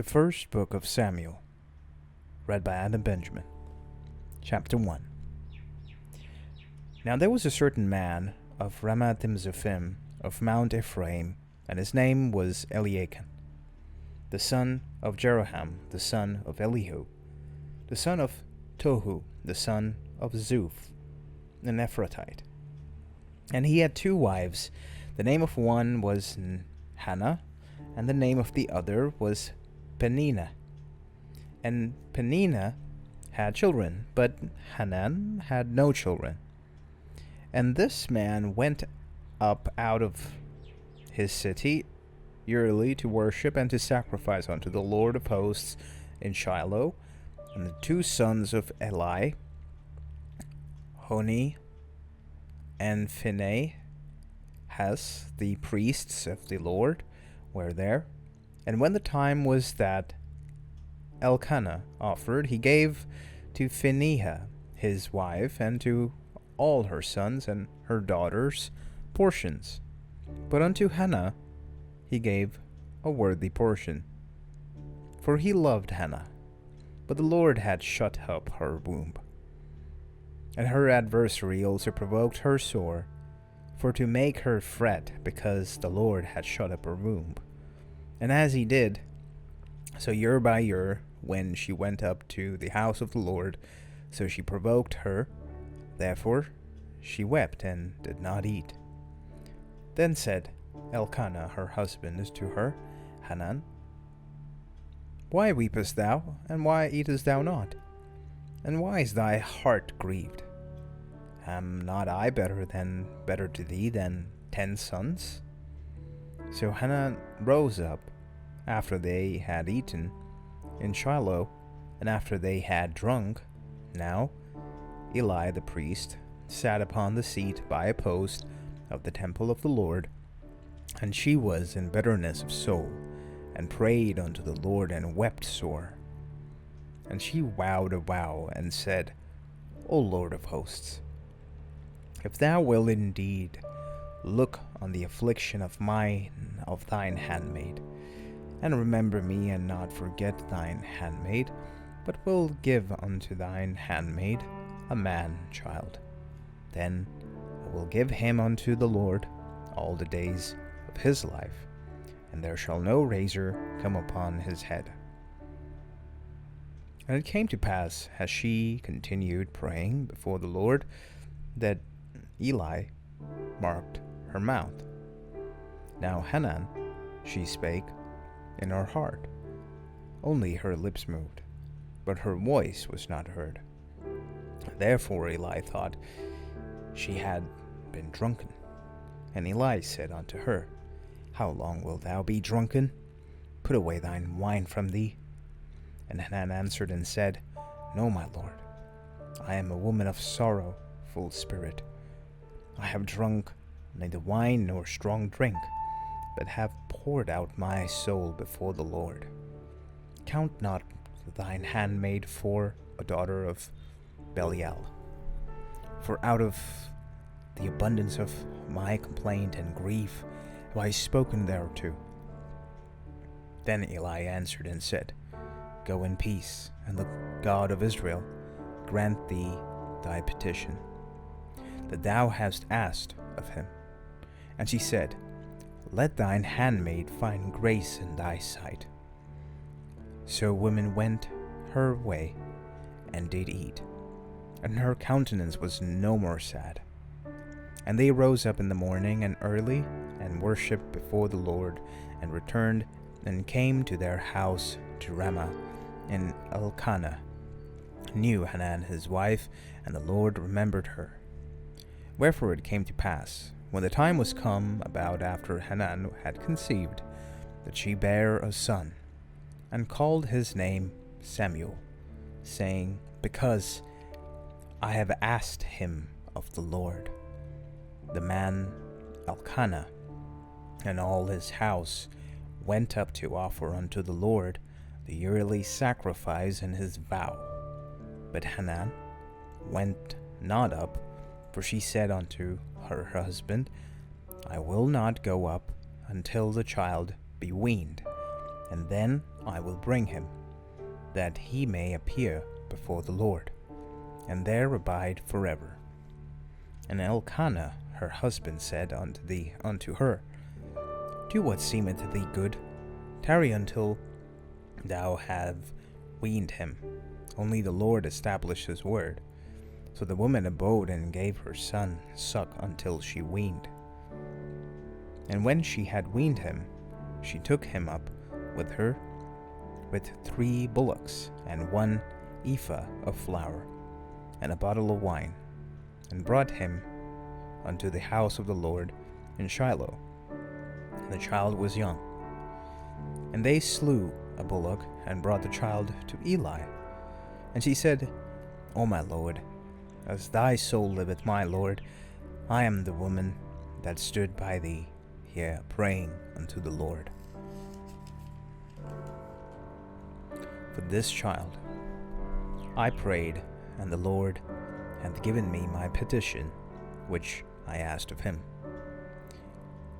The first book of Samuel, read by Adam Benjamin. Chapter 1. Now there was a certain man of Ramathimzophim of Mount Ephraim, and his name was Eliakim, the son of Jeroham, the son of Elihu, the son of Tohu, the son of Zuph, an Ephratite. And he had 2 wives. The name of one was Hannah, and the name of the other was Peninnah. And Peninnah had children, but Hanan had no children. And this man went up out of his city yearly to worship and to sacrifice unto the Lord of hosts in Shiloh. And the 2 sons of Eli, Honi and Phinehas, the priests of the Lord, were there. And when the time was that Elkanah offered, he gave to Phinehas his wife and to all her sons and her daughters portions. But unto Hannah he gave a worthy portion, for he loved Hannah. But the Lord had shut up her womb. And her adversary also provoked her sore, for to make her fret, because the Lord had shut up her womb. And as he did, so year by year, when she went up to the house of the Lord, so she provoked her. Therefore she wept and did not eat. Then said Elkanah her husband to her, Hanan, Why weepest thou, and why eatest thou not? And why is thy heart grieved? Am not I better to thee than 10 sons? So Hannah rose up after they had eaten in Shiloh, and after they had drunk. Now Eli the priest sat upon the seat by a post of the temple of the Lord, and she was in bitterness of soul, and prayed unto the Lord, and wept sore. And she vowed a vow, and said, O Lord of hosts, if thou wilt indeed look on the affliction of thine handmaid, and remember me, and not forget thine handmaid, but will give unto thine handmaid a man-child, then I will give him unto the Lord all the days of his life, and there shall no razor come upon his head. And it came to pass, as she continued praying before the Lord, that Eli marked her mouth. Now Hanan, she spake in her heart, only her lips moved, but her voice was not heard. Therefore Eli thought she had been drunken. And Eli said unto her, How long wilt thou be drunken? Put away thine wine from thee. And Hanan answered and said, No, my lord, I am a woman of sorrowful spirit. I have drunk neither wine nor strong drink, but have poured out my soul before the Lord. Count not thine handmaid for a daughter of Belial, for out of the abundance of my complaint and grief have I spoken thereto. Then Eli answered and said, Go in peace, and the God of Israel grant thee thy petition, that thou hast asked of him. And she said, Let thine handmaid find grace in thy sight. So women went her way, and did eat, and her countenance was no more sad. And they rose up in the morning and early, and worshipped before the Lord, and returned, and came to their house to Ramah. And Elkanah knew Hanan his wife, and the Lord remembered her. Wherefore it came to pass, when the time was come about after Hanan had conceived, that she bare a son, and called his name Samuel, saying, Because I have asked him of the Lord. The man Elkanah and all his house went up to offer unto the Lord the yearly sacrifice and his vow. But Hanan went not up, for she said unto her husband, I will not go up until the child be weaned, and then I will bring him, that he may appear before the Lord, and there abide forever. And Elkanah her husband said unto her, Do what seemeth thee good, tarry until thou have weaned him. Only the Lord established his word. So the woman abode and gave her son suck until she weaned. And when she had weaned him, she took him up with her with 3 bullocks, and 1 ephah of flour, and a bottle of wine, and brought him unto the house of the Lord in Shiloh. And the child was young. And they slew a bullock, and brought the child to Eli. And she said, O my Lord, as thy soul liveth, my Lord, I am the woman that stood by thee here praying unto the Lord. For this child I prayed, and the Lord hath given me my petition, which I asked of him.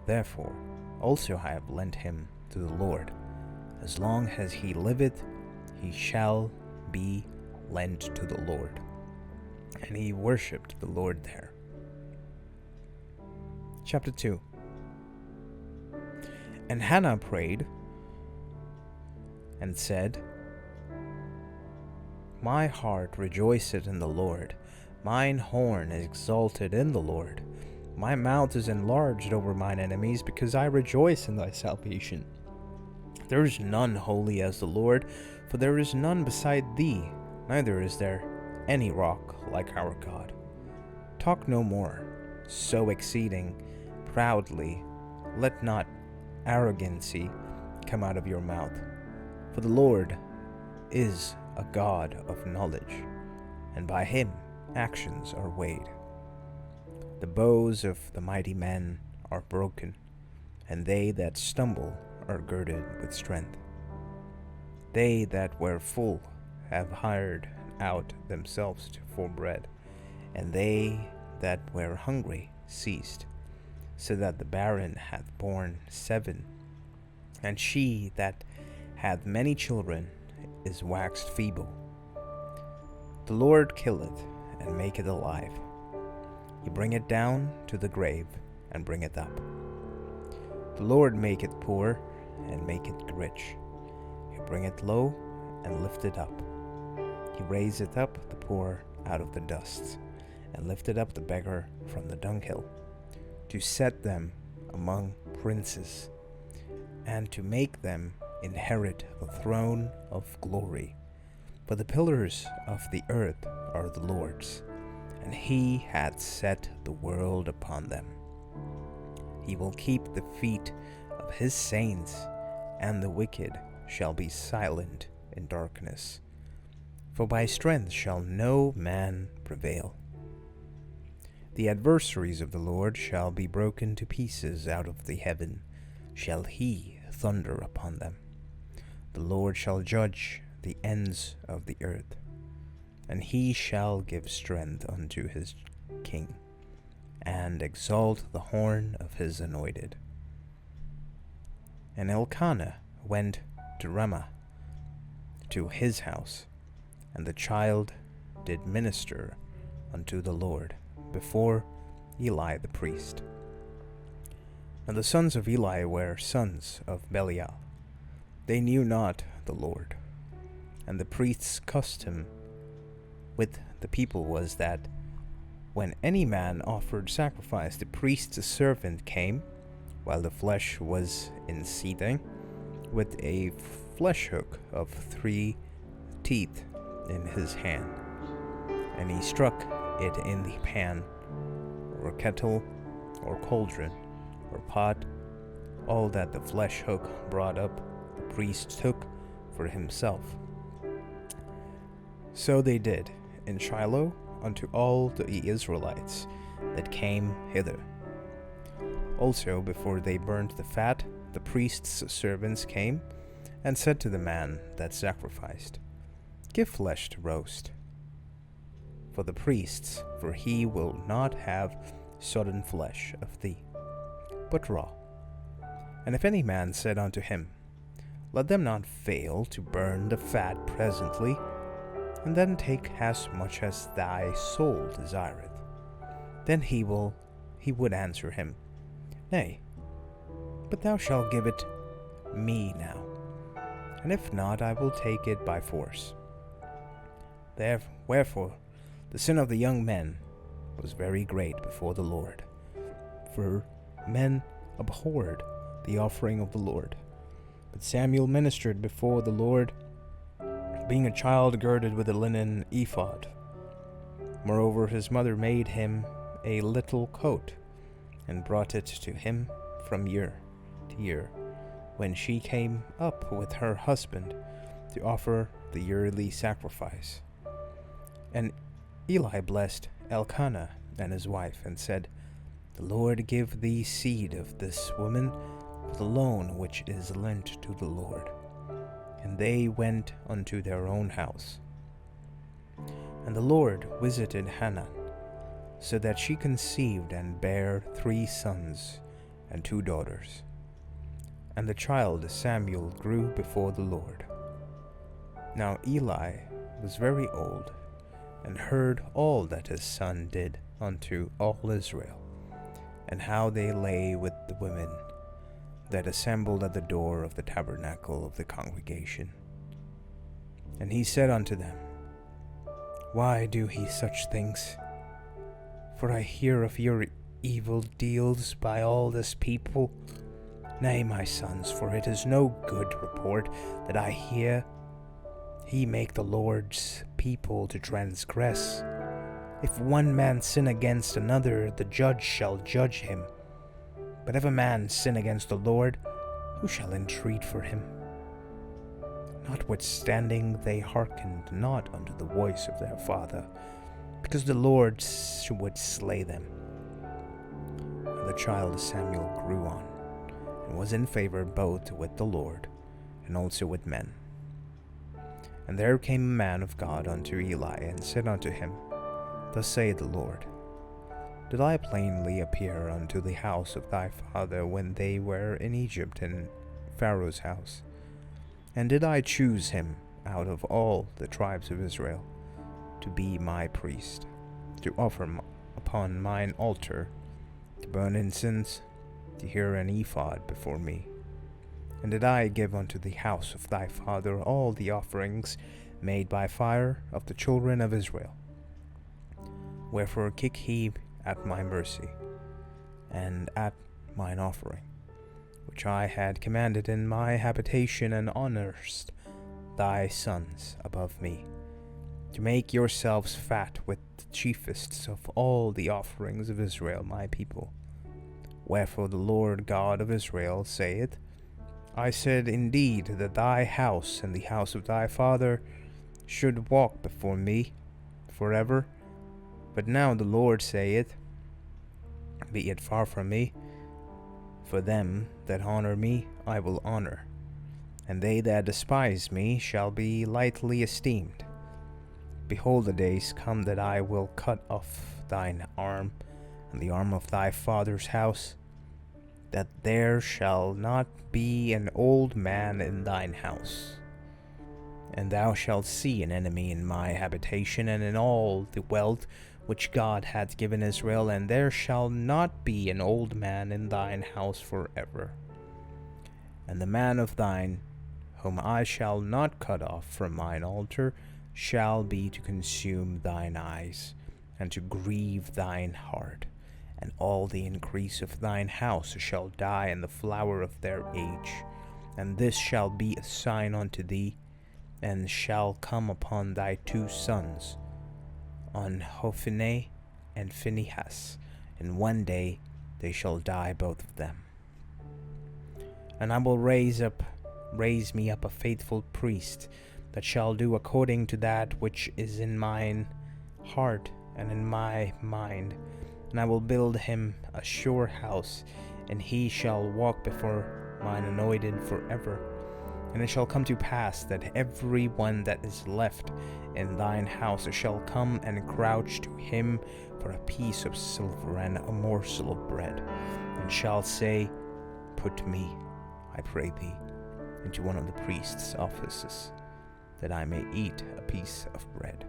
Therefore also I have lent him to the Lord. As long as he liveth, he shall be lent to the Lord. And he worshipped the Lord there. Chapter 2. And Hannah prayed and said, My heart rejoiceth in the Lord, mine horn is exalted in the Lord. My mouth is enlarged over mine enemies, because I rejoice in thy salvation. There is none holy as the Lord, for there is none beside thee, neither is there any rock like our God. Talk no more, so exceeding proudly. Let not arrogancy come out of your mouth. For the Lord is a God of knowledge, and by him actions are weighed. The bows of the mighty men are broken, and they that stumble are girded with strength. They that were full have hired out themselves for bread, and they that were hungry ceased, so that the barren hath borne 7, and she that hath many children is waxed feeble. The Lord killeth and maketh alive. He bringeth down to the grave and bringeth up. The Lord maketh poor and maketh rich. He bringeth low and lifteth up. He raiseth up the poor out of the dust, and lifteth up the beggar from the dunghill, to set them among princes, and to make them inherit the throne of glory. For the pillars of the earth are the Lord's, and he hath set the world upon them. He will keep the feet of his saints, and the wicked shall be silent in darkness. For by strength shall no man prevail. The adversaries of the Lord shall be broken to pieces. Out of the heaven shall he thunder upon them. The Lord shall judge the ends of the earth, and he shall give strength unto his king, and exalt the horn of his anointed. And Elkanah went to Ramah, to his house, and the child did minister unto the Lord before Eli the priest. And the sons of Eli were sons of Belial. They knew not the Lord. And the priest's custom with the people was that when any man offered sacrifice, the priest's servant came, while the flesh was in seething, with a flesh hook of 3 teeth in his hand, and he struck it in the pan, or kettle, or cauldron, or pot. All that the flesh hook brought up, the priest took for himself. So they did in Shiloh unto all the Israelites that came hither. Also, before they burnt the fat, the priest's servants came and said to the man that sacrificed, Give flesh to roast for the priests, for he will not have sodden flesh of thee, but raw. And if any man said unto him, let them not fail to burn the fat presently, and then take as much as thy soul desireth. Then he would answer him, Nay, but thou shalt give it me now, and if not, I will take it by force. Wherefore the sin of the young men was very great before the Lord, for men abhorred the offering of the Lord. But Samuel ministered before the Lord, being a child girded with a linen ephod. Moreover, his mother made him a little coat, and brought it to him from year to year, when she came up with her husband to offer the yearly sacrifice. And Eli blessed Elkanah and his wife, and said, The Lord give thee seed of this woman for the loan which is lent to the Lord. And they went unto their own house. And the Lord visited Hannah, so that she conceived and bare 3 sons and 2 daughters. And the child Samuel grew before the Lord. Now Eli was very old, and heard all that his son did unto all Israel, and how they lay with the women that assembled at the door of the tabernacle of the congregation. And he said unto them, Why do ye such things? For I hear of your evil deals by all this people. Nay, my sons, for it is no good report that I hear he make the Lord's people to transgress. If one man sin against another, the judge shall judge him. But if a man sin against the Lord, who shall entreat for him? Notwithstanding, they hearkened not unto the voice of their father, because the Lord would slay them. And the child Samuel grew on, and was in favor both with the Lord, and also with men. And there came a man of God unto Eli, and said unto him, Thus saith the Lord, Did I plainly appear unto the house of thy father when they were in Egypt in Pharaoh's house? And did I choose him out of all the tribes of Israel to be my priest, to offer upon mine altar, to burn incense, to hear an ephod before me? And did I give unto the house of thy father all the offerings made by fire of the children of Israel? Wherefore kick he at my mercy, and at mine offering, which I had commanded in my habitation, and honorest thy sons above me, to make yourselves fat with the chiefest of all the offerings of Israel my people. Wherefore the Lord God of Israel saith, I said indeed that thy house and the house of thy father should walk before me forever. But now the Lord saith, Be it far from me, for them that honor me I will honor, and they that despise me shall be lightly esteemed. Behold, the days come that I will cut off thine arm, and the arm of thy father's house, that there shall not be an old man in thine house. And thou shalt see an enemy in my habitation, and in all the wealth which God hath given Israel, and there shall not be an old man in thine house forever. And the man of thine, whom I shall not cut off from mine altar, shall be to consume thine eyes, and to grieve thine heart. And all the increase of thine house shall die in the flower of their age. And this shall be a sign unto thee, and shall come upon thy 2 sons, on Hophni and Phinehas. In one day they shall die both of them. And I will raise me up a faithful priest, that shall do according to that which is in mine heart and in my mind. And I will build him a sure house, and he shall walk before mine anointed forever. And it shall come to pass that every one that is left in thine house shall come and crouch to him for a piece of silver and a morsel of bread, and shall say, Put me, I pray thee, into one of the priest's offices, that I may eat a piece of bread.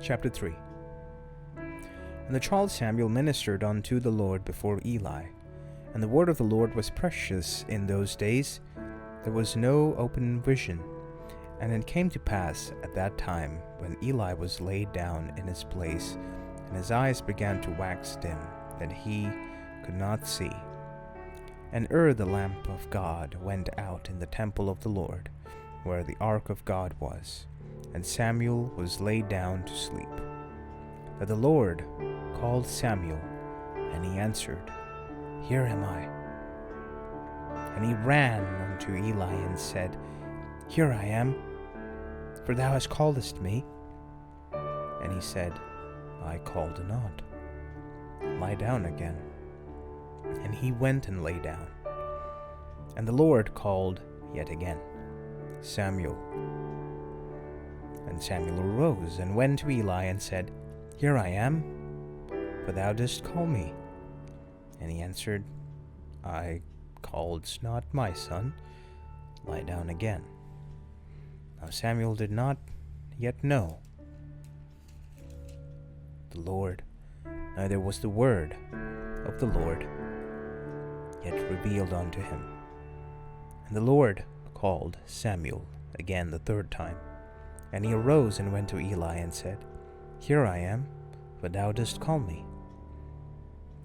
Chapter 3. And the child Samuel ministered unto the Lord before Eli, and the word of the Lord was precious in those days. There was no open vision. And it came to pass at that time, when Eli was laid down in his place, and his eyes began to wax dim, that he could not see. And the lamp of God went out in the temple of the Lord, where the ark of God was, and Samuel was laid down to sleep. That the Lord called Samuel, and he answered, Here am I. And he ran unto Eli and said, Here I am, for thou hast callest me. And he said, I called not. Lie down again. And he went and lay down. And the Lord called yet again, Samuel. And Samuel arose and went to Eli and said, Here I am, for thou didst call me. And he answered, I calledst not, my son. Lie down again. Now Samuel did not yet know the Lord, neither was the word of the Lord yet revealed unto him. And the Lord called Samuel again the third time. And he arose and went to Eli and said, Here I am, for thou didst call me.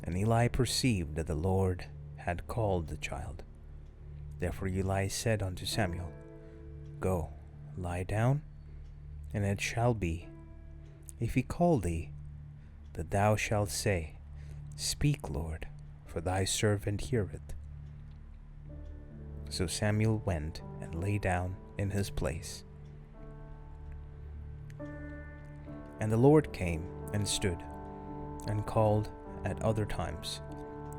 And Eli perceived that the Lord had called the child. Therefore Eli said unto Samuel, Go, lie down, and it shall be, if he call thee, that thou shalt say, Speak, Lord, for thy servant heareth. So Samuel went and lay down in his place. And the Lord came and stood, and called at other times,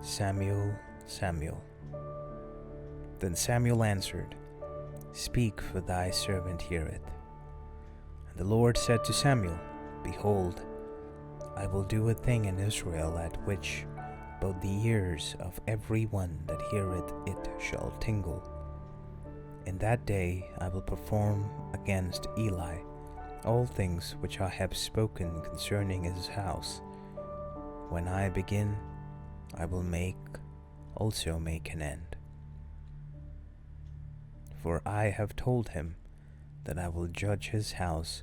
Samuel, Samuel. Then Samuel answered, Speak, for thy servant heareth. And the Lord said to Samuel, Behold, I will do a thing in Israel at which both the ears of every one that heareth it shall tingle. In that day I will perform against Eli all things which I have spoken concerning his house. When I begin, I will also make an end. For I have told him that I will judge his house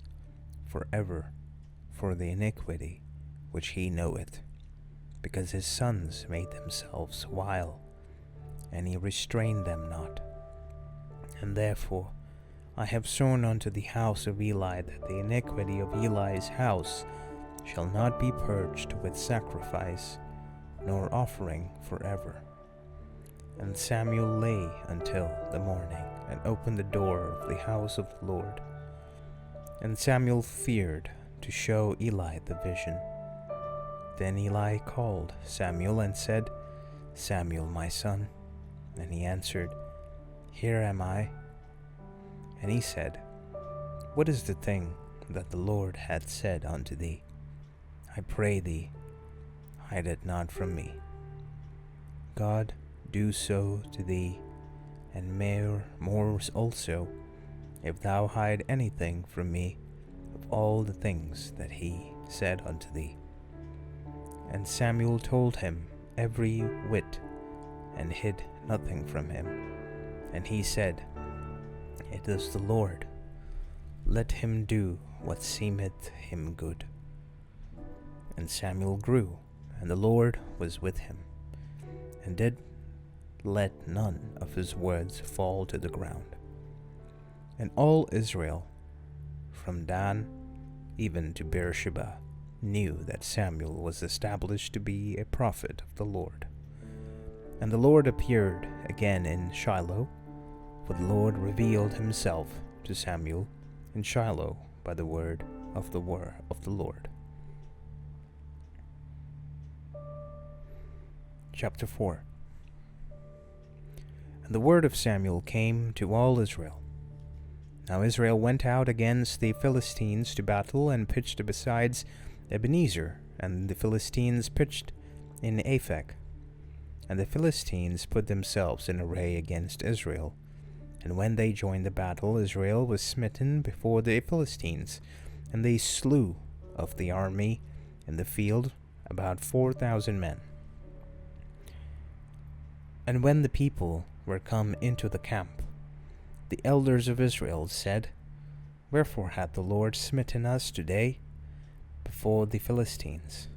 forever for the iniquity which he knoweth, because his sons made themselves vile, and he restrained them not. And therefore I have sworn unto the house of Eli that the iniquity of Eli's house shall not be purged with sacrifice, nor offering forever. And Samuel lay until the morning, and opened the door of the house of the Lord. And Samuel feared to show Eli the vision. Then Eli called Samuel and said, Samuel, my son. And he answered, Here am I. And he said, What is the thing that the Lord hath said unto thee? I pray thee, hide it not from me. God do so to thee, and more also, if thou hide anything from me of all the things that he said unto thee. And Samuel told him every whit, and hid nothing from him. And he said, It is the Lord. Let him do what seemeth him good. And Samuel grew, and the Lord was with him, and did let none of his words fall to the ground. And all Israel, from Dan even to Beersheba, knew that Samuel was established to be a prophet of the Lord. And the Lord appeared again in Shiloh, for the Lord revealed himself to Samuel in Shiloh by the word of the Lord. Chapter 4. And the word of Samuel came to all Israel. Now Israel went out against the Philistines to battle, and pitched besides Ebenezer, and the Philistines pitched in Aphek. And the Philistines put themselves in array against Israel. And when they joined the battle, Israel was smitten before the Philistines, and they slew of the army in the field about 4,000 men. And when the people were come into the camp, the elders of Israel said, Wherefore hath the Lord smitten us today before the Philistines?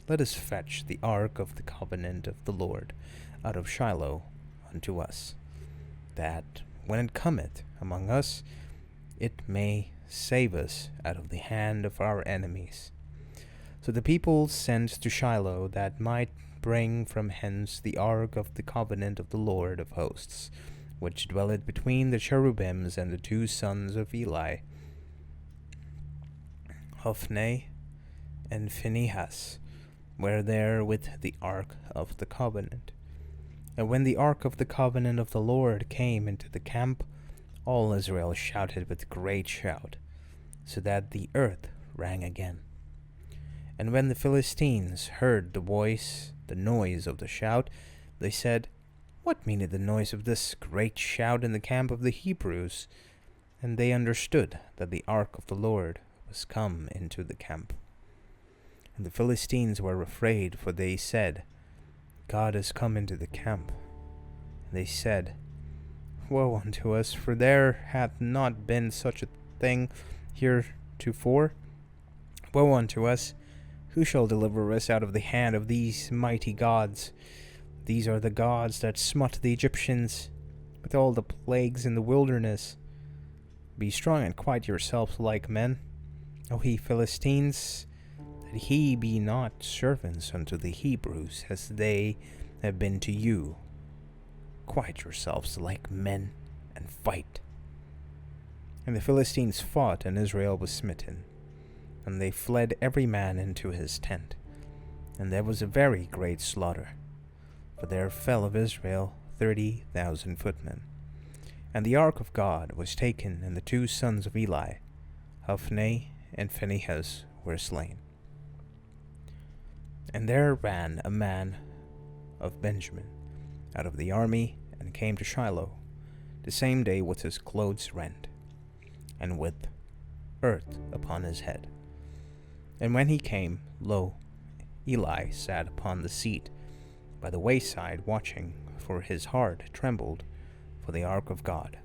Let us fetch the ark of the covenant of the Lord out of Shiloh unto us, that when it cometh among us, it may save us out of the hand of our enemies. So the people sent to Shiloh that might bring from hence the ark of the covenant of the Lord of hosts, which dwelleth between the cherubims, and the two sons of Eli, Hophni and Phinehas, were there with the ark of the covenant. And when the ark of the covenant of the Lord came into the camp, all Israel shouted with great shout, so that the earth rang again. And when the Philistines heard the noise of the shout, they said, What meaneth the noise of this great shout in the camp of the Hebrews? And they understood that the ark of the Lord was come into the camp. And the Philistines were afraid, for they said, God is come into the camp. And they said, Woe unto us, for there hath not been such a thing heretofore. Woe unto us! Who shall deliver us out of the hand of these mighty gods? These are the gods that smote the Egyptians with all the plagues in the wilderness. Be strong and quiet yourselves like men, O ye Philistines, that he be not servants unto the Hebrews, as they have been to you. Quiet yourselves like men, and fight. And the Philistines fought, and Israel was smitten. And they fled every man into his tent. And there was a very great slaughter, for there fell of Israel 30,000 footmen. And the ark of God was taken, and the two sons of Eli, Hophni and Phinehas, were slain. And there ran a man of Benjamin out of the army, and came to Shiloh the same day with his clothes rent, and with earth upon his head. And when he came, lo, Eli sat upon the seat by the wayside watching, for his heart trembled for the ark of God.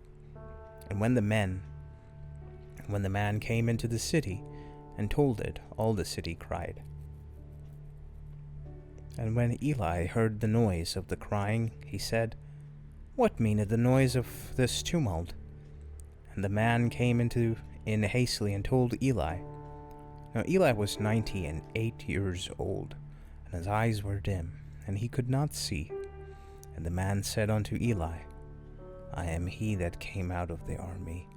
And when the man came into the city and told it, all the city cried. And when Eli heard the noise of the crying, he said, What meaneth the noise of this tumult? And the man came in hastily and told Eli. Now Eli was 98 years old, and his eyes were dim, and he could not see. And the man said unto Eli, I am he that came out of the army,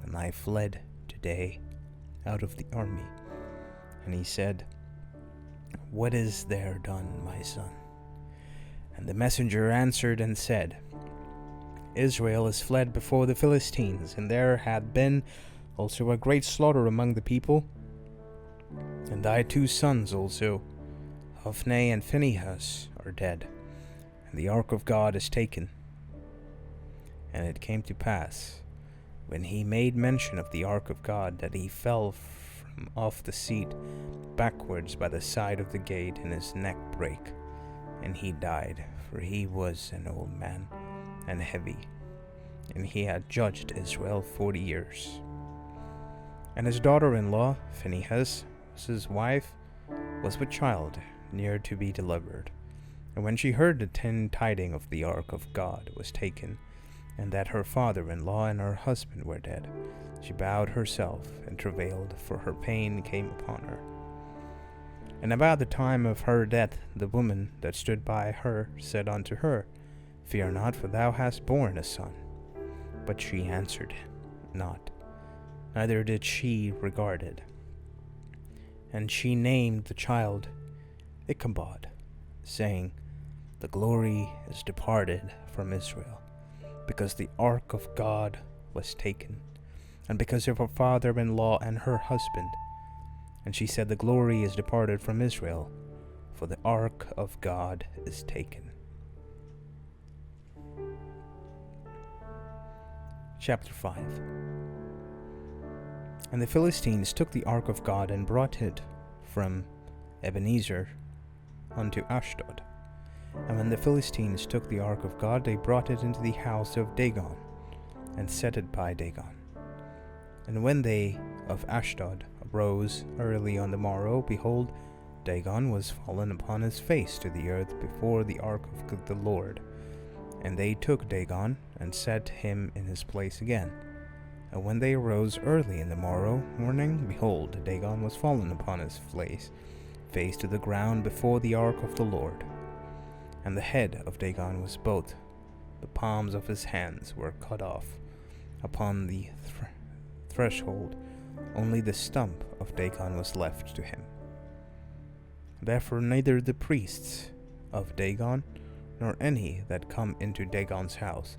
and I fled today out of the army. And he said, What is there done, my son? And the messenger answered and said, Israel is fled before the Philistines, and there hath been also a great slaughter among the people. And thy two sons also, Hophni and Phinehas, are dead, and the ark of God is taken. And it came to pass, when he made mention of the ark of God, that he fell from off the seat backwards by the side of the gate, and his neck brake, and he died, for he was an old man and heavy, and he had judged Israel 40 years. And his daughter-in-law, Phinehas, his wife, was with child, near to be delivered. And when she heard the tidings of the ark of God was taken, and that her father-in-law and her husband were dead, she bowed herself and travailed, for her pain came upon her. And about the time of her death, the woman that stood by her said unto her, Fear not, for thou hast borne a son. But she answered not, neither did she regard it. And she named the child Ichabod, saying, The glory is departed from Israel, because the ark of God was taken, and because of her father-in-law and her husband. And she said, The glory is departed from Israel, for the ark of God is taken. Chapter 5. And the Philistines took the ark of God and brought it from Ebenezer unto Ashdod. And when the Philistines took the ark of God, they brought it into the house of Dagon, and set it by Dagon. And when they of Ashdod arose early on the morrow, behold, Dagon was fallen upon his face to the earth before the ark of the Lord. And they took Dagon, and set him in his place again. And when they arose early in the morning, behold, Dagon was fallen upon his face to the ground before the ark of the Lord. And the head of Dagon was both the palms of his hands were cut off upon the threshold, only the stump of Dagon was left to him. Therefore neither the priests of Dagon, nor any that come into Dagon's house,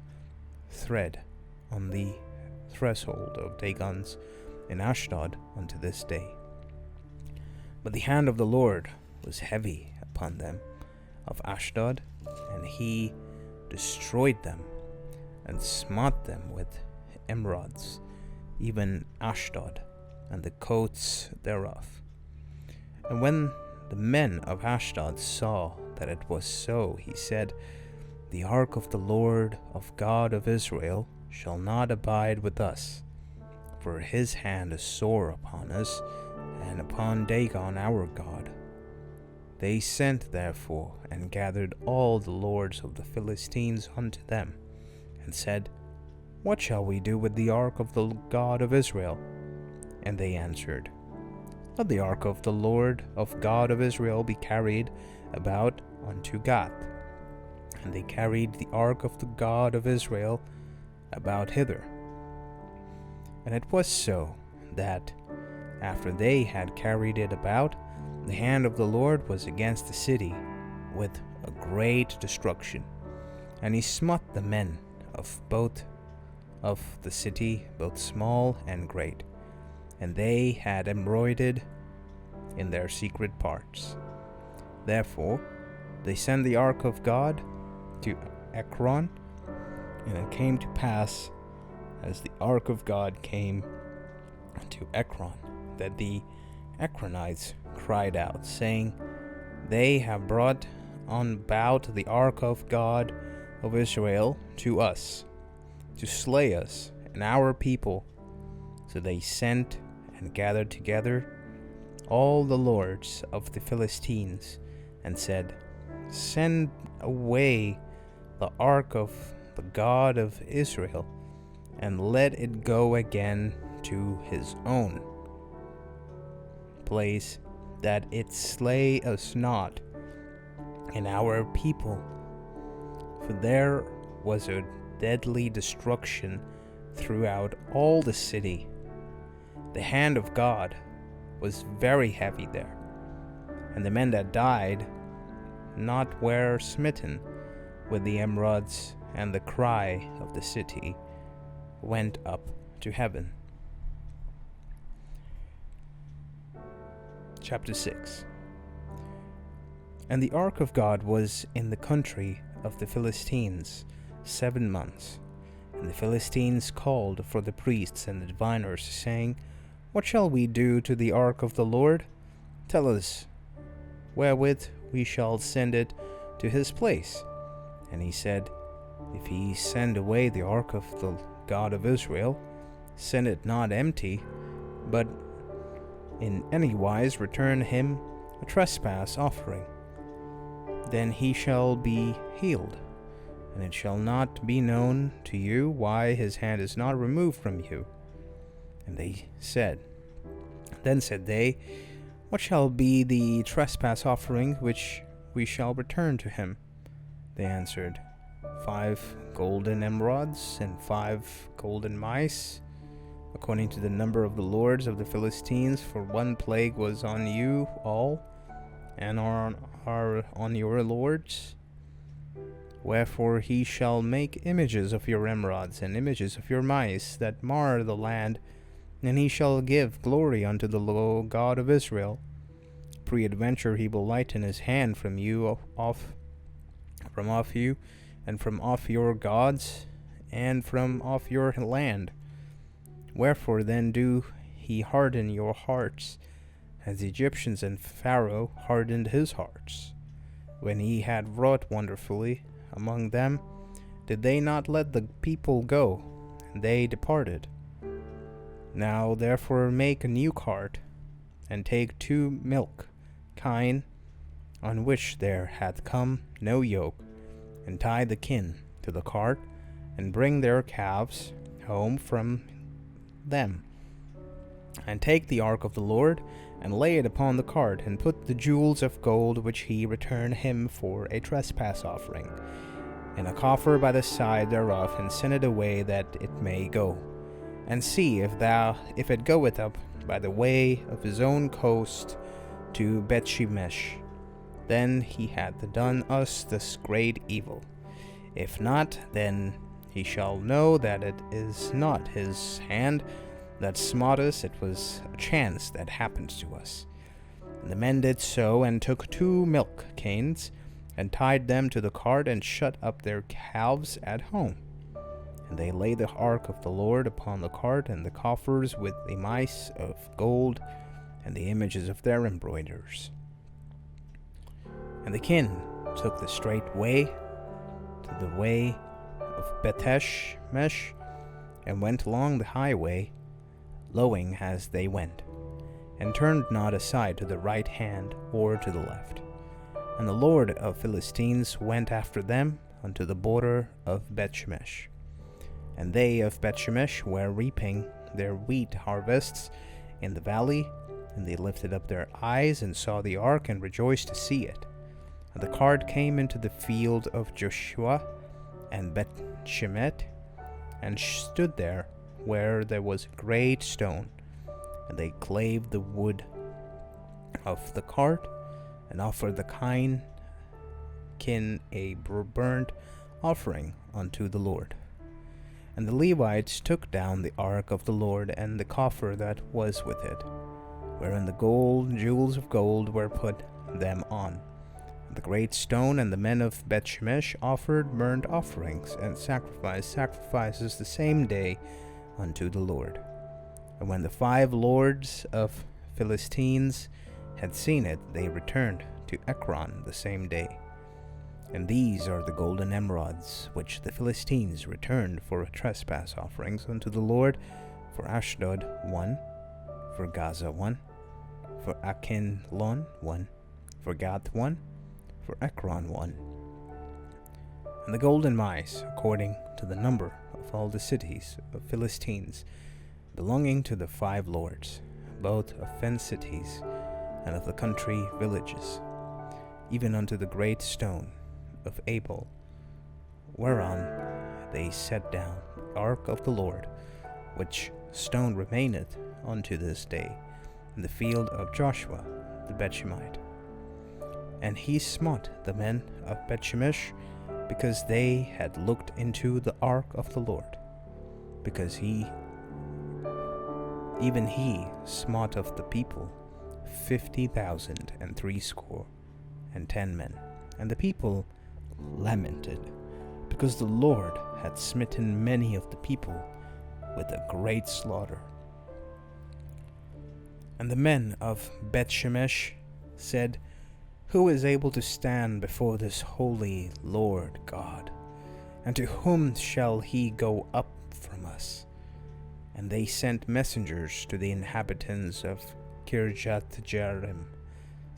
tread on the threshold of Dagon's in Ashdod unto this day. But the hand of the Lord was heavy upon them of Ashdod, and he destroyed them, and smote them with emerods, even Ashdod, and the coasts thereof. And when the men of Ashdod saw that it was so, he said, The ark of the Lord of God of Israel shall not abide with us, for his hand is sore upon us, and upon Dagon our God. They sent therefore, and gathered all the lords of the Philistines unto them, and said, What shall we do with the ark of the God of Israel? And they answered, Let the ark of the Lord of God of Israel be carried about unto Gath. And they carried the ark of the God of Israel about hither. And it was so, that after they had carried it about, the hand of the Lord was against the city with a great destruction. And he smote the men of the city, both small and great, and they had embroidered in their secret parts. Therefore they sent the ark of God to Ekron, and it came to pass, as the ark of God came to Ekron, that the Ekronites cried out, saying, They have brought on about the ark of God of Israel to us, to slay us and our people. So they sent and gathered together all the lords of the Philistines, and said, Send away the ark of the God of Israel, and let it go again to his own place, that it slay us not and our people. For there was a deadly destruction throughout all the city. The hand of God was very heavy there, and the men that died not were smitten with the emerods, and the cry of the city went up to heaven. Chapter 6. And the ark of God was in the country of the Philistines 7 months. And the Philistines called for the priests and the diviners, saying, What shall we do to the ark of the Lord? Tell us wherewith we shall send it to his place. And he said, If ye send away the ark of the God of Israel, send it not empty, but in any wise return him a trespass offering. Then he shall be healed, and it shall not be known to you why his hand is not removed from you. And they said, Then said they, What shall be the trespass offering which we shall return to him? They answered, 5 golden emerods, and 5 golden mice, according to the number of the lords of the Philistines, for one plague was on you all, and on your lords. Wherefore he shall make images of your emerods, and images of your mice, that mar the land, and he shall give glory unto the Lord God of Israel. Peradventure he will lighten his hand from you, from off you, and from off your gods, and from off your land. Wherefore then do he harden your hearts, as the Egyptians and Pharaoh hardened his hearts? When he had wrought wonderfully among them, did they not let the people go? And they departed. Now therefore make a new cart, and take 2 milk kine, on which there hath come no yoke, and tie the kine to the cart, and bring their calves home from them. And take the ark of the Lord, and lay it upon the cart, and put the jewels of gold which he returned him for a trespass offering in a coffer by the side thereof, and send it away that it may go. And see if it goeth up by the way of his own coast to Bethshemesh, then he hath done us this great evil. If not, then he shall know that it is not his hand that smote us, it was a chance that happened to us. And the men did so, and took 2 milk canes, and tied them to the cart, and shut up their calves at home. And they laid the ark of the Lord upon the cart, and the coffers with the mice of gold, and the images of their embroiders. And the king took the straight way to the way of Bethshemesh, and went along the highway, lowing as they went, and turned not aside to the right hand or to the left. And the Lord of Philistines went after them unto the border of Bethshemesh. And they of Bethshemesh were reaping their wheat harvests in the valley, and they lifted up their eyes and saw the ark, and rejoiced to see it. And the cart came into the field of Joshua and Bethshemesh, and stood there where there was a great stone. And they clave the wood of the cart, and offered the kine a burnt offering unto the Lord. And the Levites took down the ark of the Lord, and the coffer that was with it, wherein the jewels of gold were put them on, the great stone. And the men of Bethshemesh offered burnt offerings, and sacrificed sacrifices the same day unto the Lord. And when the 5 lords of Philistines had seen it, they returned to Ekron the same day. And these are the golden emerods which the Philistines returned for trespass offerings unto the Lord: for Ashdod 1, for Gaza 1, for Akinlon 1, for Gath 1, for Ekron 1. And the golden mice, according to the number of all the cities of Philistines, belonging to the 5 lords, both of fenced cities and of the country villages, even unto the great stone of Abel, whereon they set down the ark of the Lord, which stone remaineth unto this day in the field of Joshua the Bethshemite. And he smote the men of Bethshemesh, because they had looked into the ark of the Lord, because even he smote of the people 50,060 men. And the people lamented, because the Lord had smitten many of the people with a great slaughter. And the men of Bethshemesh said, Who is able to stand before this holy Lord God? And to whom shall he go up from us? And they sent messengers to the inhabitants of Kirjath-jearim,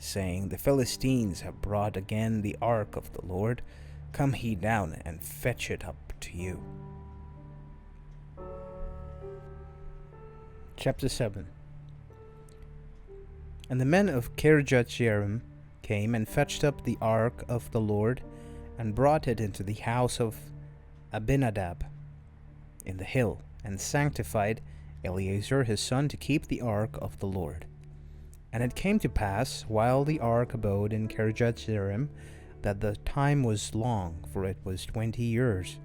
saying, The Philistines have brought again the ark of the Lord. Come he down and fetch it up to you. Chapter 7. And the men of Kirjath-jearim came and fetched up the ark of the Lord, and brought it into the house of Abinadab in the hill, and sanctified Eleazar his son to keep the ark of the Lord. And it came to pass, while the ark abode in Kirjath-jearim, that the time was long, for it was 20 years,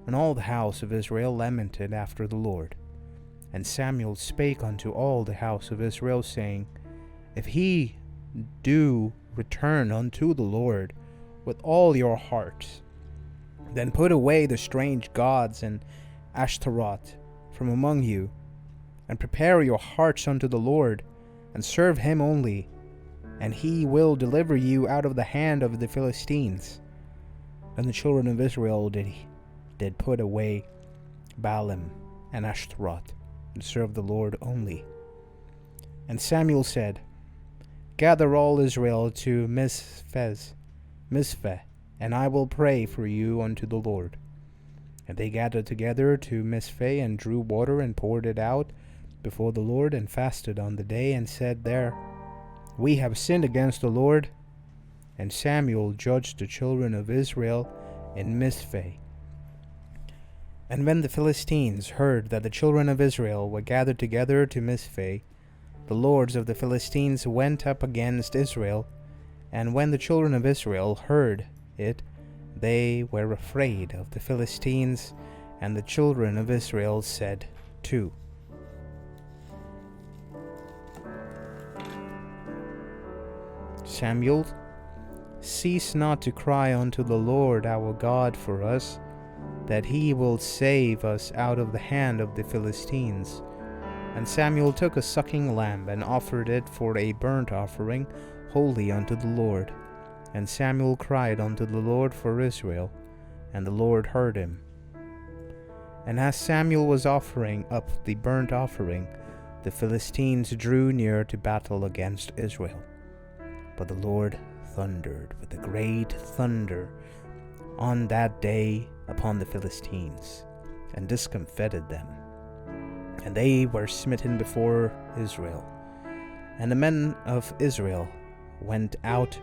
and all the house of Israel lamented after the Lord. And Samuel spake unto all the house of Israel, saying, If he do return unto the Lord with all your hearts, then put away the strange gods, and Ashtaroth from among you, and prepare your hearts unto the Lord, and serve him only, and he will deliver you out of the hand of the Philistines. And the children of Israel did put away Baalim and Ashtaroth, and serve the Lord only. And Samuel said, Gather all Israel to Mizpeh, and I will pray for you unto the Lord. And they gathered together to Mizpeh, and drew water, and poured it out before the Lord, and fasted on the day, and said there, We have sinned against the Lord. And Samuel judged the children of Israel in Mizpeh. And when the Philistines heard that the children of Israel were gathered together to Mizpeh, the lords of the Philistines went up against Israel. And when the children of Israel heard it, they were afraid of the Philistines. And the children of Israel said, 2. Samuel, cease not to cry unto the Lord our God for us, that he will save us out of the hand of the Philistines. And Samuel took a sucking lamb, and offered it for a burnt offering, holy unto the Lord. And Samuel cried unto the Lord for Israel, and the Lord heard him. And as Samuel was offering up the burnt offering, the Philistines drew near to battle against Israel. But the Lord thundered with a great thunder on that day upon the Philistines, and discomfited them. And they were smitten before Israel. And the men of Israel went out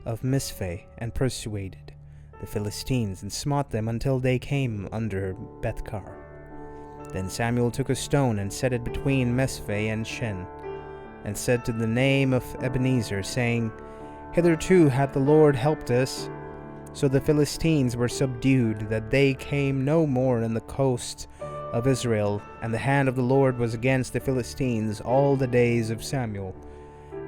of Mizpeh, and persuaded the Philistines, and smote them until they came under Bethkar. Then Samuel took a stone, and set it between Mizpeh and Shen, and said to the name of Ebenezer, saying, Hitherto hath the Lord helped us. So the Philistines were subdued, that they came no more in the coasts of Israel, and the hand of the Lord was against the Philistines all the days of Samuel.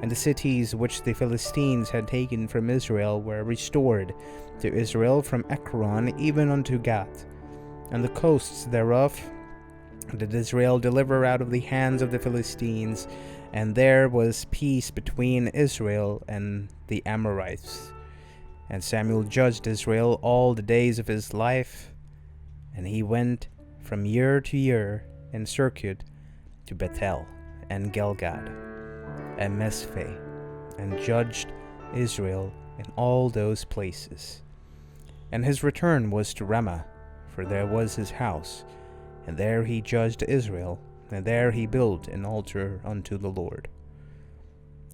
And the cities which the Philistines had taken from Israel were restored to Israel from Ekron even unto Gath. And the coasts thereof did Israel deliver out of the hands of the Philistines, and there was peace between Israel and the Amorites. And Samuel judged Israel all the days of his life, and he went from year to year in circuit to Bethel and Gilgad and Mizpeh, and judged Israel in all those places. And his return was to Ramah, for there was his house, and there he judged Israel, and there he built an altar unto the Lord.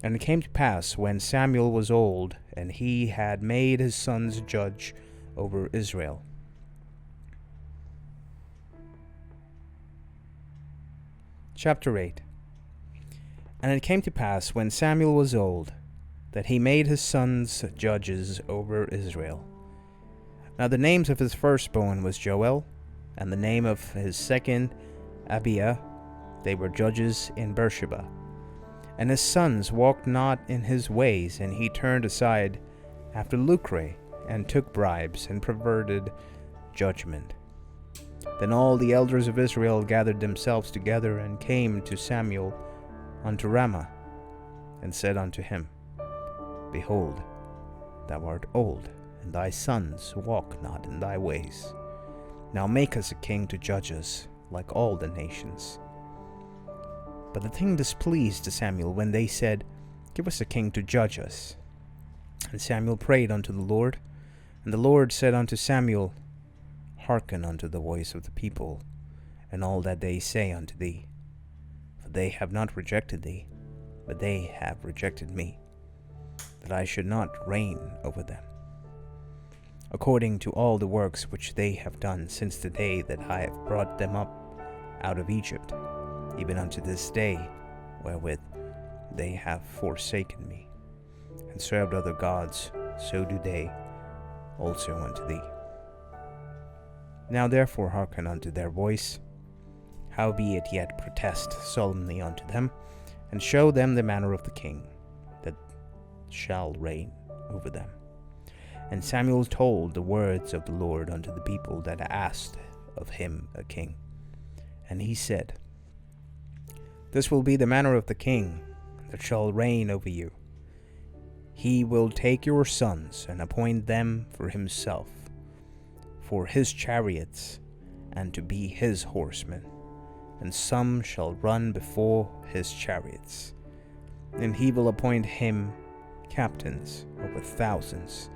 And it came to pass, when Samuel was old, and he had made his sons judge over Israel. Chapter 8. And it came to pass, when Samuel was old, that he made his sons judges over Israel. Now the names of his firstborn was Joel, and the name of his second Abiah. They were judges in Beersheba. And his sons walked not in his ways, and he turned aside after lucre, and took bribes, and perverted judgment. Then all the elders of Israel gathered themselves together, and came to Samuel unto Ramah, and said unto him, Behold, thou art old, and thy sons walk not in thy ways. Now make us a king to judge us, like all the nations. But the thing displeased Samuel when they said, Give us a king to judge us. And Samuel prayed unto the Lord, and the Lord said unto Samuel, Hearken unto the voice of the people, and all that they say unto thee. For they have not rejected thee, but they have rejected me, that I should not reign over them, according to all the works which they have done since the day that I have brought them up out of Egypt, even unto this day, wherewith they have forsaken me, and served other gods, so do they also unto thee. Now therefore hearken unto their voice, howbeit yet protest solemnly unto them, and show them the manner of the king that shall reign over them. And Samuel told the words of the Lord unto the people that asked of him a king. And he said, This will be the manner of the king that shall reign over you. He will take your sons and appoint them for himself, for his chariots, and to be his horsemen, and some shall run before his chariots. And he will appoint him captains over thousands,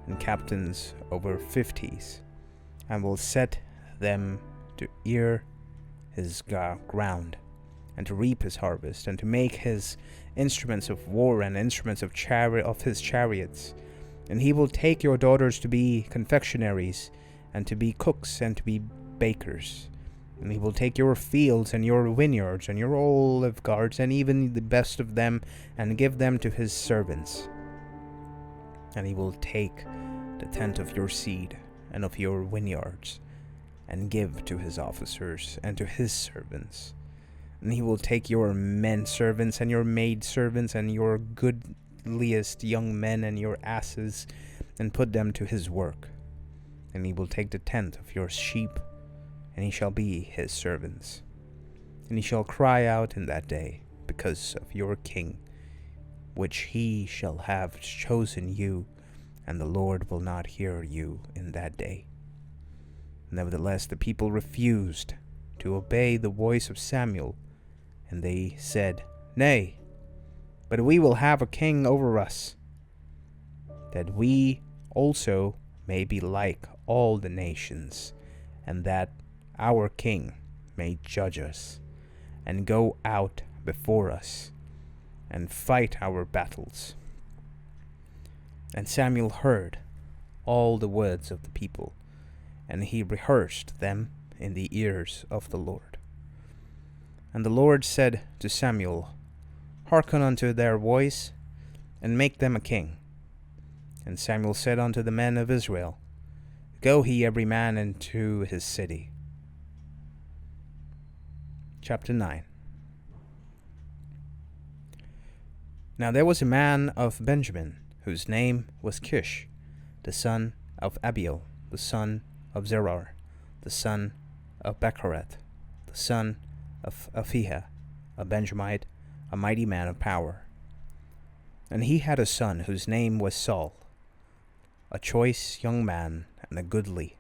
and captains over 50s, and will set them to ear his ground, and to reap his harvest, and to make his instruments of war and instruments of his chariots. And he will take your daughters to be confectionaries, and to be cooks, and to be bakers. And he will take your fields and your vineyards and your olive gardens, and even the best of them, and give them to his servants. And he will take the tenth of your seed and of your vineyards, and give to his officers and to his servants. And he will take your men servants and your maid servants and your goodliest young men and your asses, and put them to his work. And he will take the tenth of your sheep, and he shall be his servants. And he shall cry out in that day because of your king, which he shall have chosen you, and the Lord will not hear you in that day. Nevertheless, the people refused to obey the voice of Samuel, and they said, Nay, but we will have a king over us, that we also may be like all the nations, and that our king may judge us, and go out before us, and fight our battles. And Samuel heard all the words of the people, and he rehearsed them in the ears of the Lord. And the Lord said to Samuel, Hearken unto their voice, and make them a king. And Samuel said unto the men of Israel, Go ye every man into his city. Chapter 9. Now there was a man of Benjamin, whose name was Kish, the son of Abiel, the son of Zerar, the son of Bechorath, the son of Aphihah, a Benjamite, a mighty man of power. And he had a son whose name was Saul, a choice young man and a goodly.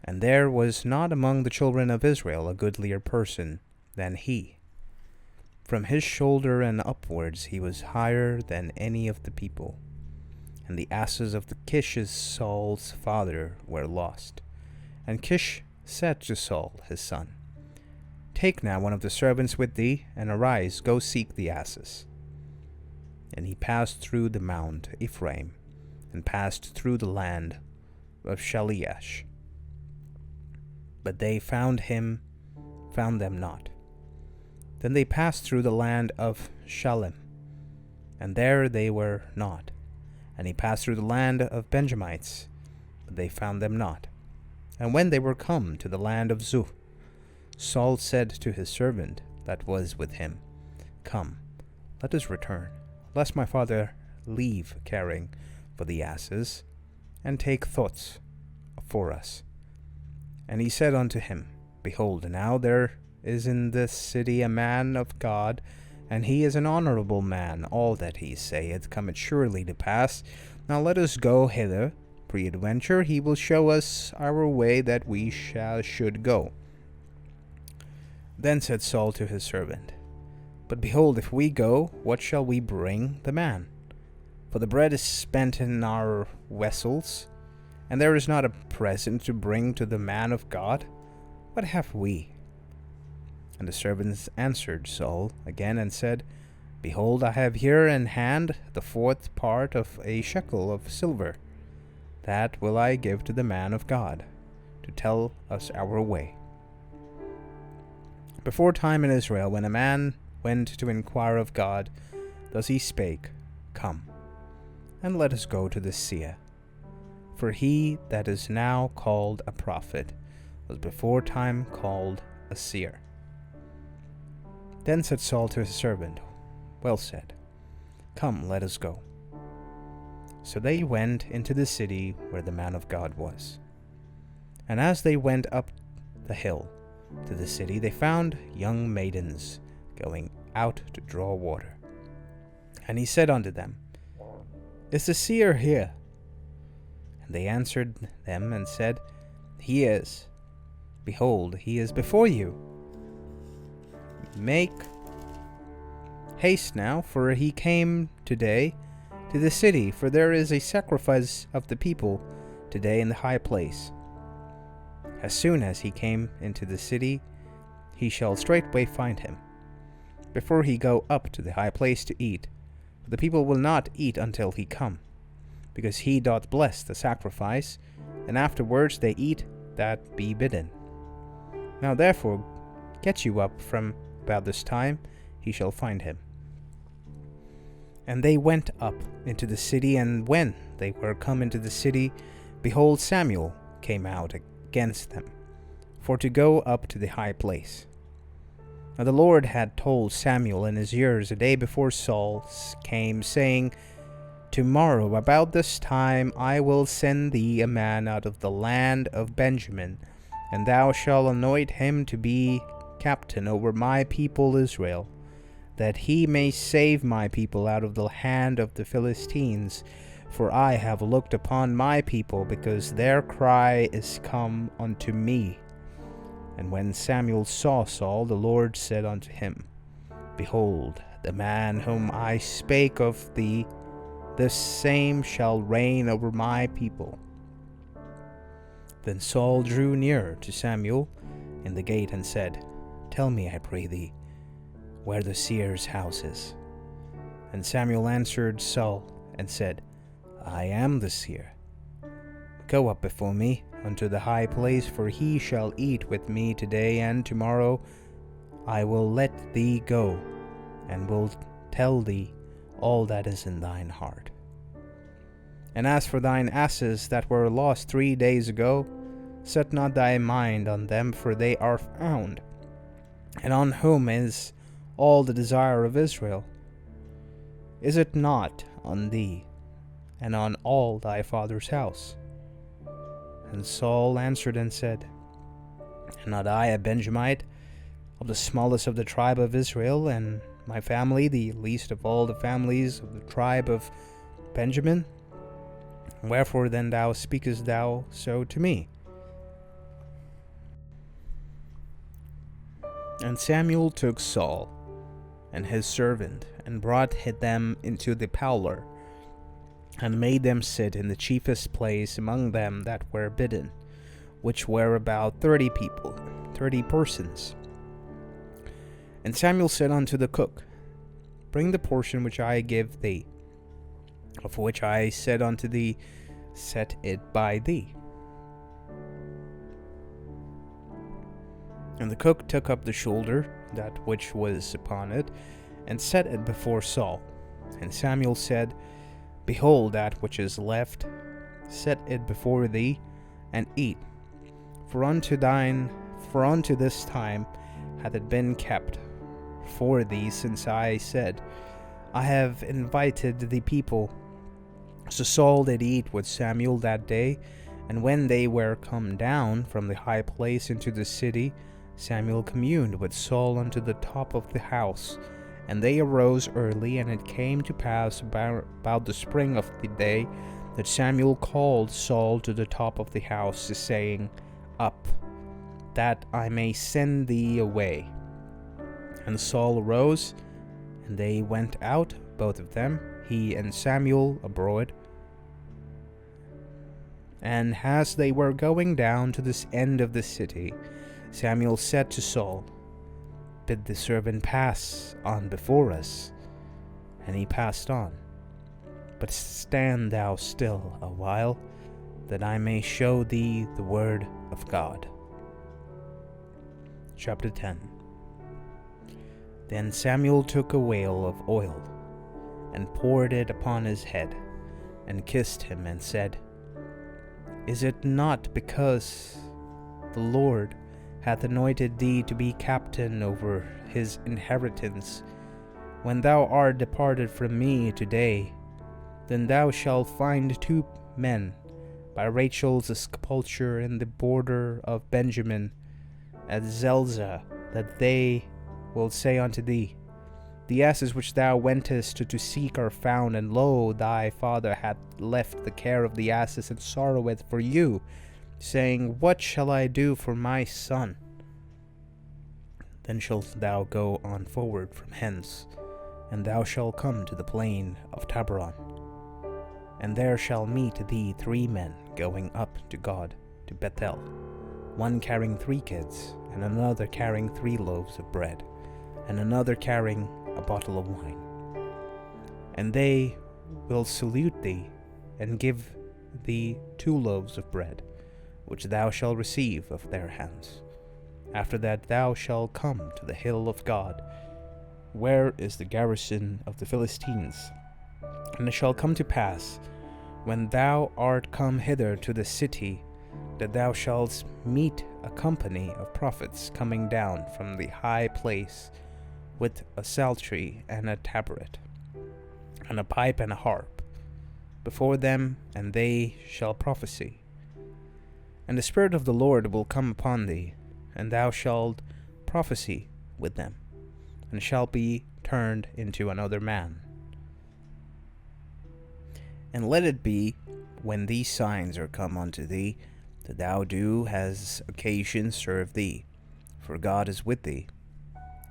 And there was not among the children of Israel a goodlier person than he. From his shoulder and upwards he was higher than any of the people. And the asses of the Kish's Saul's father were lost. And Kish said to Saul his son, Take now one of the servants with thee, and arise, go seek the asses. And he passed through the Mount Ephraim, and passed through the land of Shaliash. But they found them not. Then they passed through the land of Shalem, and there they were not. And he passed through the land of Benjamites, but they found them not. And when they were come to the land of Zuph, Saul said to his servant that was with him, Come, let us return, lest my father leave caring for the asses, and take thoughts for us. And he said unto him, Behold, now there is in this city a man of God, and he is an honorable man. All that he saith cometh surely to pass. Now let us go hither. Peradventure he will show us our way that we should go. Then said Saul to his servant, But behold, if we go, what shall we bring the man? For the bread is spent in our vessels, and there is not a present to bring to the man of God. What have we? And the servants answered Saul again and said, Behold, I have here in hand the 4th part of a shekel of silver. That will I give to the man of God, to tell us our way. Before time in Israel, when a man went to inquire of God, thus he spake, Come, and let us go to the seer. For he that is now called a prophet was before time called a seer. Then said Saul to his servant, Well said. Come, let us go. So they went into the city where the man of God was. And as they went up the hill, to the city, they found young maidens going out to draw water. And he said unto them, Is the seer here? And they answered them and said, He is. Behold, he is before you. Make haste now, for he came today to the city, for there is a sacrifice of the people today in the high place. As soon as he came into the city, he shall straightway find him, before he go up to the high place to eat. For the people will not eat until he come, because he doth bless the sacrifice, and afterwards they eat that be bidden. Now therefore get you up from about this time, he shall find him. And they went up into the city, and when they were come into the city, behold, Samuel came out against them, for to go up to the high place. Now the Lord had told Samuel in his ears a day before Saul came, saying, Tomorrow about this time I will send thee a man out of the land of Benjamin, and thou shalt anoint him to be captain over my people Israel, that he may save my people out of the hand of the Philistines. For I have looked upon my people, because their cry is come unto me. And when Samuel saw Saul, the Lord said unto him, Behold, the man whom I spake of thee, this same shall reign over my people. Then Saul drew near to Samuel in the gate, and said, Tell me, I pray thee, where the seer's house is. And Samuel answered Saul, and said, I am the seer. Go up before me unto the high place, for he shall eat with me today, and tomorrow I will let thee go, and will tell thee all that is in thine heart. And as for thine asses that were lost 3 days ago, set not thy mind on them, for they are found. And on whom is all the desire of Israel? Is it not on thee, and on all thy father's house? And Saul answered and said, Am not I a Benjamite, of the smallest of the tribe of Israel, and my family the least of all the families of the tribe of Benjamin? Wherefore then speakest thou so to me? And Samuel took Saul and his servant, and brought them into the parlor, and made them sit in the chiefest place among them that were bidden, which were about 30 persons. And Samuel said unto the cook, Bring the portion which I give thee, of which I said unto thee, Set it by thee. And the cook took up the shoulder, that which was upon it, and set it before Saul. And Samuel said, Behold, that which is left, set it before thee, and eat. For unto this time hath it been kept for thee, since I said, I have invited the people. So Saul did eat with Samuel that day, and when they were come down from the high place into the city, Samuel communed with Saul unto the top of the house. And they arose early, and it came to pass about the spring of the day that Samuel called Saul to the top of the house, saying, Up, that I may send thee away. And Saul arose, and they went out, both of them, he and Samuel, abroad. And as they were going down to this end of the city, Samuel said to Saul, Bid the servant pass on before us. And he passed on. But stand thou still a while, that I may show thee the word of God. Chapter 10. Then Samuel took a wale of oil, and poured it upon his head, and kissed him, and said, Is it not because the Lord hath anointed thee to be captain over his inheritance? When thou art departed from me today, then thou shalt find 2 men by Rachel's sepulchre in the border of Benjamin, at Zelzah, that they will say unto thee, The asses which thou wentest to seek are found, and lo, thy father hath left the care of the asses, and sorroweth for you, saying, What shall I do for my son? Then shalt thou go on forward from hence, and thou shalt come to the plain of Tabaron. And there shall meet thee 3 men going up to God to Bethel, one carrying 3 kids, and another carrying 3 loaves of bread, and another carrying a bottle of wine. And they will salute thee, and give thee 2 loaves of bread, which thou shalt receive of their hands. After that thou shalt come to the hill of God, where is the garrison of the Philistines. And it shall come to pass, when thou art come hither to the city, that thou shalt meet a company of prophets coming down from the high place, with a psaltery and a tabret, and a pipe and a harp, before them, and they shall prophesy. And the Spirit of the Lord will come upon thee, and thou shalt prophesy with them, and shalt be turned into another man. And let it be, when these signs are come unto thee, that thou do as occasion serve thee, for God is with thee.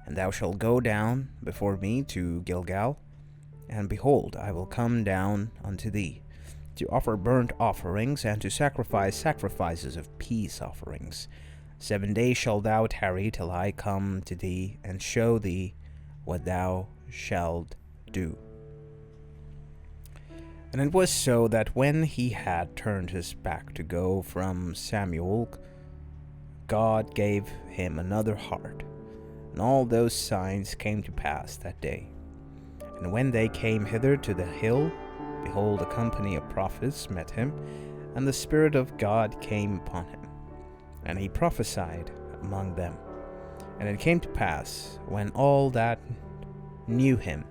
And thou shalt go down before me to Gilgal, and behold, I will come down unto thee, to offer burnt offerings, and to sacrifice sacrifices of peace offerings. 7 days shalt thou tarry till I come to thee, and show thee what thou shalt do. And it was so that when he had turned his back to go from Samuel, God gave him another heart. And all those signs came to pass that day. And when they came hither to the hill, behold, a company of prophets met him, and the Spirit of God came upon him, and he prophesied among them. And it came to pass, when all that knew him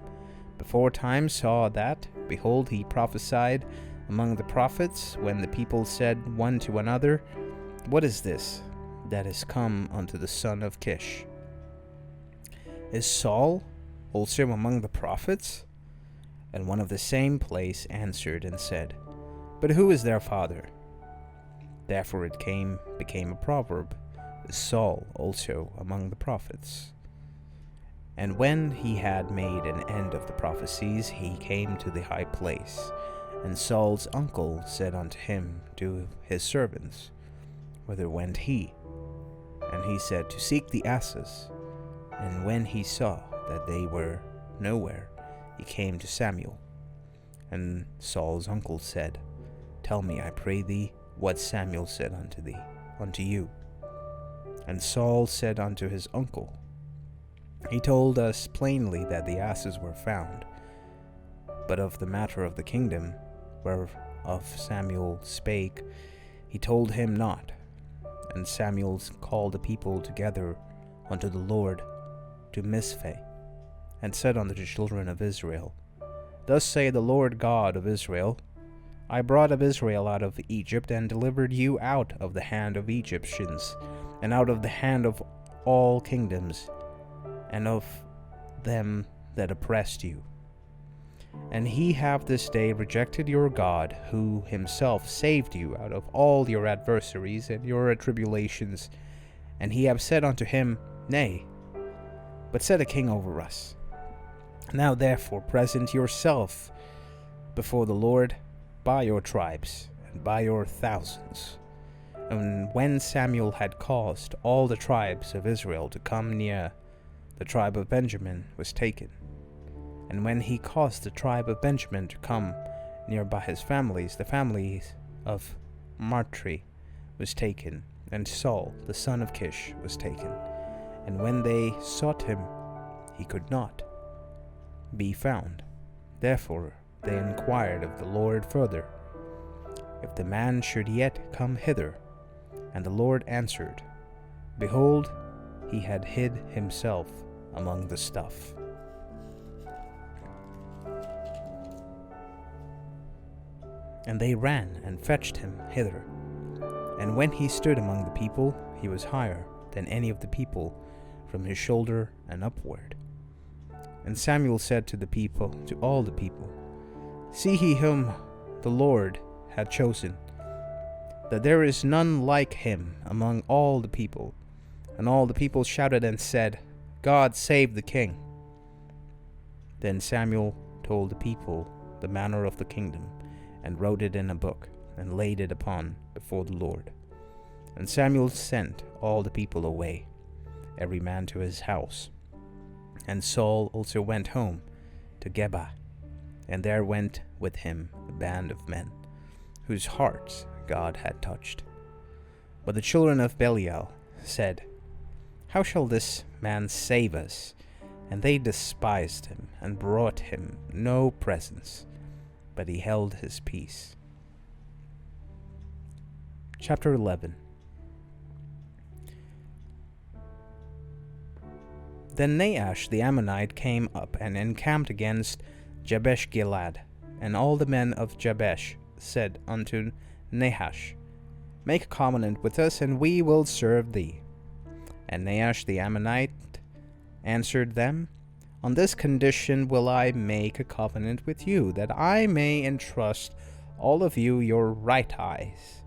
before time saw that, behold, he prophesied among the prophets, when the people said one to another, What is this that is come unto the son of Kish? Is Saul also among the prophets? And one of the same place answered and said, But who is their father? Therefore it became a proverb, Is Saul also among the prophets? And when he had made an end of the prophecies, he came to the high place. And Saul's uncle said unto him to his servants, Whither went he? And he said, To seek the asses. And when he saw that they were nowhere, he came to Samuel. And Saul's uncle said, Tell me, I pray thee, what Samuel said unto you. And Saul said unto his uncle, He told us plainly that the asses were found. But of the matter of the kingdom, whereof Samuel spake, he told him not. And Samuel called the people together unto the Lord to Mizpeh, and said unto the children of Israel, Thus saith the Lord God of Israel, I brought of Israel out of Egypt, and delivered you out of the hand of Egyptians, and out of the hand of all kingdoms, and of them that oppressed you. And he have this day rejected your God, who himself saved you out of all your adversaries and your tribulations. And he have said unto him, Nay, but set a king over us. Now therefore present yourself before the Lord by your tribes and by your thousands. And when Samuel had caused all the tribes of Israel to come near, the tribe of Benjamin was taken. And when he caused the tribe of Benjamin to come near by his families, the families of Matri was taken, and Saul the son of Kish was taken. And when they sought him, he could not be found. Therefore they inquired of the Lord further, if the man should yet come hither. And the Lord answered, Behold, he had hid himself among the stuff. And they ran and fetched him hither. And when he stood among the people, he was higher than any of the people, from his shoulder and upward. And Samuel said to all the people, See ye whom the Lord hath chosen, that there is none like him among all the people. And all the people shouted and said, God save the king. Then Samuel told the people the manner of the kingdom, and wrote it in a book, and laid it before the Lord. And Samuel sent all the people away, every man to his house. And Saul also went home to Geba, and there went with him a band of men, whose hearts God had touched. But the children of Belial said, How shall this man save us? And they despised him, and brought him no presents, but he held his peace. Chapter 11. Then Nahash the Ammonite came up and encamped against Jabesh-Gilead. And all the men of Jabesh said unto Nahash, Make a covenant with us, and we will serve thee. And Nahash the Ammonite answered them, On this condition will I make a covenant with you, that I may entrust all of you your right eyes,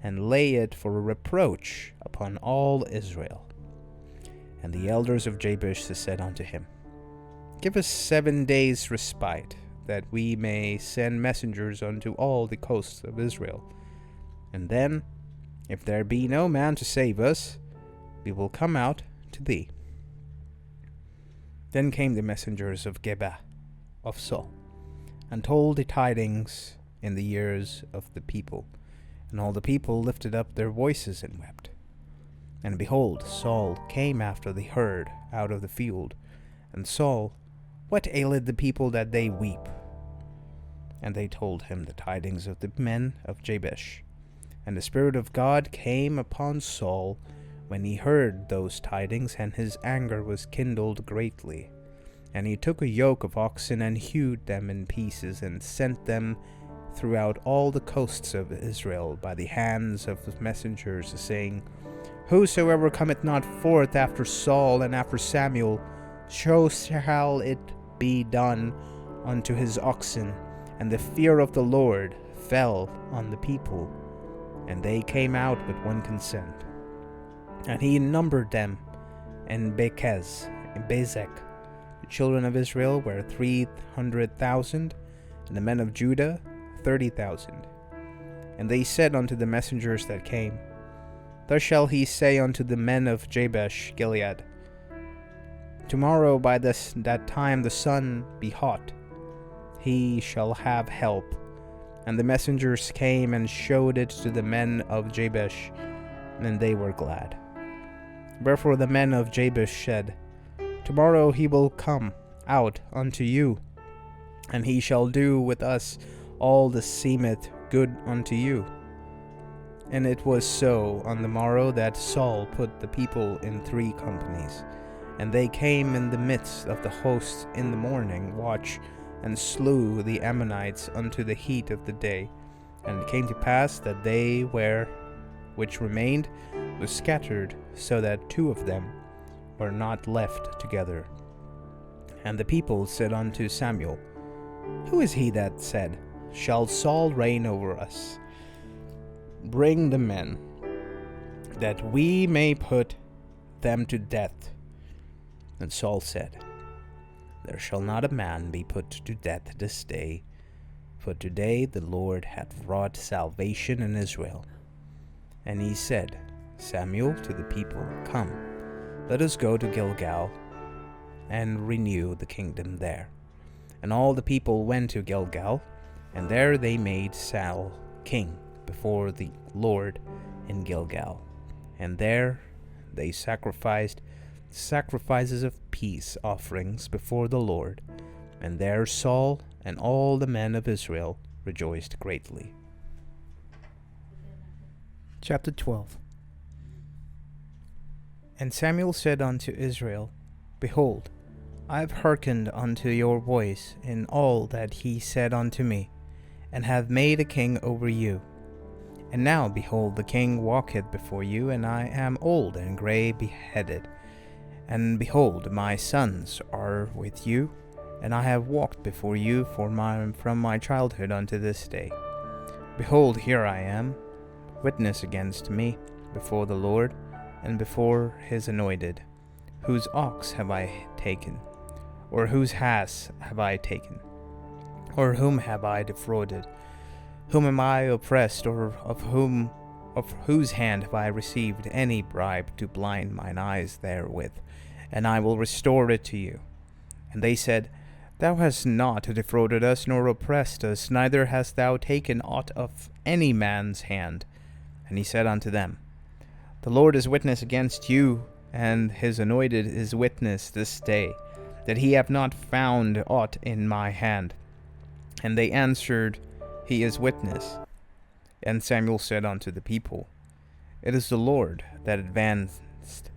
and lay it for a reproach upon all Israel. And the elders of Jabesh said unto him, Give us 7 days' respite, that we may send messengers unto all the coasts of Israel. And then, if there be no man to save us, we will come out to thee. Then came the messengers of Geba of Saul, and told the tidings in the ears of the people. And all the people lifted up their voices and wept. And behold, Saul came after the herd out of the field. And Saul, What aileth the people that they weep? And they told him the tidings of the men of Jabesh. And the Spirit of God came upon Saul when he heard those tidings, and his anger was kindled greatly. And he took a yoke of oxen, and hewed them in pieces, and sent them throughout all the coasts of Israel by the hands of the messengers, saying, Whosoever cometh not forth after Saul and after Samuel, so shall it be done unto his oxen. And the fear of the Lord fell on the people, and they came out with one consent. And he numbered them in Bezek. The children of Israel were 300,000, and the men of Judah 30,000. And they said unto the messengers that came, Thus shall he say unto the men of Jabesh Gilead, Tomorrow by that time the sun be hot, he shall have help. And the messengers came and showed it to the men of Jabesh, and they were glad. Wherefore the men of Jabesh said, Tomorrow he will come out unto you, and he shall do with us all that seemeth good unto you. And it was so on the morrow that Saul put the people in 3 companies, and they came in the midst of the host in the morning watch, and slew the Ammonites unto the heat of the day. And it came to pass that they which remained were scattered, so that 2 of them were not left together. And the people said unto Samuel, Who is he that said, Shall Saul reign over us? Bring the men, that we may put them to death. And Saul said, There shall not a man be put to death this day, for today the Lord hath wrought salvation in Israel. And he said, Samuel to the people, Come, let us go to Gilgal, and renew the kingdom there. And all the people went to Gilgal, and there they made Saul king before the Lord in Gilgal. And there they sacrificed sacrifices of peace offerings before the Lord. And there Saul and all the men of Israel rejoiced greatly. Chapter 12. And Samuel said unto Israel, Behold, I have hearkened unto your voice in all that he said unto me, and have made a king over you. And now, behold, the king walketh before you, and I am old and grey beheaded. And behold, my sons are with you, and I have walked before you from my childhood unto this day. Behold, here I am, witness against me before the Lord, and before his anointed. Whose ox have I taken? Or whose ass have I taken? Or whom have I defrauded? Whom am I oppressed, or of whose hand have I received any bribe to blind mine eyes therewith? And I will restore it to you. And they said, Thou hast not defrauded us, nor oppressed us, neither hast thou taken aught of any man's hand. And he said unto them, The Lord is witness against you, and his anointed is witness this day, that he have not found aught in my hand. And they answered, He is witness. And Samuel said unto the people, It is the Lord that advanced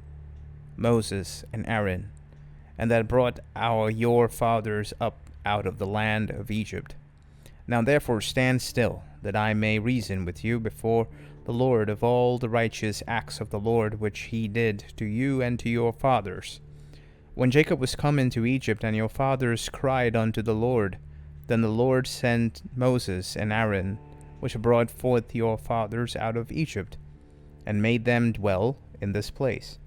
Moses and Aaron, and that brought your fathers up out of the land of Egypt. Now therefore stand still, that I may reason with you before the Lord of all the righteous acts of the Lord which he did to you and to your fathers. When Jacob was come into Egypt, and your fathers cried unto the Lord, then the Lord sent Moses and Aaron, which brought forth your fathers out of Egypt, and made them dwell in this place.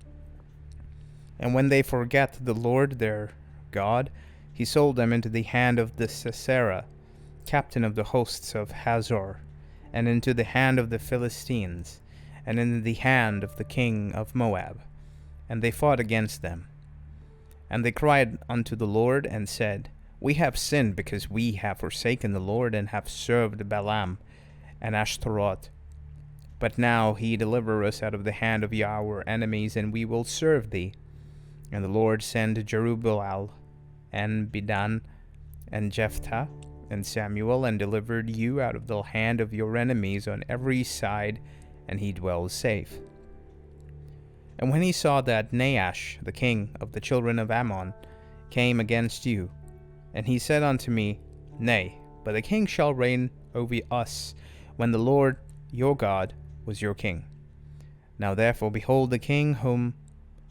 And when they forgat the Lord their God, he sold them into the hand of the Sisera, captain of the hosts of Hazor, and into the hand of the Philistines, and into the hand of the king of Moab. And they fought against them. And they cried unto the Lord, and said, We have sinned, because we have forsaken the Lord, and have served Balaam and Ashtaroth. But now he deliver us out of the hand of our enemies, and we will serve thee. And the Lord sent Jerubbaal, and Bedan, and Jephthah, and Samuel, and delivered you out of the hand of your enemies on every side, and he dwells safe. And when he saw that Nahash, the king of the children of Ammon, came against you, and he said unto me, Nay, but the king shall reign over us, when the Lord your God was your king. Now therefore behold the king whom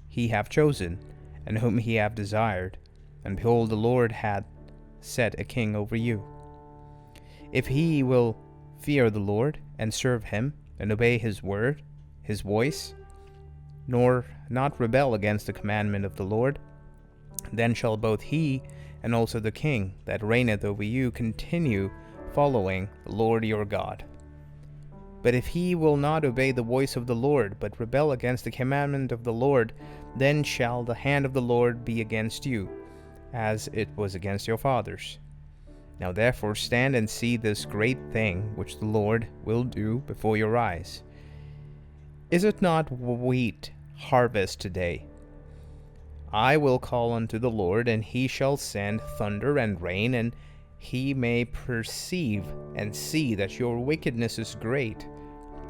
he hath chosen, and whom he hath desired, and behold the Lord hath set a king over you. If he will fear the Lord, and serve him, and obey his word, his voice, nor not rebel against the commandment of the Lord, then shall both he and also the king that reigneth over you continue following the Lord your God. But if he will not obey the voice of the Lord, but rebel against the commandment of the Lord, then shall the hand of the Lord be against you, as it was against your fathers. Now therefore stand and see this great thing which the Lord will do before your eyes. Is it not wheat harvest today? I will call unto the Lord, and he shall send thunder and rain, and he may perceive and see that your wickedness is great,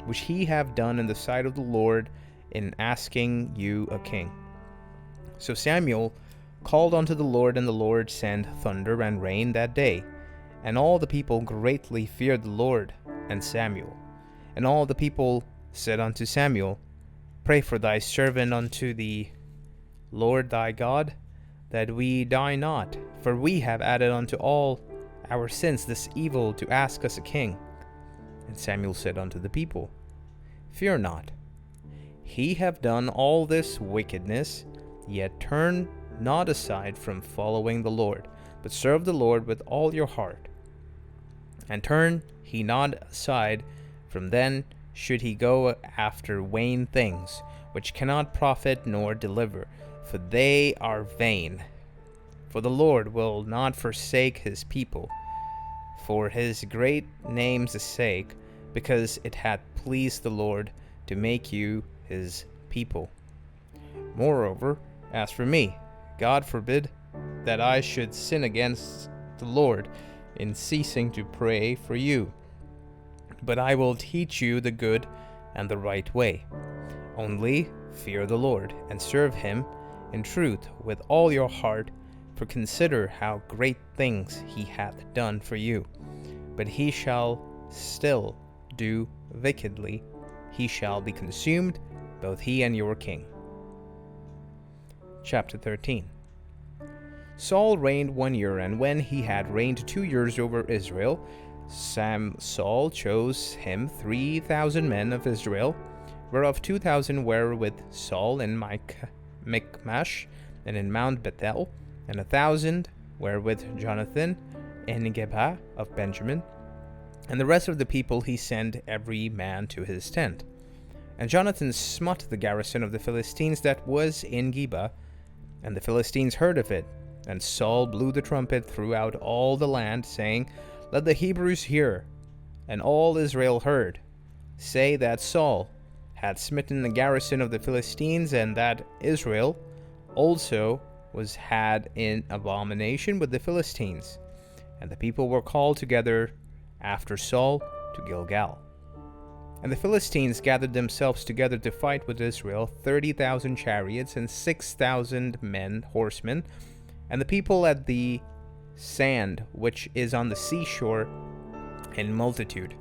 which he have done in the sight of the Lord in asking you a king. So Samuel called unto the Lord, and the Lord sent thunder and rain that day. And all the people greatly feared the Lord and Samuel. And all the people said unto Samuel, Pray for thy servant unto the Lord thy God, that we die not, for we have added unto all our sins this evil to ask us a king. And Samuel said unto the people, Fear not, he have done all this wickedness, yet turn not aside from following the Lord, but serve the Lord with all your heart. And turn he not aside from then, should he go after vain things, which cannot profit nor deliver, for they are vain. For the Lord will not forsake his people, for his great name's sake, because it hath pleased the Lord to make you his people. Moreover, as for me, God forbid that I should sin against the Lord in ceasing to pray for you. But I will teach you the good and the right way. Only fear the Lord, and serve him in truth with all your heart, for consider how great things he hath done for you. But he shall still do wickedly, he shall be consumed, both he and your king. Chapter 13. Saul reigned 1 year, and when he had reigned 2 years over Israel, Saul chose him 3,000 men of Israel, whereof 2,000 were with Saul in Michmash and in Mount Bethel, and 1,000 were with Jonathan in Gibeah of Benjamin. And the rest of the people he sent every man to his tent. And Jonathan smote the garrison of the Philistines that was in Gibeah, and the Philistines heard of it. And Saul blew the trumpet throughout all the land, saying, Let the Hebrews hear. And all Israel heard, say that Saul had smitten the garrison of the Philistines, and that Israel also was had in abomination with the Philistines. And the people were called together after Saul to Gilgal. And the Philistines gathered themselves together to fight with Israel, 30,000 chariots and 6,000 men, horsemen, and the people at the sand which is on the seashore in multitude.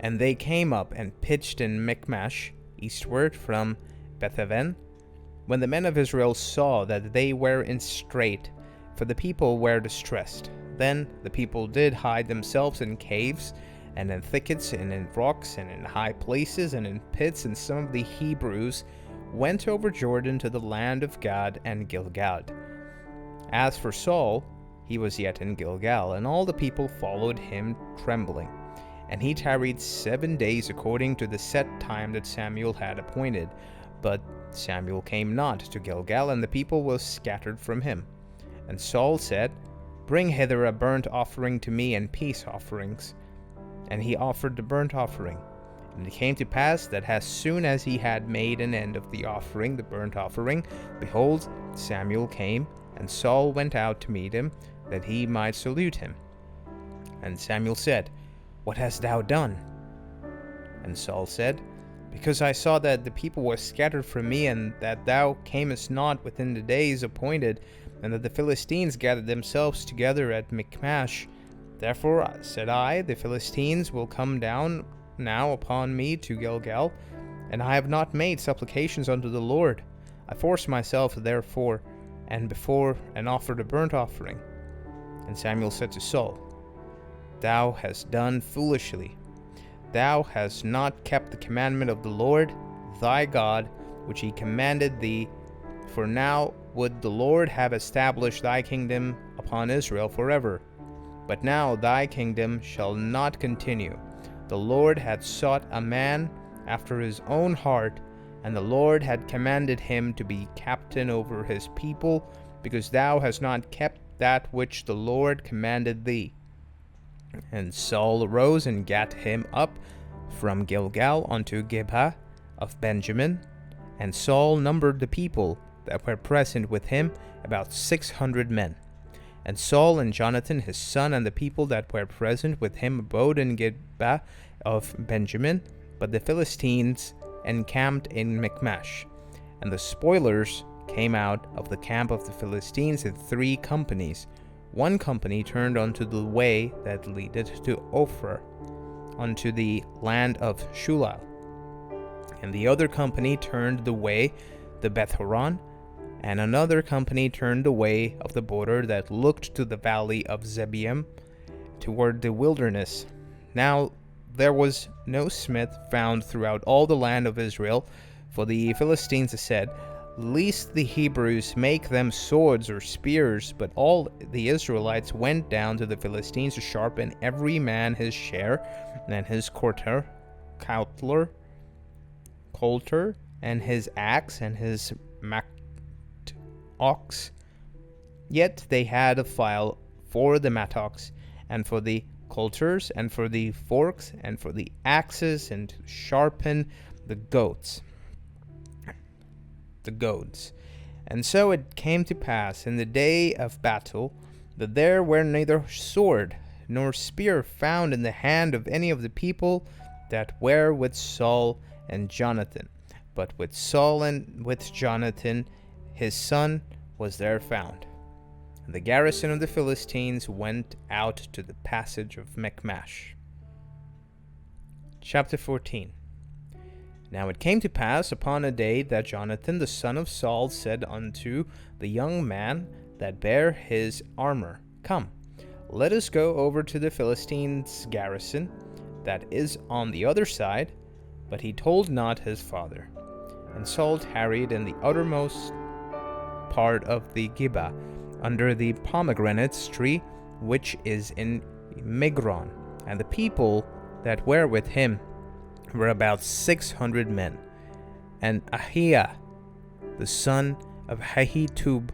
And they came up and pitched in Michmash, eastward from Bethaven, when the men of Israel saw that they were in strait, for the people were distressed. Then the people did hide themselves in caves, and in thickets, and in rocks, and in high places, and in pits, and some of the Hebrews went over Jordan to the land of Gad and Gilgal. As for Saul, he was yet in Gilgal, and all the people followed him trembling. And he tarried 7 days according to the set time that Samuel had appointed. But Samuel came not to Gilgal, and the people were scattered from him. And Saul said, Bring hither a burnt offering to me, and peace offerings. And he offered the burnt offering. And it came to pass that as soon as he had made an end of the offering, the burnt offering, behold, Samuel came, and Saul went out to meet him, that he might salute him. And Samuel said, What hast thou done? And Saul said, Because I saw that the people were scattered from me, and that thou camest not within the days appointed, and that the Philistines gathered themselves together at Michmash. Therefore said I, The Philistines will come down now upon me to Gilgal, and I have not made supplications unto the Lord. I forced myself therefore, and before, and offered a burnt offering. And Samuel said to Saul, Thou hast done foolishly. Thou hast not kept the commandment of the Lord thy God, which he commanded thee. For now would the Lord have established thy kingdom upon Israel forever. But now thy kingdom shall not continue. The Lord had sought a man after his own heart, and the Lord had commanded him to be captain over his people, because thou hast not kept that which the Lord commanded thee. And Saul arose and gat him up from Gilgal unto Gibeah of Benjamin. And Saul numbered the people that were present with him, about 600 men. And Saul and Jonathan his son and the people that were present with him abode in Gibeah of Benjamin, but the Philistines encamped in Michmash. And the spoilers came out of the camp of the Philistines in 3 companies. One company turned unto the way that leadeth to Ophrah, unto the land of Shulal. And the other company turned the way to Beth-horon, and another company turned the way of the border that looked to the valley of Zebaim, toward the wilderness. Now there was no smith found throughout all the land of Israel, for the Philistines said, Lest the Hebrews make them swords or spears. But all the Israelites went down to the Philistines to sharpen every man his share, and his coulter, and his axe, and his mattocks. Yet they had a file for the mattocks, and for the coulters, and for the forks, and for the axes, and to sharpen the goads. And so it came to pass in the day of battle that there were neither sword nor spear found in the hand of any of the people that were with Saul and Jonathan, but with Saul and with Jonathan his son was there found. And the garrison of the Philistines went out to the passage of Michmash. Chapter 14. Now it came to pass upon a day that Jonathan the son of Saul said unto the young man that bare his armor, Come, let us go over to the Philistines' garrison that is on the other side. But he told not his father. And Saul tarried in the uttermost part of the Gibeah, under the pomegranate tree which is in Migron. And the people that were with him were about 600 men. And Ahiah, the son of Ahitub,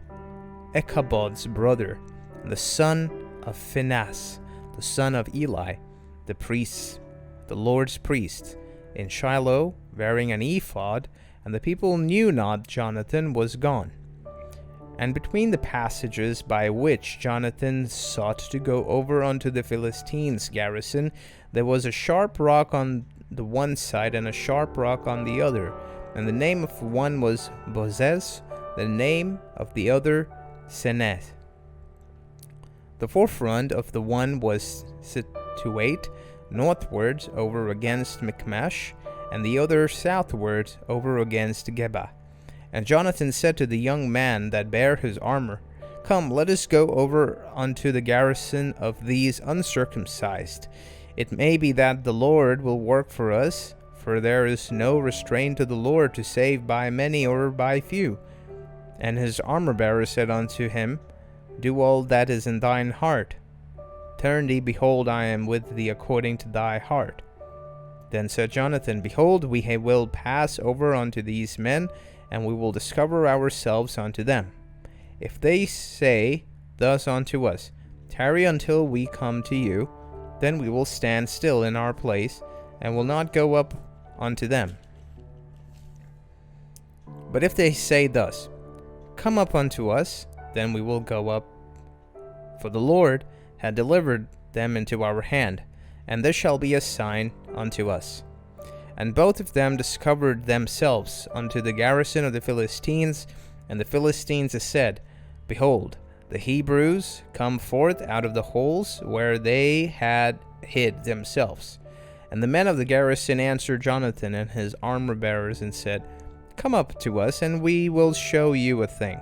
Ichabod's brother, and the son of Phinehas, the son of Eli, the priest, the Lord's priest, in Shiloh, wearing an ephod, and the people knew not Jonathan was gone. And between the passages by which Jonathan sought to go over unto the Philistines' garrison, there was a sharp rock on the one side and a sharp rock on the other, and the name of one was Bozez, the name of the other Seneth. The forefront of the one was situate northwards over against Michmash, and the other southwards over against Geba. And Jonathan said to the young man that bare his armor, Come, let us go over unto the garrison of these uncircumcised. It may be that the Lord will work for us, for there is no restraint to the Lord to save by many or by few. And his armor-bearer said unto him, Do all that is in thine heart. Turn thee, behold, I am with thee according to thy heart. Then said Jonathan, Behold, we will pass over unto these men, and we will discover ourselves unto them. If they say thus unto us, Tarry until we come to you, then we will stand still in our place, and will not go up unto them. But if they say thus, Come up unto us, then we will go up. For the Lord had delivered them into our hand, and this shall be a sign unto us. And both of them discovered themselves unto the garrison of the Philistines, and the Philistines said, Behold, the Hebrews come forth out of the holes where they had hid themselves. And the men of the garrison answered Jonathan and his armor-bearers, and said, Come up to us, and we will show you a thing.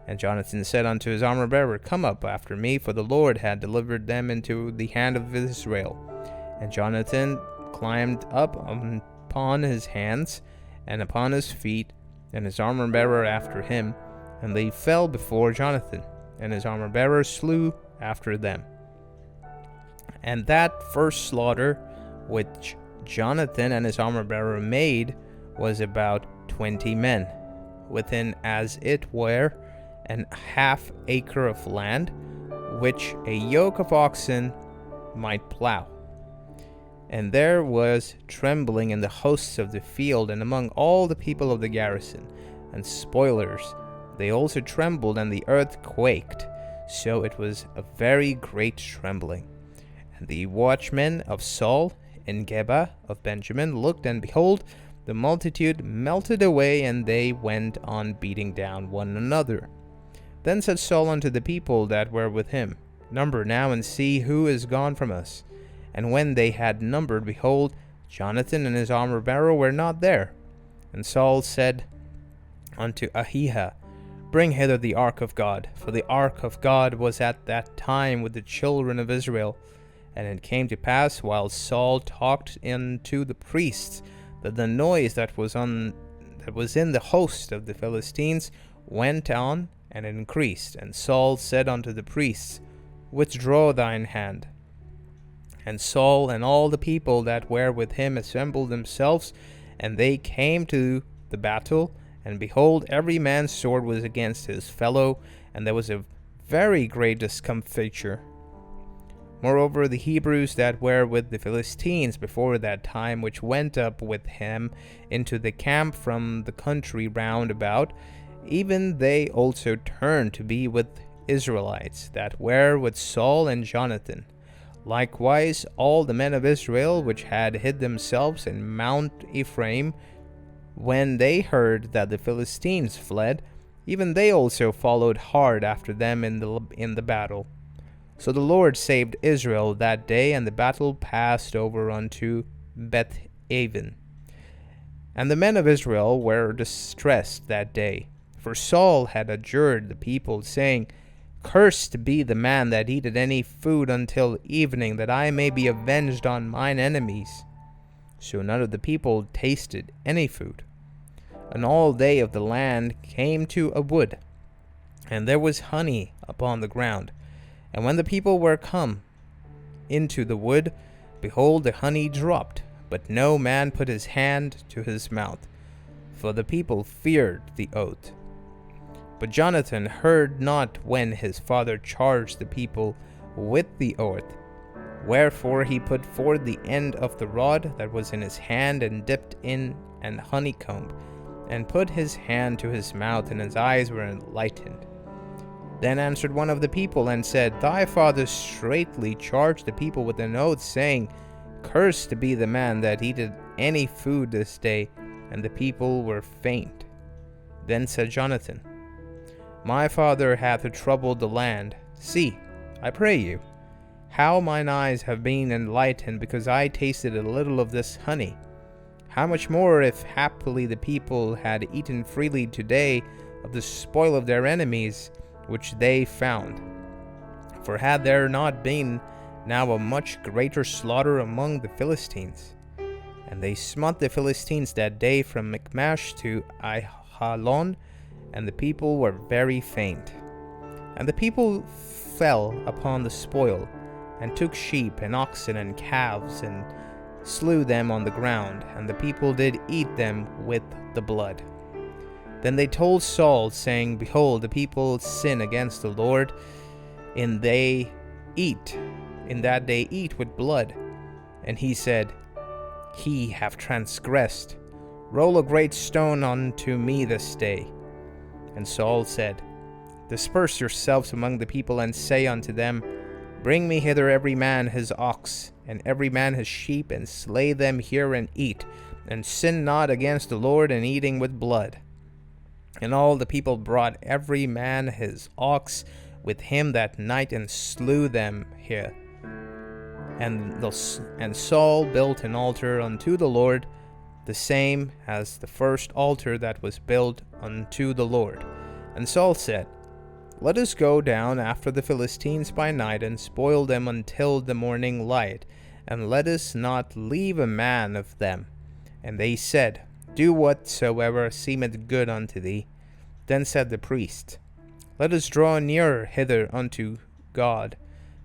And Jonathan said unto his armor-bearer, Come up after me, for the Lord had delivered them into the hand of Israel. And Jonathan climbed up upon his hands and upon his feet, and his armor-bearer after him, and they fell before Jonathan, and his armor-bearer slew after them. And that first slaughter which Jonathan and his armor-bearer made was about 20 men, within as it were an half acre of land, which a yoke of oxen might plow. And there was trembling in the hosts of the field, and among all the people of the garrison, and spoilers. They also trembled, and the earth quaked. So it was a very great trembling. And the watchmen of Saul in Geba of Benjamin looked, and behold, the multitude melted away, and they went on beating down one another. Then said Saul unto the people that were with him, Number now, and see who is gone from us. And when they had numbered, behold, Jonathan and his armor-bearer were not there. And Saul said unto Ahiah, Bring hither the ark of God, for the ark of God was at that time with the children of Israel. And it came to pass, while Saul talked unto the priests, that the noise that was in the host of the Philistines went on and increased. And Saul said unto the priests, Withdraw thine hand. And Saul and all the people that were with him assembled themselves, and they came to the battle, and behold, every man's sword was against his fellow, and there was a very great discomfiture. Moreover, the Hebrews that were with the Philistines before that time, which went up with him into the camp from the country round about, even they also turned to be with Israelites that were with Saul and Jonathan. Likewise, all the men of Israel which had hid themselves in Mount Ephraim, when they heard that the Philistines fled, even they also followed hard after them in the battle. So the Lord saved Israel that day, and the battle passed over unto Beth-aven. And the men of Israel were distressed that day, for Saul had adjured the people, saying, Cursed be the man that eateth any food until evening, that I may be avenged on mine enemies. So none of the people tasted any food. And all they of the land came to a wood, and there was honey upon the ground. And when the people were come into the wood, behold, the honey dropped, but no man put his hand to his mouth, for the people feared the oath. But Jonathan heard not when his father charged the people with the oath. Wherefore he put forth the end of the rod that was in his hand, and dipped in an honeycomb, and put his hand to his mouth, and his eyes were enlightened. Then answered one of the people, and said, Thy father straitly charged the people with an oath, saying, Cursed be the man that eateth any food this day. And the people were faint. Then said Jonathan, My father hath troubled the land. See, I pray you, how mine eyes have been enlightened, because I tasted a little of this honey. How much more if haply the people had eaten freely today of the spoil of their enemies, which they found? For had there not been now a much greater slaughter among the Philistines? And they smote the Philistines that day from Michmash to Aijalon, and the people were very faint. And the people fell upon the spoil, and took sheep and oxen and calves, and slew them on the ground, and the people did eat them with the blood. Then they told Saul, saying, Behold, the people sin against the Lord, in that they eat with blood. And he said, He hath transgressed. Roll a great stone unto me this day. And Saul said, Disperse yourselves among the people, and say unto them, Bring me hither every man his ox, and every man his sheep, and slay them here and eat, and sin not against the Lord in eating with blood. And all the people brought every man his ox with him that night, and slew them here. And Saul built an altar unto the Lord, the same as the first altar that was built unto the Lord. And Saul said, Let us go down after the Philistines by night, and spoil them until the morning light, and let us not leave a man of them. And they said, Do whatsoever seemeth good unto thee. Then said the priest, Let us draw near hither unto God.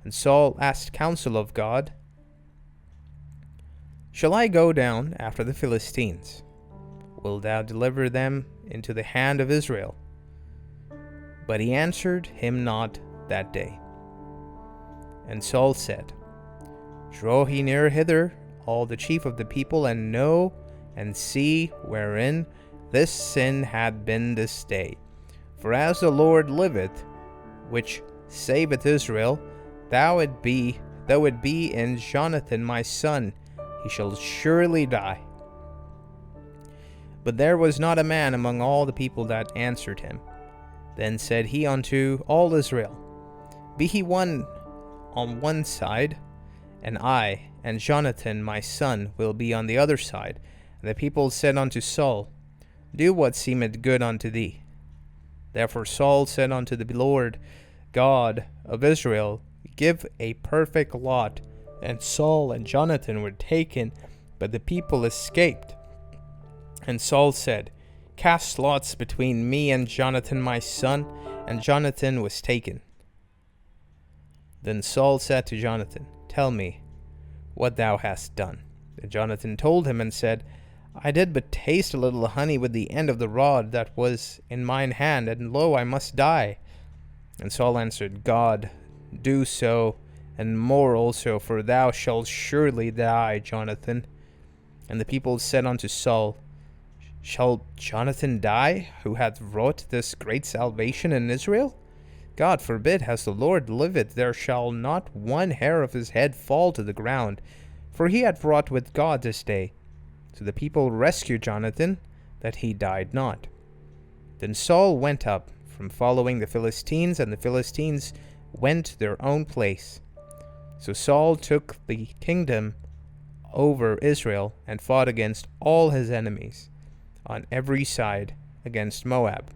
And Saul asked counsel of God, Shall I go down after the Philistines? Wilt thou deliver them into the hand of Israel? But he answered him not that day. And Saul said, Draw ye near hither all the chief of the people, and know and see wherein this sin hath been this day. For as the Lord liveth, which saveth Israel, though it be in Jonathan my son, he shall surely die. But there was not a man among all the people that answered him. Then said he unto all Israel, Be he one on one side, and I and Jonathan my son will be on the other side. And the people said unto Saul, Do what seemeth good unto thee. Therefore Saul said unto the Lord God of Israel, Give a perfect lot. And Saul and Jonathan were taken, but the people escaped. And Saul said, Cast lots between me and Jonathan my son. And Jonathan was taken. Then Saul said to Jonathan, Tell me what thou hast done. And Jonathan told him and said, I did but taste a little honey with the end of the rod that was in mine hand, and lo, I must die. And Saul answered, God, do so, and more also, for thou shalt surely die, Jonathan. And the people said unto Saul, Shall Jonathan die, who hath wrought this great salvation in Israel? God forbid, as the Lord liveth, there shall not one hair of his head fall to the ground, for he hath wrought with God this day. So the people rescued Jonathan, that he died not. Then Saul went up from following the Philistines, and the Philistines went their own place. So Saul took the kingdom over Israel and fought against all his enemies on every side, against Moab,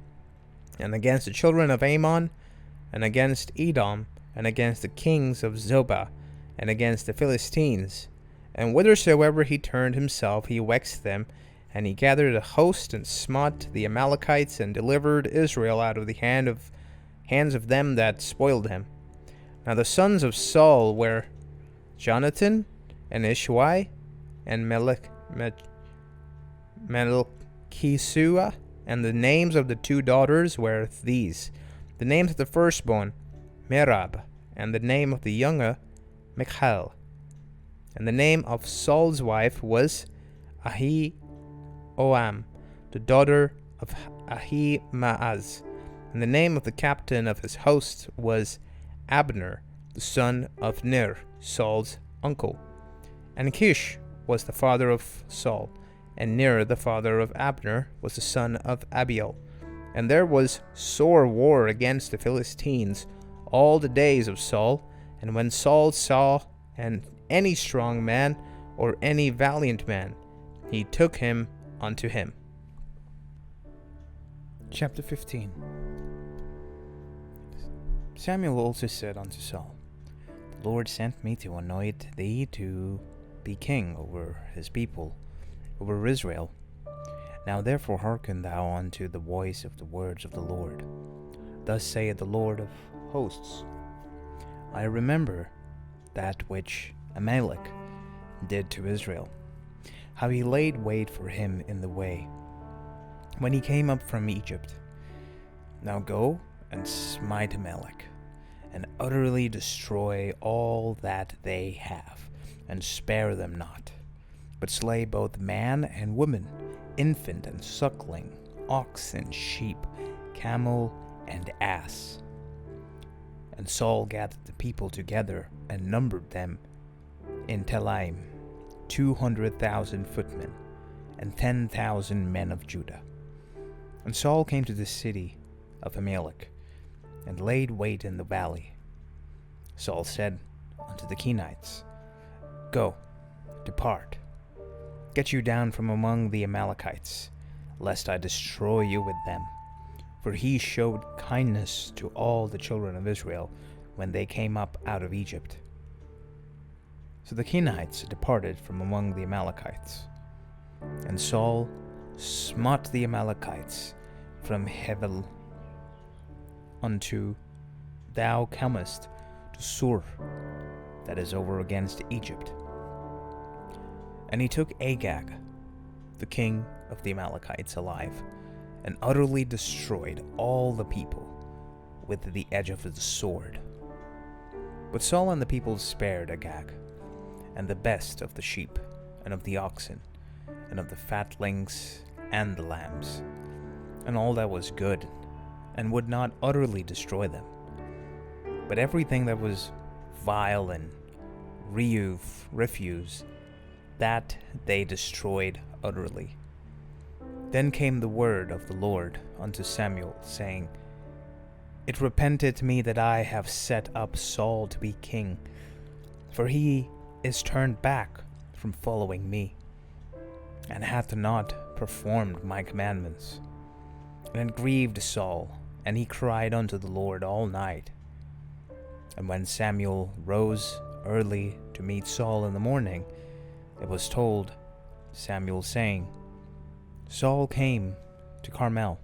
and against the children of Ammon, and against Edom, and against the kings of Zobah, and against the Philistines. And whithersoever he turned himself, he vexed them, and he gathered a host, and smote the Amalekites, and delivered Israel out of the hands of them that spoiled him. Now the sons of Saul were Jonathan, and Ishwi, and Melchishua, and the names of the two daughters were these: the names of the firstborn, Merab, and the name of the younger, Michal. And the name of Saul's wife was Ahinoam, the daughter of Ahimaaz. And the name of the captain of his host was Abner, the son of Ner, Saul's uncle. And Kish was the father of Saul, and Ner, the father of Abner, was the son of Abiel. And there was sore war against the Philistines all the days of Saul. And when Saul saw any strong man or any valiant man, he took him unto him. Chapter 15. Samuel also said unto Saul, The Lord sent me to anoint thee to be king over his people, over Israel. Now therefore hearken thou unto the voice of the words of the Lord. Thus saith the Lord of hosts, I remember that which Amalek did to Israel, how he laid wait for him in the way, when he came up from Egypt. Now go and smite Amalek, and utterly destroy all that they have, and spare them not, but slay both man and woman, infant and suckling, ox and sheep, camel and ass. And Saul gathered the people together, and numbered them in Telaim 200,000 footmen, and 10,000 men of Judah. And Saul came to the city of Amalek, and laid wait in the valley. Saul said unto the Kenites, Go, depart, get you down from among the Amalekites, lest I destroy you with them. For he showed kindness to all the children of Israel when they came up out of Egypt. So the Kenites departed from among the Amalekites. And Saul smote the Amalekites from Hevel unto thou comest to Sur, that is over against Egypt. And he took Agag, the king of the Amalekites, alive, and utterly destroyed all the people with the edge of the sword. But Saul and the people spared Agag, and the best of the sheep, and of the oxen, and of the fatlings, and the lambs, and all that was good, and would not utterly destroy them. But everything that was vile and refuse, that they destroyed utterly. Then came the word of the Lord unto Samuel, saying, It repenteth me that I have set up Saul to be king, for he is turned back from following me, and hath not performed my commandments. And it grieved Saul, and he cried unto the Lord all night. And when Samuel rose early to meet Saul in the morning, it was told Samuel, saying, Saul came to Carmel,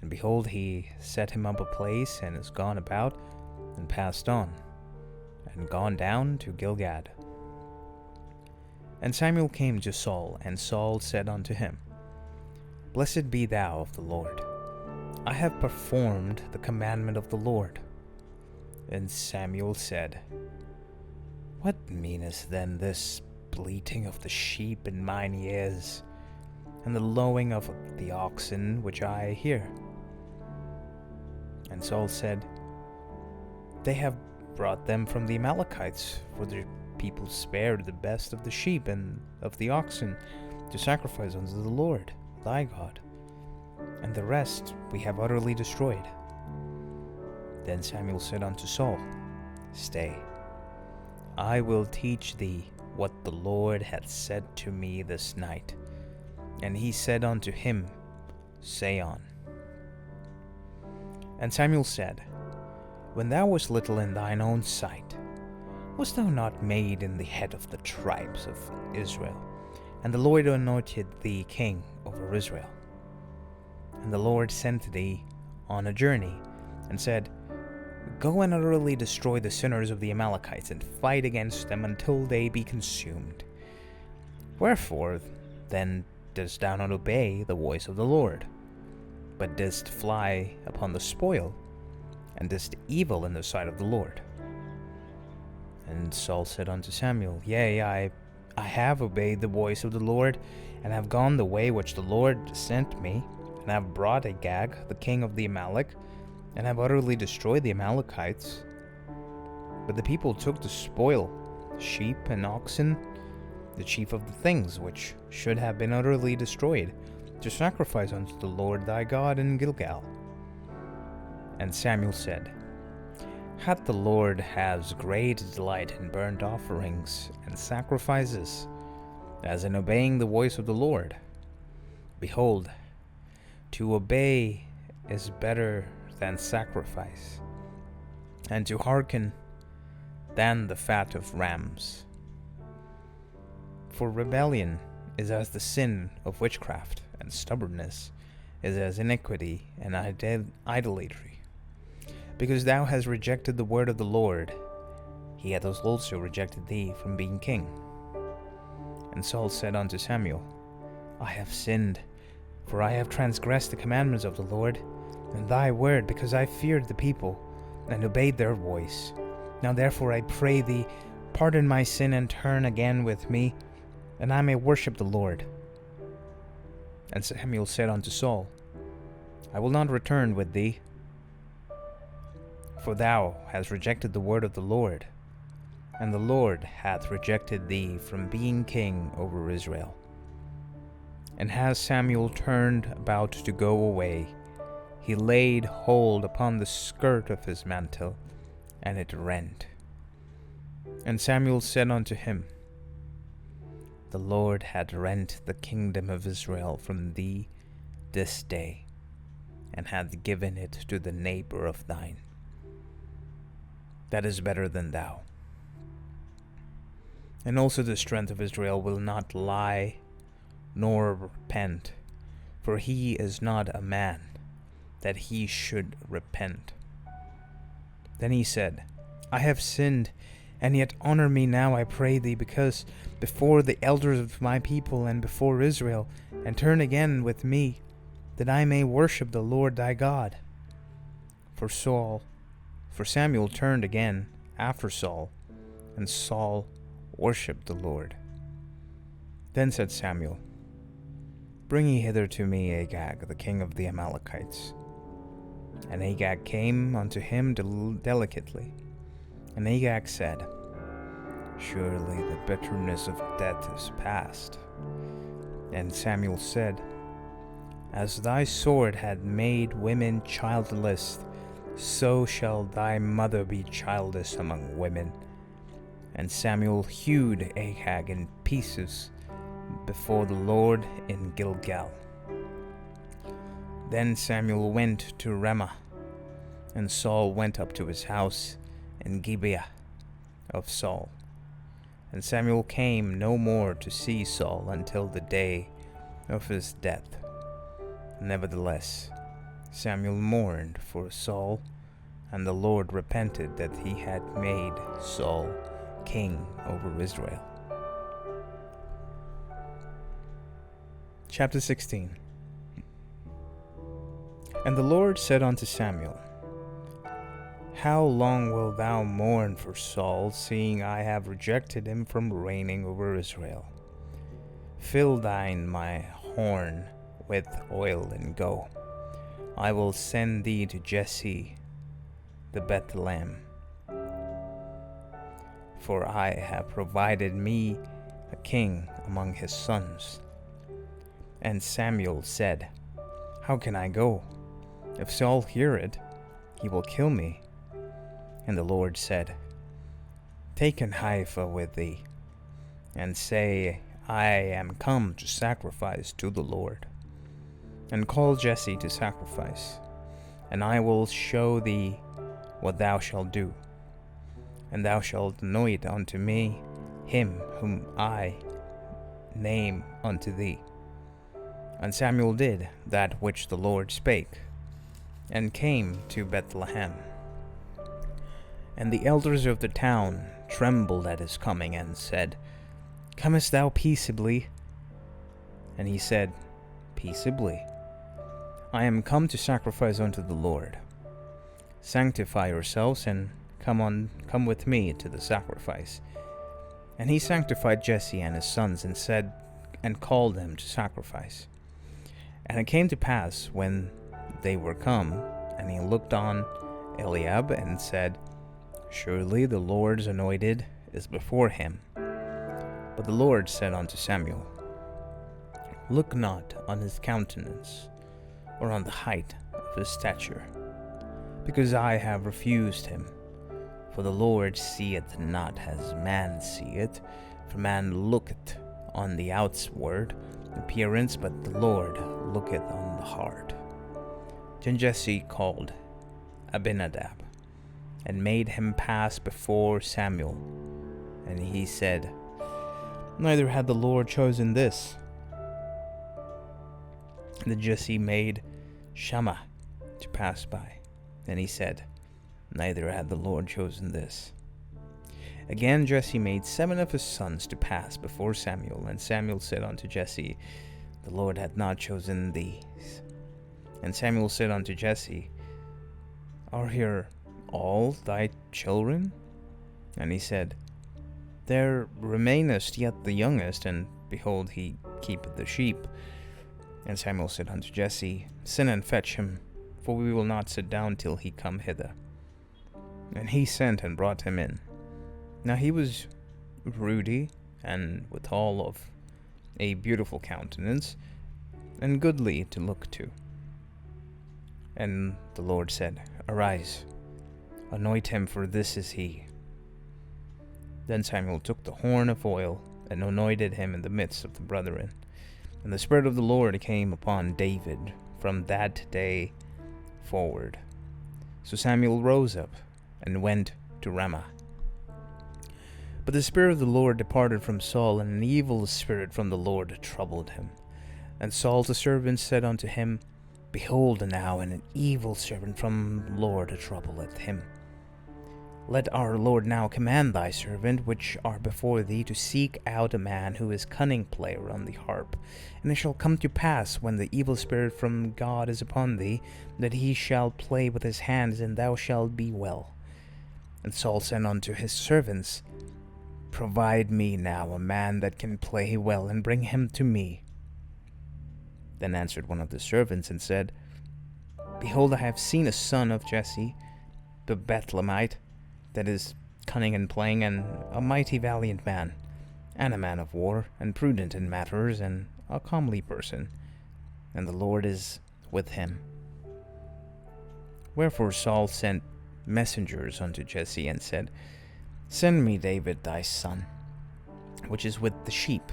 and behold, he set him up a place, and is gone about, and passed on, and gone down to Gilgad. And Samuel came to Saul, and Saul said unto him, Blessed be thou of the Lord. I have performed the commandment of the Lord. And Samuel said, What meaneth then this bleating of the sheep in mine ears, and the lowing of the oxen which I hear? And Saul said, They have brought them from the Amalekites, for the people spared the best of the sheep and of the oxen to sacrifice unto the Lord thy God, and the rest we have utterly destroyed. Then Samuel said unto Saul, Stay, I will teach thee what the Lord hath said to me this night. And he said unto him, Say on. And Samuel said, When thou wast little in thine own sight, wast thou not made in the head of the tribes of Israel? And the Lord anointed thee king over Israel. And the Lord sent thee on a journey, and said, Go and utterly destroy the sinners of the Amalekites, and fight against them until they be consumed. Wherefore then didst thou not obey the voice of the Lord, but didst fly upon the spoil, and didst evil in the sight of the Lord? And Saul said unto Samuel, Yea, I have obeyed the voice of the Lord, and have gone the way which the Lord sent me, and have brought Agag, the king of the Amalek, and have utterly destroyed the Amalekites. But the people took the spoil, sheep and oxen, the chief of the things which should have been utterly destroyed, to sacrifice unto the Lord thy God in Gilgal. And Samuel said, Hath the Lord has great delight in burnt offerings and sacrifices, as in obeying the voice of the Lord? Behold, to obey is better than sacrifice, and to hearken than the fat of rams. For rebellion is as the sin of witchcraft, and stubbornness is as iniquity and idolatry. Because thou hast rejected the word of the Lord, he hath also rejected thee from being king. And Saul said unto Samuel, I have sinned, for I have transgressed the commandments of the Lord, and thy word, because I feared the people, and obeyed their voice. Now therefore I pray thee, pardon my sin, and turn again with me, and I may worship the Lord. And Samuel said unto Saul, I will not return with thee, for thou hast rejected the word of the Lord, and the Lord hath rejected thee from being king over Israel. And as Samuel turned about to go away, he laid hold upon the skirt of his mantle, and it rent. And Samuel said unto him, The Lord hath rent the kingdom of Israel from thee this day, and hath given it to the neighbor of thine, that is better than thou. And also the strength of Israel will not lie, nor repent, for he is not a man, that he should repent. Then he said, I have sinned, and yet honor me now, I pray thee, because before the elders of my people and before Israel, and turn again with me, that I may worship the Lord thy God. For Samuel turned again after Saul, and Saul worshipped the Lord. Then said Samuel, Bring ye hither to me Agag, the king of the Amalekites. And Agag came unto him delicately. And Agag said, Surely the bitterness of death is past. And Samuel said, As thy sword had made women childless, so shall thy mother be childless among women. And Samuel hewed Agag in pieces before the Lord in Gilgal. Then Samuel went to Ramah, and Saul went up to his house in Gibeah of Saul. And Samuel came no more to see Saul until the day of his death. Nevertheless, Samuel mourned for Saul, and the Lord repented that he had made Saul king over Israel. Chapter 16. And the Lord said unto Samuel, How long wilt thou mourn for Saul, seeing I have rejected him from reigning over Israel? Fill thine my horn with oil, and go. I will send thee to Jesse the Bethlehem, for I have provided me a king among his sons. And Samuel said, How can I go? If Saul hear it, he will kill me. And the Lord said, Take an heifer with thee, and say, I am come to sacrifice to the Lord. And call Jesse to sacrifice, and I will show thee what thou shalt do. And thou shalt anoint unto me him whom I name unto thee. And Samuel did that which the Lord spake, and came to Bethlehem. And the elders of the town trembled at his coming, and said, Comest thou peaceably? And he said, Peaceably. I am come to sacrifice unto the Lord. Sanctify yourselves, and come with me to the sacrifice. And he sanctified Jesse and his sons, and called them to sacrifice. And it came to pass, when they were come, and he looked on Eliab, and said, Surely the Lord's anointed is before him. But the Lord said unto Samuel, Look not on his countenance, or on the height of his stature, because I have refused him. For the Lord seeth not as man seeth, for man looketh on the outward appearance, but the Lord looketh on the heart. Then Jesse called Abinadab, and made him pass before Samuel. And he said, Neither had the Lord chosen this. Then Jesse made Shammah to pass by. And he said, Neither had the Lord chosen this. Again Jesse made 7 of his sons to pass before Samuel. And Samuel said unto Jesse, The Lord hath not chosen these. And Samuel said unto Jesse, Are here all thy children? And he said, There remaineth yet the youngest, and behold, he keepeth the sheep. And Samuel said unto Jesse, Send and fetch him, for we will not sit down till he come hither. And he sent and brought him in. Now he was ruddy, and withal of a beautiful countenance, and goodly to look to. And the Lord said, Arise, anoint him, for this is he. Then Samuel took the horn of oil, and anointed him in the midst of the brethren. And the Spirit of the Lord came upon David from that day forward. So Samuel rose up, and went to Ramah. But the Spirit of the Lord departed from Saul, and an evil spirit from the Lord troubled him. And Saul's servant said unto him, Behold now, an evil servant from the Lord troubleth him. Let our Lord now command thy servant, which are before thee, to seek out a man who is cunning player on the harp. And it shall come to pass, when the evil spirit from God is upon thee, that he shall play with his hands, and thou shalt be well. And Saul said unto his servants, Provide me now a man that can play well, and bring him to me. Then answered one of the servants, and said, Behold, I have seen a son of Jesse, the Bethlehemite, that is cunning in playing, and a mighty valiant man, and a man of war, and prudent in matters, and a comely person, and the Lord is with him. Wherefore Saul sent messengers unto Jesse, and said, Send me David thy son, which is with the sheep.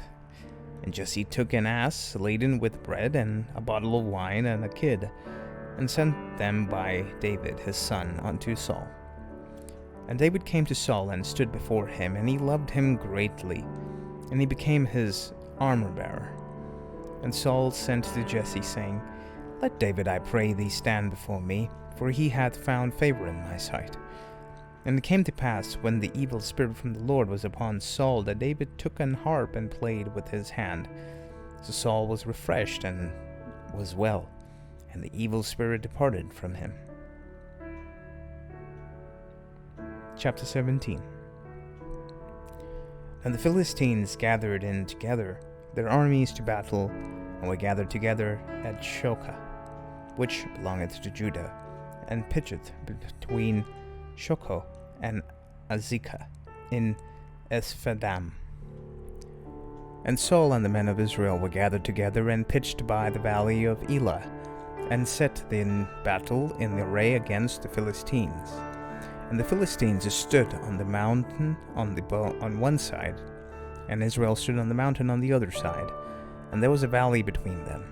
And Jesse took an ass laden with bread, and a bottle of wine, and a kid, and sent them by David his son unto Saul. And David came to Saul, and stood before him, and he loved him greatly, and he became his armor-bearer. And Saul sent to Jesse, saying, Let David, I pray thee, stand before me, for he hath found favor in my sight. And it came to pass, when the evil spirit from the Lord was upon Saul, that David took an harp and played with his hand. So Saul was refreshed and was well, and the evil spirit departed from him. Chapter 17. And the Philistines gathered in together their armies to battle, and were gathered together at Shoka, which belongeth to Judah, and pitcheth between Shoko and Azekah in Esphadam. And Saul and the men of Israel were gathered together, and pitched by the valley of Elah, and set in battle in array against the Philistines. And the Philistines stood on the mountain on one side, and Israel stood on the mountain on the other side, and there was a valley between them.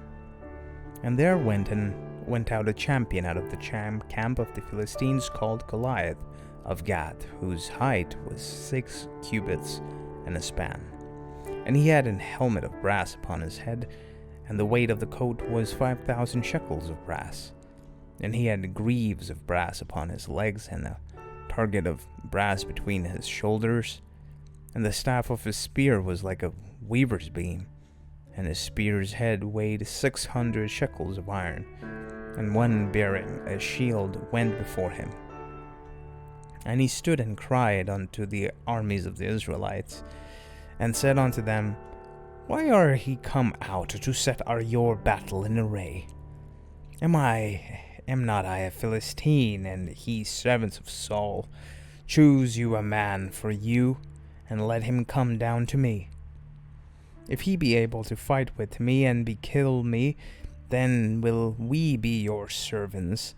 And there went out a champion out of the camp of the Philistines called Goliath of Gath, whose height was 6 cubits and a span. And he had an helmet of brass upon his head, and the weight of the coat was 5,000 shekels of brass. And he had greaves of brass upon his legs, and a target of brass between his shoulders. And the staff of his spear was like a weaver's beam, and his spear's head weighed 600 shekels of iron. And one bearing a shield went before him. And he stood and cried unto the armies of the Israelites, and said unto them, Why are ye come out to set your battle in array? Am not I a Philistine, and ye servants of Saul? Choose you a man for you, and let him come down to me. If he be able to fight with me, and kill me, then will we be your servants.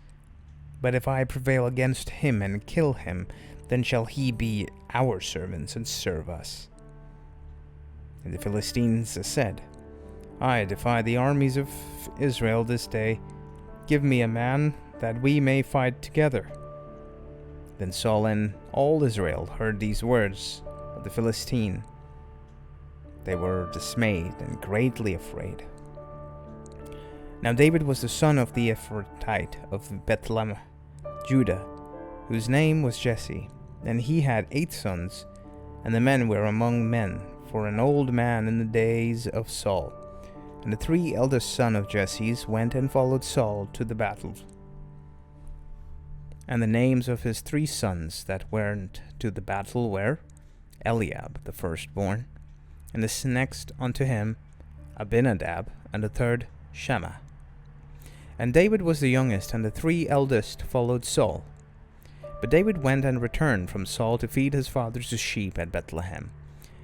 But if I prevail against him and kill him, then shall he be our servants and serve us. And the Philistines said, I defy the armies of Israel this day. Give me a man, that we may fight together. Then Saul and all Israel heard these words of the Philistine. They were dismayed and greatly afraid. Now David was the son of the Ephrathite of Bethlehem, Judah, whose name was Jesse, and he had 8 sons, and the men were among men, for an old man in the days of Saul. And the 3 eldest sons of Jesse's went and followed Saul to the battle. And the names of his 3 sons that went to the battle were Eliab the firstborn, and the next unto him Abinadab, and the third Shammah. And David was the youngest, and the 3 eldest followed Saul. But David went and returned from Saul to feed his father's sheep at Bethlehem.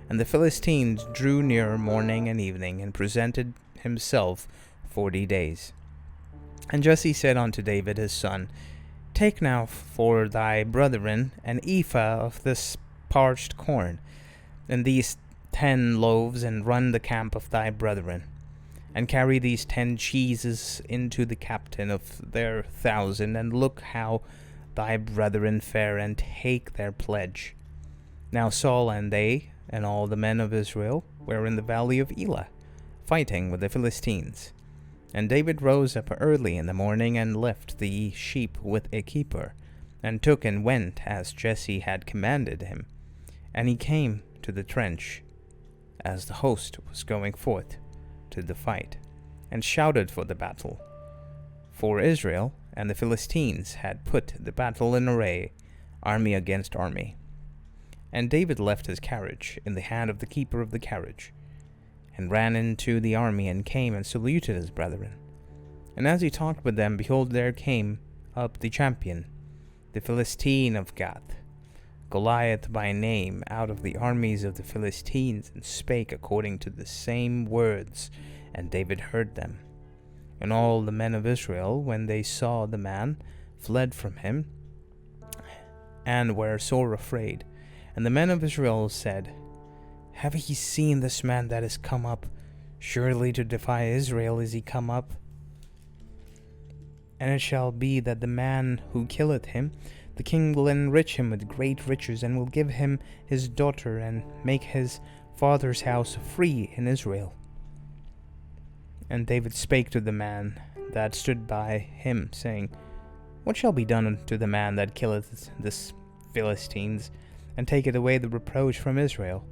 And the Philistines drew near morning and evening, and presented himself 40 days. And Jesse said unto David his son, Take now for thy brethren an ephah of this parched corn, and these 10 loaves, and run the camp of thy brethren. And carry these 10 cheeses into the captain of their 1,000, and look how thy brethren fare, and take their pledge. Now Saul and they, and all the men of Israel, were in the valley of Elah, fighting with the Philistines. And David rose up early in the morning, and left the sheep with a keeper, and took and went as Jesse had commanded him. And he came to the trench, as the host was going forth to the fight, and shouted for the battle. For Israel and the Philistines had put the battle in array, army against army. And David left his carriage in the hand of the keeper of the carriage, and ran into the army, and came and saluted his brethren. And as he talked with them, behold, there came up the champion, the Philistine of Gath, Goliath by name, out of the armies of the Philistines, and spake according to the same words, and David heard them. And all the men of Israel, when they saw the man, fled from him, and were sore afraid. And the men of Israel said, Have ye seen this man that is come up? Surely to defy Israel is he come up. And it shall be that the man who killeth him, the king will enrich him with great riches, and will give him his daughter, and make his father's house free in Israel. And David spake to the man that stood by him, saying, What shall be done unto the man that killeth this Philistines, and taketh away the reproach from Israel?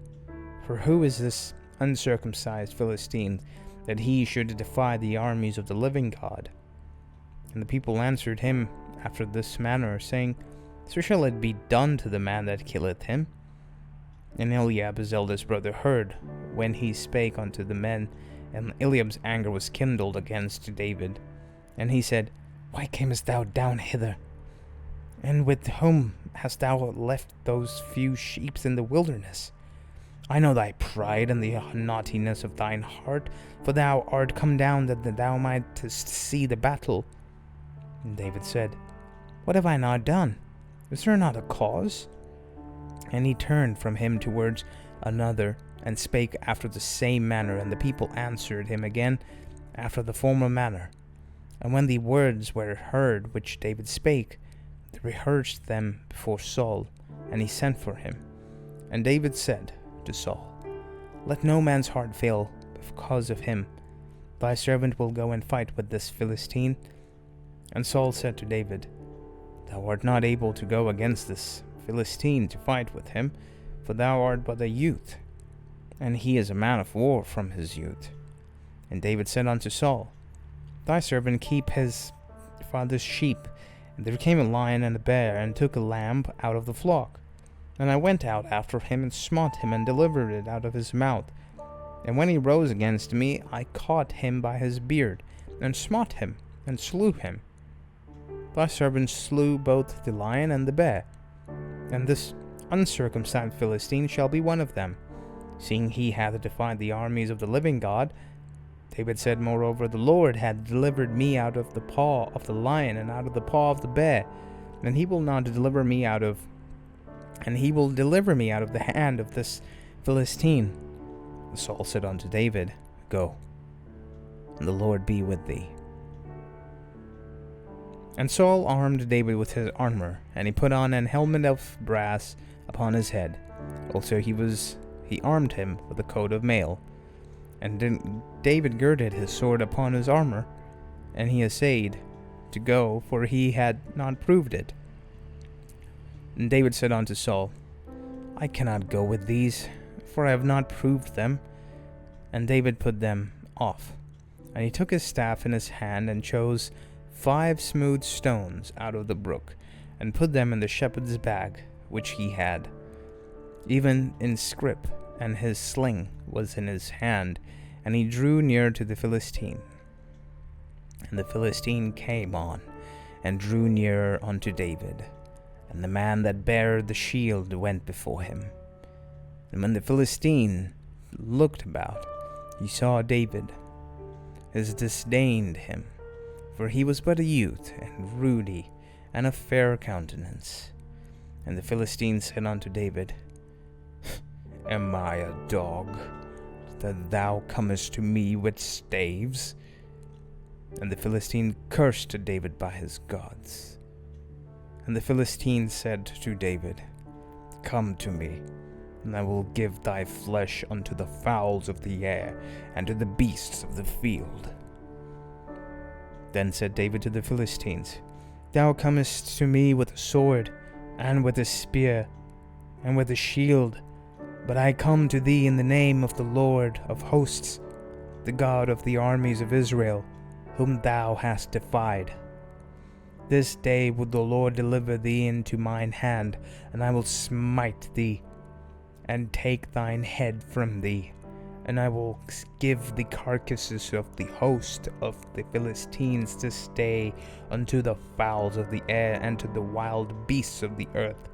For who is this uncircumcised Philistine, that he should defy the armies of the living God? And the people answered him after this manner, saying, So shall it be done to the man that killeth him. And Eliab his eldest brother heard when he spake unto the men, and Eliab's anger was kindled against David. And he said, Why camest thou down hither? And with whom hast thou left those few sheep in the wilderness? I know thy pride and the naughtiness of thine heart, for thou art come down that thou mightest see the battle. And David said, What have I not done? Is there not a cause? And he turned from him towards another, and spake after the same manner, and the people answered him again after the former manner. And when the words were heard which David spake, they rehearsed them before Saul, and he sent for him. And David said to Saul, Let no man's heart fail because of him. Thy servant will go and fight with this Philistine. And Saul said to David, Thou art not able to go against this Philistine to fight with him, for thou art but a youth, and he is a man of war from his youth. And David said unto Saul, Thy servant keep his father's sheep. And there came a lion and a bear, and took a lamb out of the flock. And I went out after him, and smote him, and delivered it out of his mouth. And when he rose against me, I caught him by his beard, and smote him, and slew him. Thy servant slew both the lion and the bear, and this uncircumcised Philistine shall be one of them, seeing he hath defied the armies of the living God. David said, Moreover, the Lord hath delivered me out of the paw of the lion, and out of the paw of the bear, and he will deliver me out of the hand of this Philistine. Saul said unto David, Go, and the Lord be with thee. And Saul armed David with his armor, and he put on an helmet of brass upon his head. Also he armed him with a coat of mail. And then David girded his sword upon his armor, and he essayed to go, for he had not proved it. And David said unto Saul, I cannot go with these, for I have not proved them. And David put them off. And he took his staff in his hand, and chose 5 smooth stones out of the brook, and put them in the shepherd's bag which he had, even in scrip, and his sling was in his hand, and he drew near to the Philistine. And the Philistine came on, and drew near unto David, and the man that bare the shield went before him. And when the Philistine looked about, he saw David, he disdained him, for he was but a youth, and ruddy, and of fair countenance. And the Philistine said unto David, Am I a dog, that thou comest to me with staves? And the Philistine cursed David by his gods. And the Philistine said to David, Come to me, and I will give thy flesh unto the fowls of the air, and to the beasts of the field. Then said David to the Philistines, Thou comest to me with a sword, and with a spear, and with a shield, but I come to thee in the name of the Lord of hosts, the God of the armies of Israel, whom thou hast defied. This day would the Lord deliver thee into mine hand, and I will smite thee, and take thine head from thee, and I will give the carcasses of the host of the Philistines this day unto the fowls of the air, and to the wild beasts of the earth,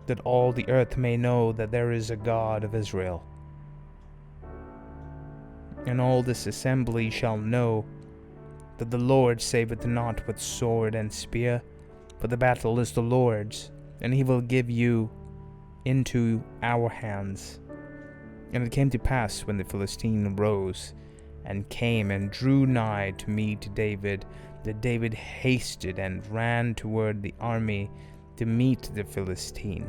that all the earth may know that there is a God of Israel. And all this assembly shall know that the Lord saveth not with sword and spear, but the battle is the Lord's, and he will give you into our hands. And it came to pass, when the Philistine rose, and came and drew nigh to meet David, that David hasted and ran toward the army to meet the Philistine.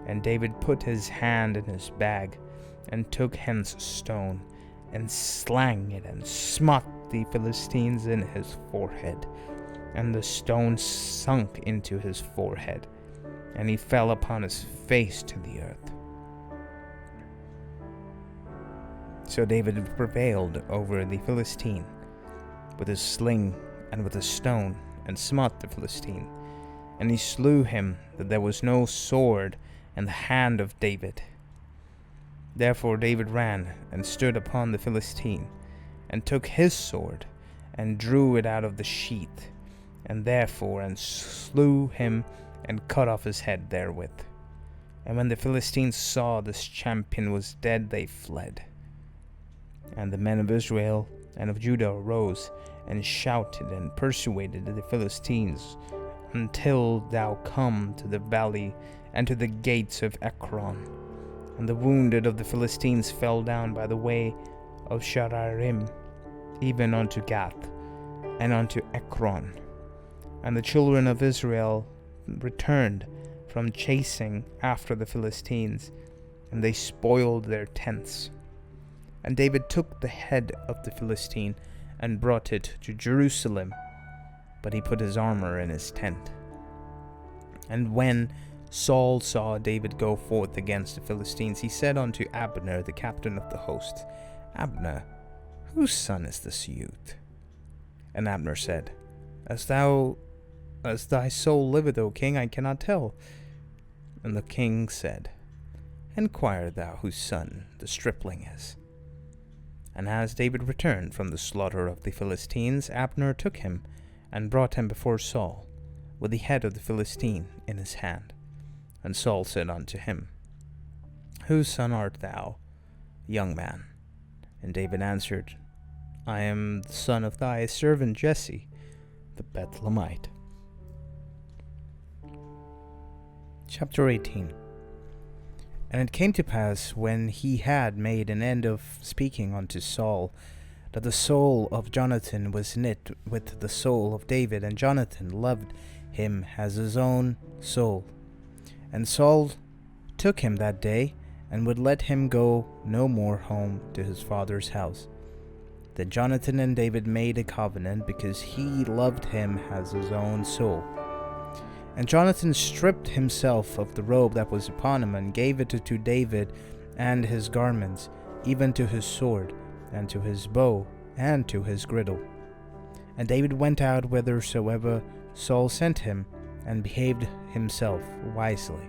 And David put his hand in his bag, and took hence a stone, and slang it, and smote the Philistines in his forehead. And the stone sunk into his forehead, and he fell upon his face to the earth. So David prevailed over the Philistine with his sling and with a stone, and smote the Philistine. And he slew him, that there was no sword in the hand of David. Therefore David ran, and stood upon the Philistine, and took his sword, and drew it out of the sheath, and slew him, and cut off his head therewith. And when the Philistines saw this champion was dead, they fled. And the men of Israel and of Judah arose, and shouted, and persuaded the Philistines, until thou come to the valley, and to the gates of Ekron. And the wounded of the Philistines fell down by the way of Shararim, even unto Gath, and unto Ekron. And the children of Israel returned from chasing after the Philistines, and they spoiled their tents. And David took the head of the Philistine and brought it to Jerusalem, but he put his armor in his tent. And when Saul saw David go forth against the Philistines, he said unto Abner, the captain of the host, Abner, whose son is this youth? And Abner said, As thy soul liveth, O king, I cannot tell. And the king said, Enquire thou whose son the stripling is. And as David returned from the slaughter of the Philistines, Abner took him and brought him before Saul, with the head of the Philistine in his hand. And Saul said unto him, Whose son art thou, young man? And David answered, I am the son of thy servant Jesse, the Bethlehemite. Chapter 18. And it came to pass, when he had made an end of speaking unto Saul, that the soul of Jonathan was knit with the soul of David, and Jonathan loved him as his own soul. And Saul took him that day, and would let him go no more home to his father's house. Then Jonathan and David made a covenant, because he loved him as his own soul. And Jonathan stripped himself of the robe that was upon him, and gave it to David, and his garments, even to his sword, and to his bow, and to his girdle. And David went out whithersoever Saul sent him, and behaved himself wisely.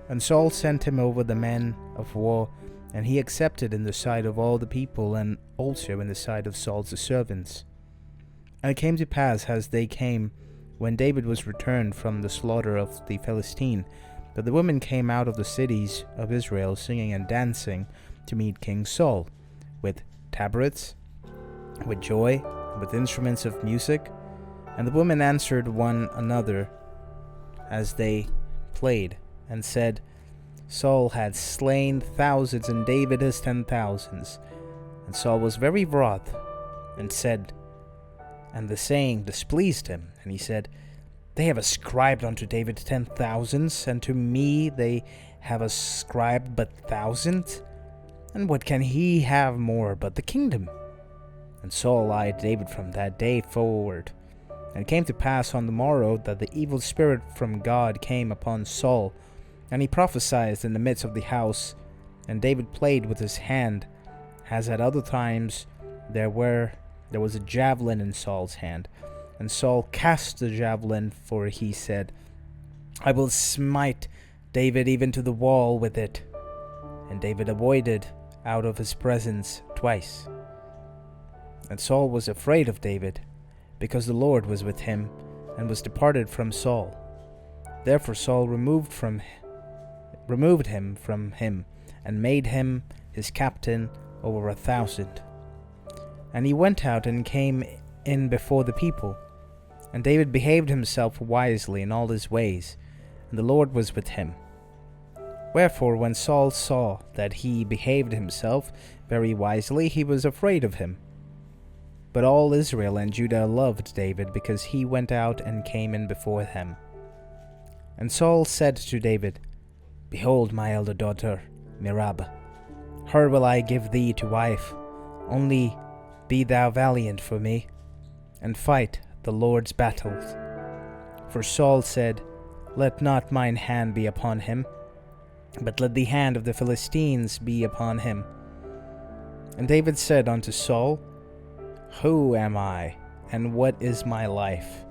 And Saul sent him over the men of war, and he accepted in the sight of all the people, and also in the sight of Saul's servants. And it came to pass, as they came, when David was returned from the slaughter of the Philistine, that the women came out of the cities of Israel, singing and dancing, to meet King Saul, with tabrets, with joy, with instruments of music. And the women answered one another as they played, and said, Saul had slain thousands, and David his 10,000s. And Saul was very wroth, and said, and the saying displeased him, and he said, They have ascribed unto David 10,000s, and to me they have ascribed but thousands. And what can he have more but the kingdom? And Saul eyed David from that day forward. And it came to pass on the morrow that the evil spirit from God came upon Saul, and he prophesied in the midst of the house. And David played with his hand, as at other times there was a javelin in Saul's hand. And Saul cast the javelin, for he said, I will smite David even to the wall with it. And David avoided out of his presence twice. And Saul was afraid of David, because the Lord was with him, and was departed from Saul. Therefore Saul removed him from him, and made him his captain over 1,000. And he went out and came in before the people. And David behaved himself wisely in all his ways, and the Lord was with him. Wherefore when Saul saw that he behaved himself very wisely, he was afraid of him. But all Israel and Judah loved David, because he went out and came in before them. And Saul said to David, Behold my elder daughter, Merab. Her will I give thee to wife. Only be thou valiant for me, and fight the Lord's battles. For Saul said, Let not mine hand be upon him, but let the hand of the Philistines be upon him. And David said unto Saul, Who am I, and what is my life,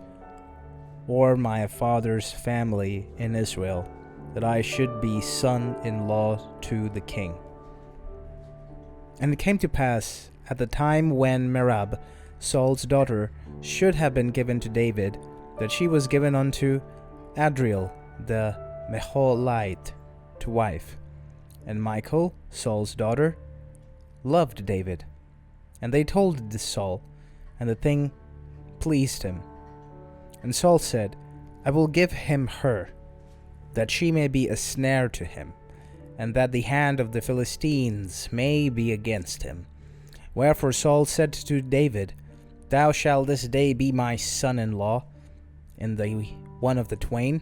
or my father's family in Israel, that I should be son-in-law to the king? And it came to pass, at the time when Merab, Saul's daughter, should have been given to David, that she was given unto Adriel the Meholite to wife. And Michal, Saul's daughter, loved David. And they told this Saul, and the thing pleased him. And Saul said, I will give him her, that she may be a snare to him, and that the hand of the Philistines may be against him. Wherefore Saul said to David, Thou shalt this day be my son-in-law in the one of the twain.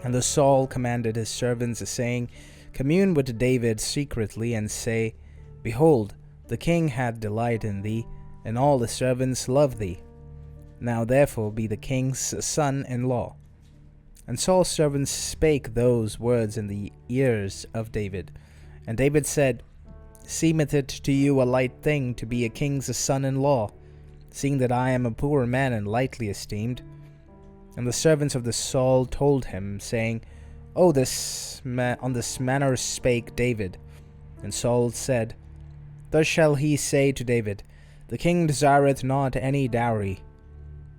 And the Saul commanded his servants, saying, Commune with David secretly, and say, Behold, the king hath delight in thee, and all the servants love thee. Now therefore be the king's son-in-law. And Saul's servants spake those words in the ears of David. And David said, Seemeth it to you a light thing to be a king's son-in-law, seeing that I am a poor man and lightly esteemed? And the servants of the Saul told him, saying, on this manner spake David. And Saul said, Thus shall he say to David, The king desireth not any dowry,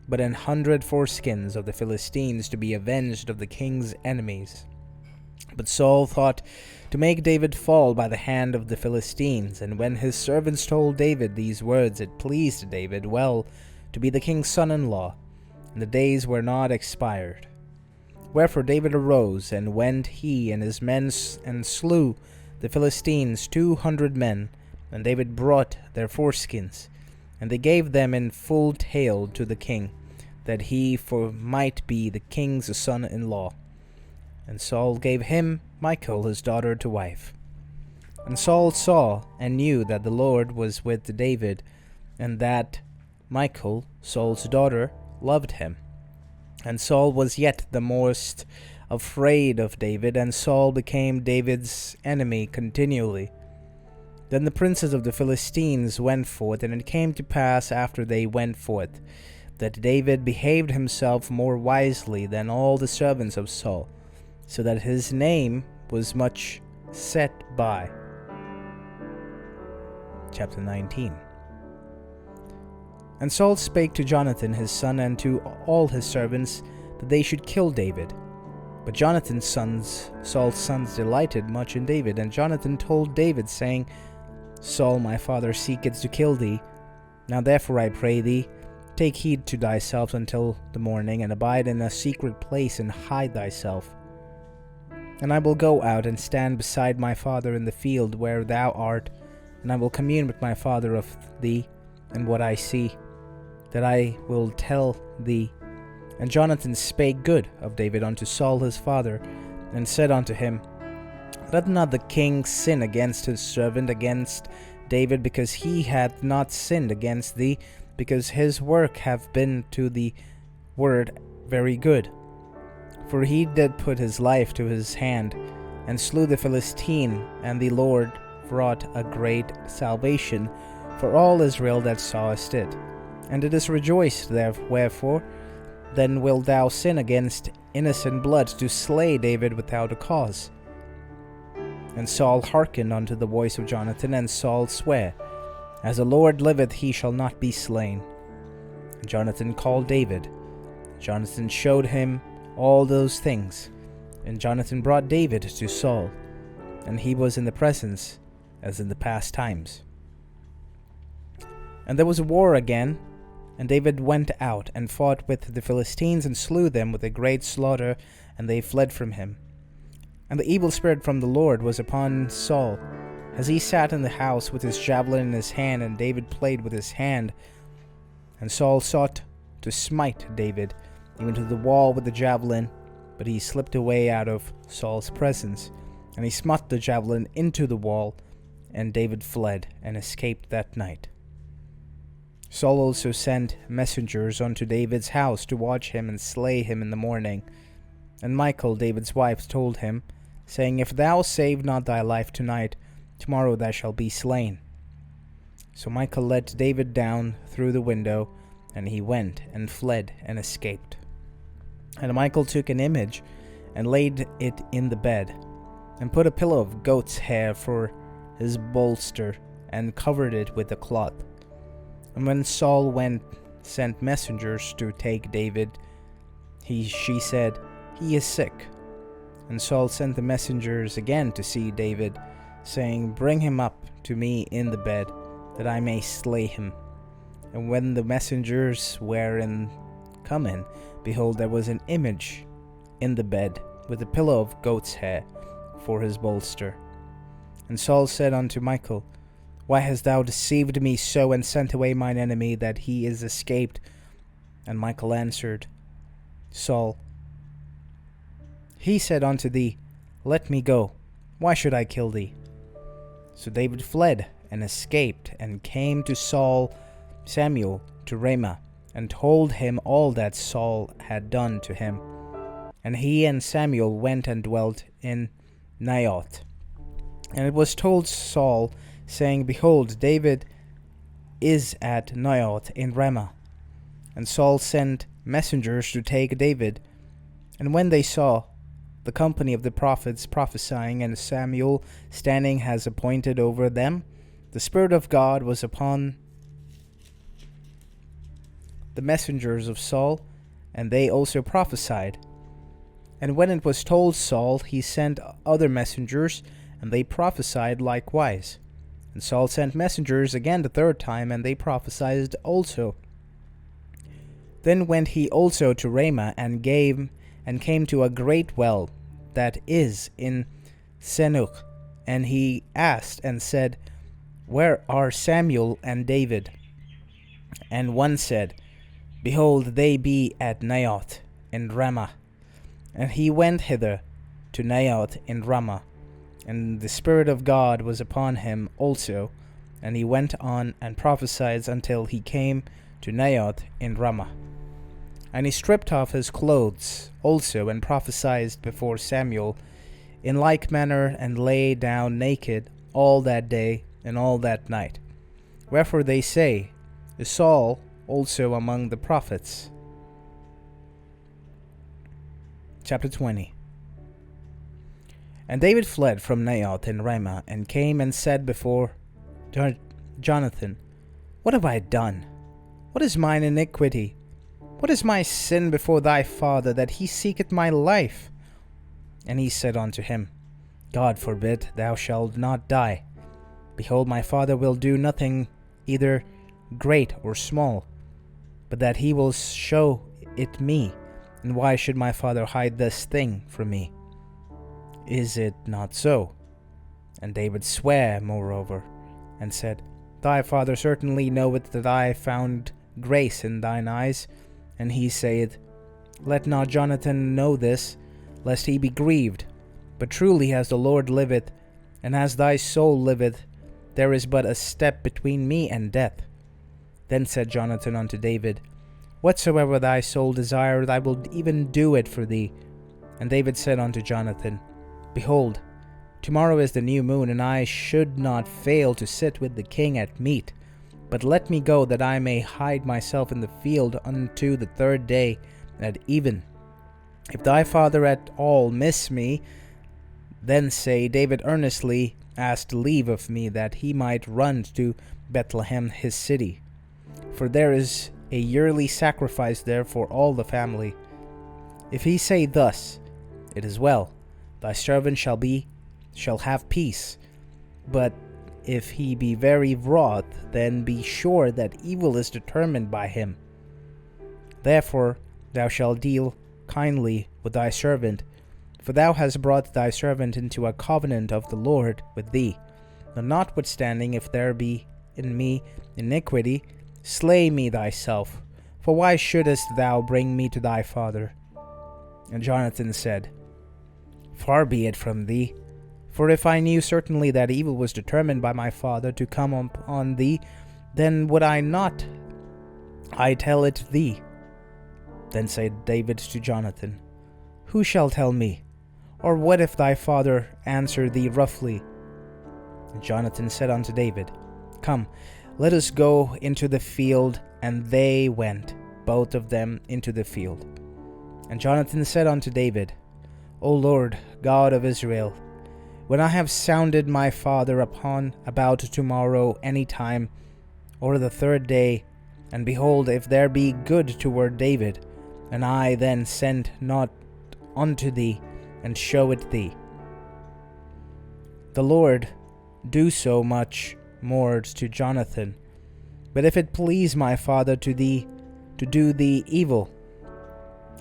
but 100 foreskins of the Philistines to be avenged of the king's enemies. But Saul thought to make David fall by the hand of the Philistines. And when his servants told David these words, it pleased David well to be the king's son-in-law, and the days were not expired. Wherefore David arose, and went he and his men, and slew the Philistines 200 men. And David brought their foreskins, and they gave them in full tale to the king, that he might be the king's son-in-law. And Saul gave him Michal his daughter to wife. And Saul saw and knew that the Lord was with David, and that Michal, Saul's daughter, loved him. And Saul was yet the most afraid of David, and Saul became David's enemy continually. Then the princes of the Philistines went forth, and it came to pass after they went forth, that David behaved himself more wisely than all the servants of Saul, so that his name was much set by. Chapter 19. And Saul spake to Jonathan his son, and to all his servants, that they should kill David. But Jonathan's sons, Saul's sons, delighted much in David. And Jonathan told David, saying, Saul my father seeketh to kill thee. Now therefore I pray thee, take heed to thyself until the morning, and abide in a secret place, and hide thyself. And I will go out and stand beside my father in the field where thou art, and I will commune with my father of thee, and what I see, that I will tell thee. And Jonathan spake good of David unto Saul his father, and said unto him, Let not the king sin against his servant, against David, because he hath not sinned against thee, because his work hath been to the word very good. For he did put his life to his hand, and slew the Philistine, and the Lord wrought a great salvation for all Israel that sawest it. And it is rejoiced wherefore then wilt thou sin against innocent blood, to slay David without a cause? And Saul hearkened unto the voice of Jonathan, and Saul sware, As the Lord liveth, he shall not be slain. And Jonathan called David. Jonathan showed him all those things. And Jonathan brought David to Saul, and he was in the presence as in the past times. And there was a war again, and David went out and fought with the Philistines, and slew them with a great slaughter, and they fled from him. And the evil spirit from the Lord was upon Saul, as he sat in the house with his javelin in his hand, and David played with his hand. And Saul sought to smite David, even to the wall with the javelin, but he slipped away out of Saul's presence, and he smote the javelin into the wall, and David fled and escaped that night. Saul also sent messengers unto David's house to watch him and slay him in the morning. And Michal, David's wife, told him, saying, If thou save not thy life tonight, tomorrow thou shalt be slain. So Michal let David down through the window, and he went and fled and escaped. And Michal took an image and laid it in the bed, and put a pillow of goat's hair for his bolster, and covered it with a cloth. And when Saul sent messengers to take David, she said, He is sick. And Saul sent the messengers again to see David, saying, Bring him up to me in the bed, that I may slay him. And when the messengers were come in, behold, there was an image in the bed, with a pillow of goat's hair for his bolster. And Saul said unto Michal, Why hast thou deceived me so, and sent away mine enemy, that he is escaped? And Michal answered Saul, He said unto thee, Let me go. Why should I kill thee? So David fled, and escaped, and came to Samuel to Ramah, and told him all that Saul had done to him. And he and Samuel went and dwelt in Naioth. And it was told Saul, saying, Behold, David is at Naioth in Ramah. And Saul sent messengers to take David. And when they saw the company of the prophets prophesying, and Samuel standing as appointed over them, the Spirit of God was upon the messengers of Saul, and they also prophesied. And when it was told Saul, he sent other messengers, and they prophesied likewise. And Saul sent messengers again the third time, and they prophesied also. Then went he also to Ramah, and came to a great well that is in Senuch. And he asked and said, Where are Samuel and David? And one said, Behold, they be at Naioth in Ramah. And he went hither to Naioth in Ramah. And the Spirit of God was upon him also. And he went on and prophesied until he came to Naioth in Ramah. And he stripped off his clothes also, and prophesied before Samuel in like manner, and lay down naked all that day and all that night. Wherefore they say, Is Saul also among the prophets? Chapter 20. And David fled from Naioth in Ramah, and came and said before Jonathan, What have I done? What is mine iniquity? What is my sin before thy father, that he seeketh my life? And he said unto him, God forbid, thou shalt not die. Behold, my father will do nothing either great or small, but that he will show it me. And why should my father hide this thing from me? Is it not so? And David sware moreover, and said, Thy father certainly knoweth that I found grace in thine eyes. And he saith, Let not Jonathan know this, lest he be grieved. But truly as the Lord liveth, and as thy soul liveth, there is but a step between me and death. Then said Jonathan unto David, Whatsoever thy soul desireth, I will even do it for thee. And David said unto Jonathan, Behold, tomorrow is the new moon, and I should not fail to sit with the king at meat. But let me go, that I may hide myself in the field unto the third day at even. If thy father at all miss me, then say, David earnestly asked leave of me, that he might run to Bethlehem his city. For there is a yearly sacrifice there for all the family. If he say thus, It is well, thy servant shall have peace. But if he be very wroth, then be sure that evil is determined by him. Therefore thou shalt deal kindly with thy servant, for thou hast brought thy servant into a covenant of the Lord with thee. And notwithstanding, if there be in me iniquity, slay me thyself, for why shouldest thou bring me to thy father? And Jonathan said, Far be it from thee. For if I knew certainly that evil was determined by my father to come upon thee, then would I tell it thee. Then said David to Jonathan, Who shall tell me? Or what if thy father answer thee roughly? And Jonathan said unto David, Come, let us go into the field. And they went, both of them, into the field. And Jonathan said unto David, O Lord, God of Israel, when I have sounded my father about tomorrow any time, or the third day, and behold, if there be good toward David, and I then send not unto thee, and show it thee, the Lord do so much more to Jonathan. But if it please my father to do thee evil,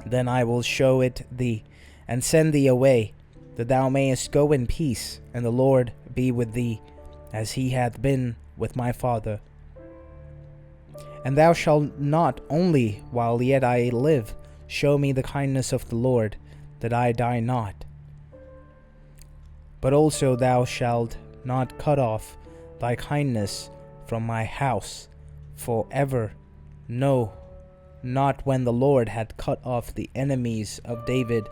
then I will show it thee, and send thee away. that thou mayest go in peace, and the Lord be with thee, as he hath been with my father. And thou shalt not only while yet I live show me the kindness of the Lord, that I die not, but also thou shalt not cut off thy kindness from my house for ever. No, not when the Lord had cut off the enemies of David,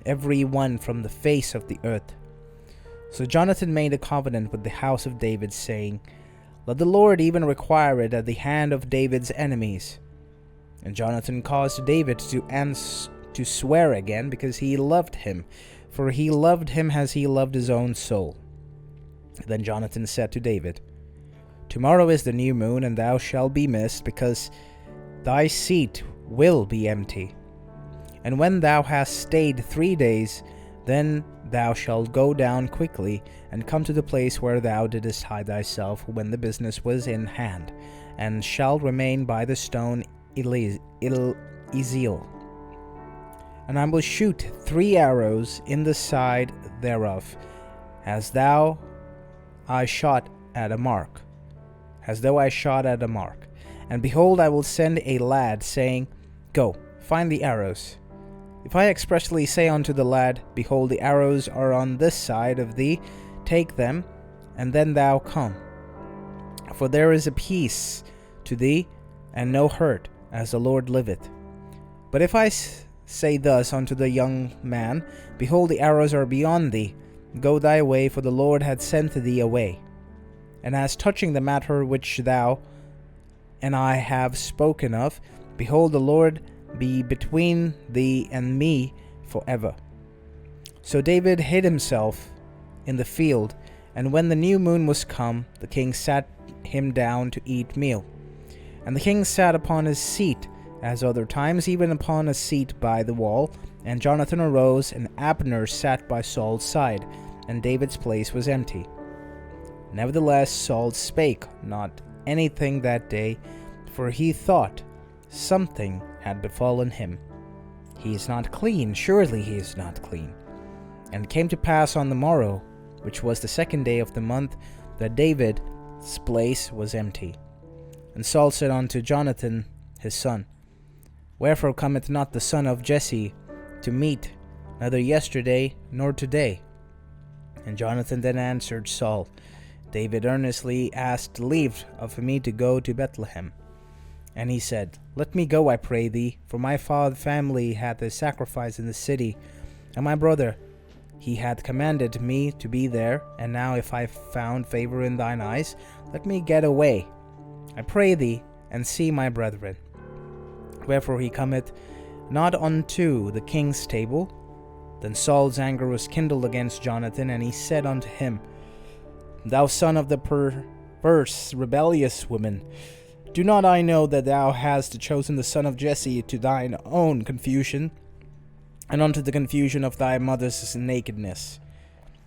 every one from the face of the earth. So Jonathan made a covenant with the house of David, saying, Let the Lord even require it at the hand of David's enemies. And Jonathan caused David to swear again, because he loved him, for he loved him as he loved his own soul. Then Jonathan said to David, Tomorrow is the new moon, and thou shalt be missed, because thy seat will be empty. And when thou hast stayed 3 days, then thou shalt go down quickly, and come to the place where thou didst hide thyself when the business was in hand, and shalt remain by the stone Ezel. And I will shoot 3 arrows in the side thereof, as though I shot at a mark. And behold, I will send a lad, saying, Go, find the arrows. If I expressly say unto the lad, Behold, the arrows are on this side of thee, take them, and then thou come. For there is a peace to thee, and no hurt, as the Lord liveth. But if I say thus unto the young man, Behold, the arrows are beyond thee, go thy way, for the Lord hath sent thee away. And as touching the matter which thou and I have spoken of, behold, the Lord be between thee and me forever. So David hid himself in the field, and when the new moon was come, the king sat him down to eat meal. And the king sat upon his seat, as other times, even upon a seat by the wall. And Jonathan arose, and Abner sat by Saul's side, and David's place was empty. Nevertheless, Saul spake not anything that day, for he thought something had befallen him. He is not clean, surely he is not clean. And it came to pass on the morrow, which was the 2nd day of the month, that David's place was empty. And Saul said unto Jonathan his son, Wherefore cometh not the son of Jesse to meat, neither yesterday nor today? And Jonathan then answered Saul, David earnestly asked leave of me to go to Bethlehem. And he said, Let me go, I pray thee, for my family hath a sacrifice in the city, and my brother, he hath commanded me to be there. And now if I found favor in thine eyes, let me get away, I pray thee, and see my brethren. Wherefore he cometh not unto the king's table. Then Saul's anger was kindled against Jonathan, and he said unto him, Thou son of the perverse, rebellious woman, do not I know that thou hast chosen the son of Jesse to thine own confusion, and unto the confusion of thy mother's nakedness?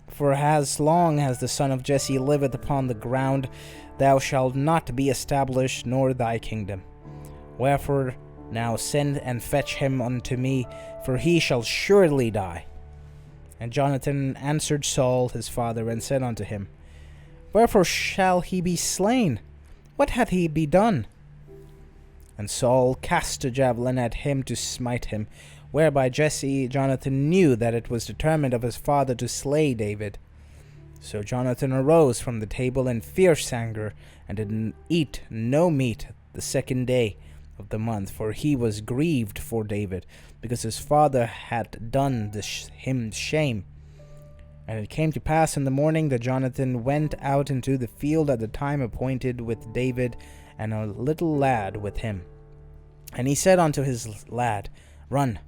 For as long as the son of Jesse liveth upon the ground, thou shalt not be established, nor thy kingdom. Wherefore now send and fetch him unto me, for he shall surely die. And Jonathan answered Saul his father, and said unto him, Wherefore shall he be slain? What hath he done? And Saul cast a javelin at him to smite him, whereby Jonathan knew that it was determined of his father to slay David. So Jonathan arose from the table in fierce anger, and did eat no meat the 2nd day of the month, for he was grieved for David, because his father had done him shame. And it came to pass in the morning that Jonathan went out into the field at the time appointed with David, and a little lad with him. And he said unto his lad, Run,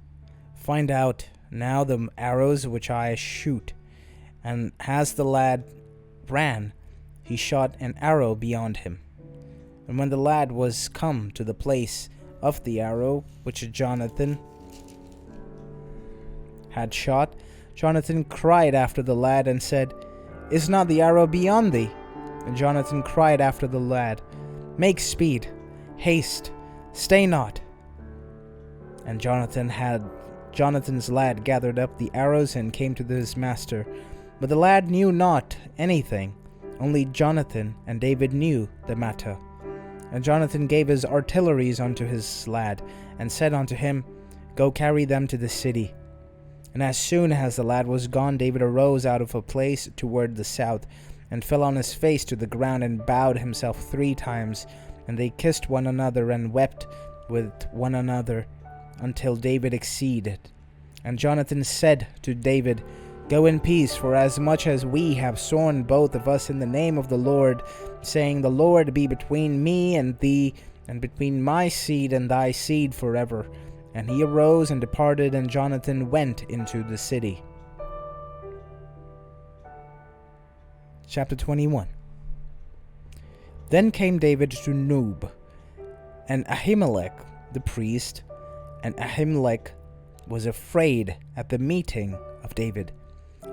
find out now the arrows which I shoot. And as the lad ran, he shot an arrow beyond him. And when the lad was come to the place of the arrow which Jonathan had shot, Jonathan cried after the lad, and said, Is not the arrow beyond thee? And Jonathan cried after the lad, Make speed, haste, stay not. And Jonathan had Jonathan's lad gathered up the arrows and came to his master. But the lad knew not anything, only Jonathan and David knew the matter. And Jonathan gave his artilleries unto his lad, and said unto him, Go carry them to the city. And as soon as the lad was gone, David arose out of a place toward the south, and fell on his face to the ground, and bowed himself 3 times. And they kissed one another, and wept with one another, until David exceeded. And Jonathan said to David, Go in peace, for as much as we have sworn both of us in the name of the Lord, saying, The Lord be between me and thee, and between my seed and thy seed forever. And he arose and departed, and Jonathan went into the city. Chapter 21. Then came David to Nob, and Ahimelech the priest, and Ahimelech was afraid at the meeting of David,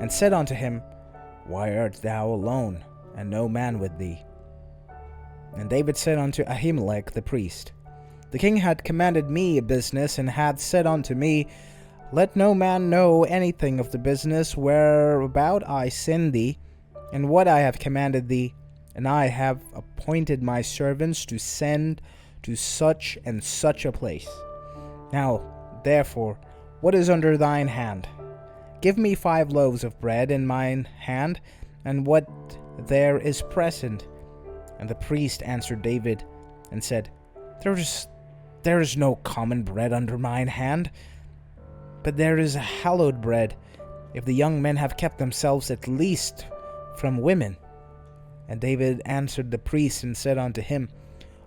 and said unto him, Why art thou alone, and no man with thee? And David said unto Ahimelech the priest, The king had commanded me a business, and hath said unto me, Let no man know anything of the business whereabout I send thee, and what I have commanded thee. And I have appointed my servants to send to such and such a place. Now, therefore, what is under thine hand? Give me 5 loaves of bread in mine hand, and what there is present. And the priest answered David, and said, There is no common bread under mine hand, but there is a hallowed bread, if the young men have kept themselves at least from women. And David answered the priest, and said unto him,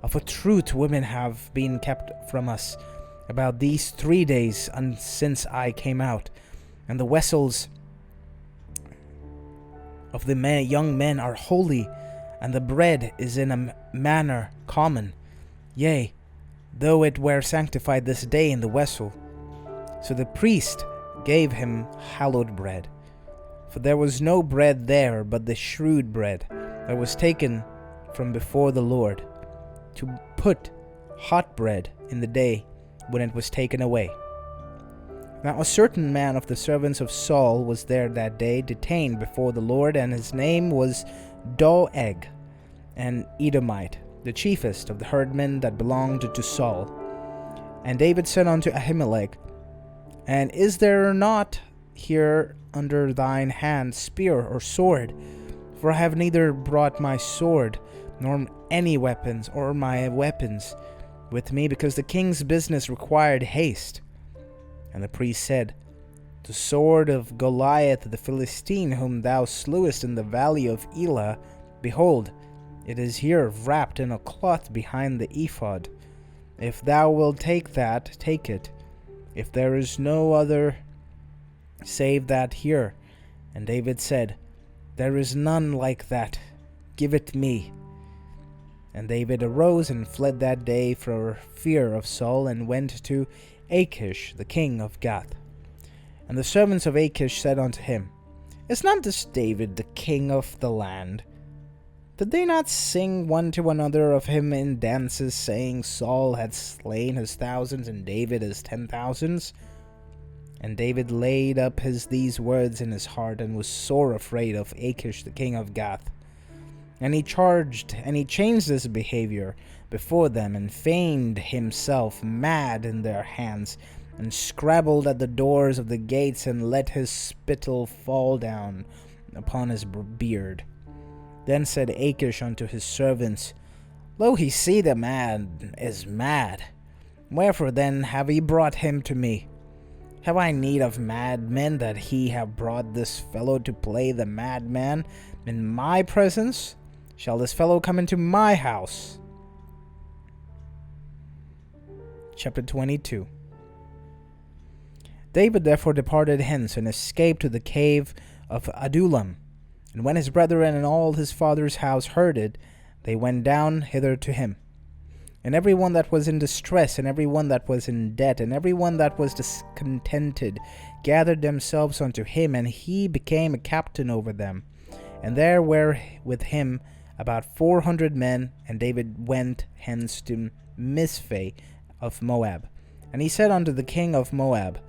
Of a truth women have been kept from us about these 3 days since I came out, and the vessels of the young men are holy, and the bread is in a manner common, yea, though it were sanctified this day in the vessel. So the priest gave him hallowed bread. For there was no bread there but the shrewd bread that was taken from before the Lord, to put hot bread in the day when it was taken away. Now a certain man of the servants of Saul was there that day, detained before the Lord, and his name was Doeg, an Edomite, the chiefest of the herdmen that belonged to Saul. And David said unto Ahimelech, And is there not here under thine hand spear or sword? For I have neither brought my sword, nor any weapons, or my weapons with me, because the king's business required haste. And the priest said, The sword of Goliath the Philistine, whom thou slewest in the valley of Elah, behold, it is here wrapped in a cloth behind the ephod. If thou wilt take that, take it. If there is no other save that here. And David said, There is none like that. Give it me. And David arose and fled that day for fear of Saul, and went to Achish the king of Gath. And the servants of Achish said unto him, Is not this David the king of the land? Did they not sing one to another of him in dances, saying, Saul had slain his thousands, and David his 10,000s? And David laid up these words in his heart, and was sore afraid of Achish the king of Gath. And he changed his behavior before them, and feigned himself mad in their hands, and scrabbled at the doors of the gates, and let his spittle fall down upon his beard. Then said Achish unto his servants, Lo, he see the man is mad. Wherefore then have ye brought him to me? Have I need of madmen, that he have brought this fellow to play the madman in my presence? Shall this fellow come into my house? Chapter 22. David therefore departed hence, and escaped to the cave of Adullam. And when his brethren and all his father's house heard it, they went down hither to him. And every one that was in distress, and every one that was in debt, and every one that was discontented, gathered themselves unto him, and he became a captain over them. And there were with him about 400 men, and David went hence to Mizpeh of Moab. And he said unto the king of Moab,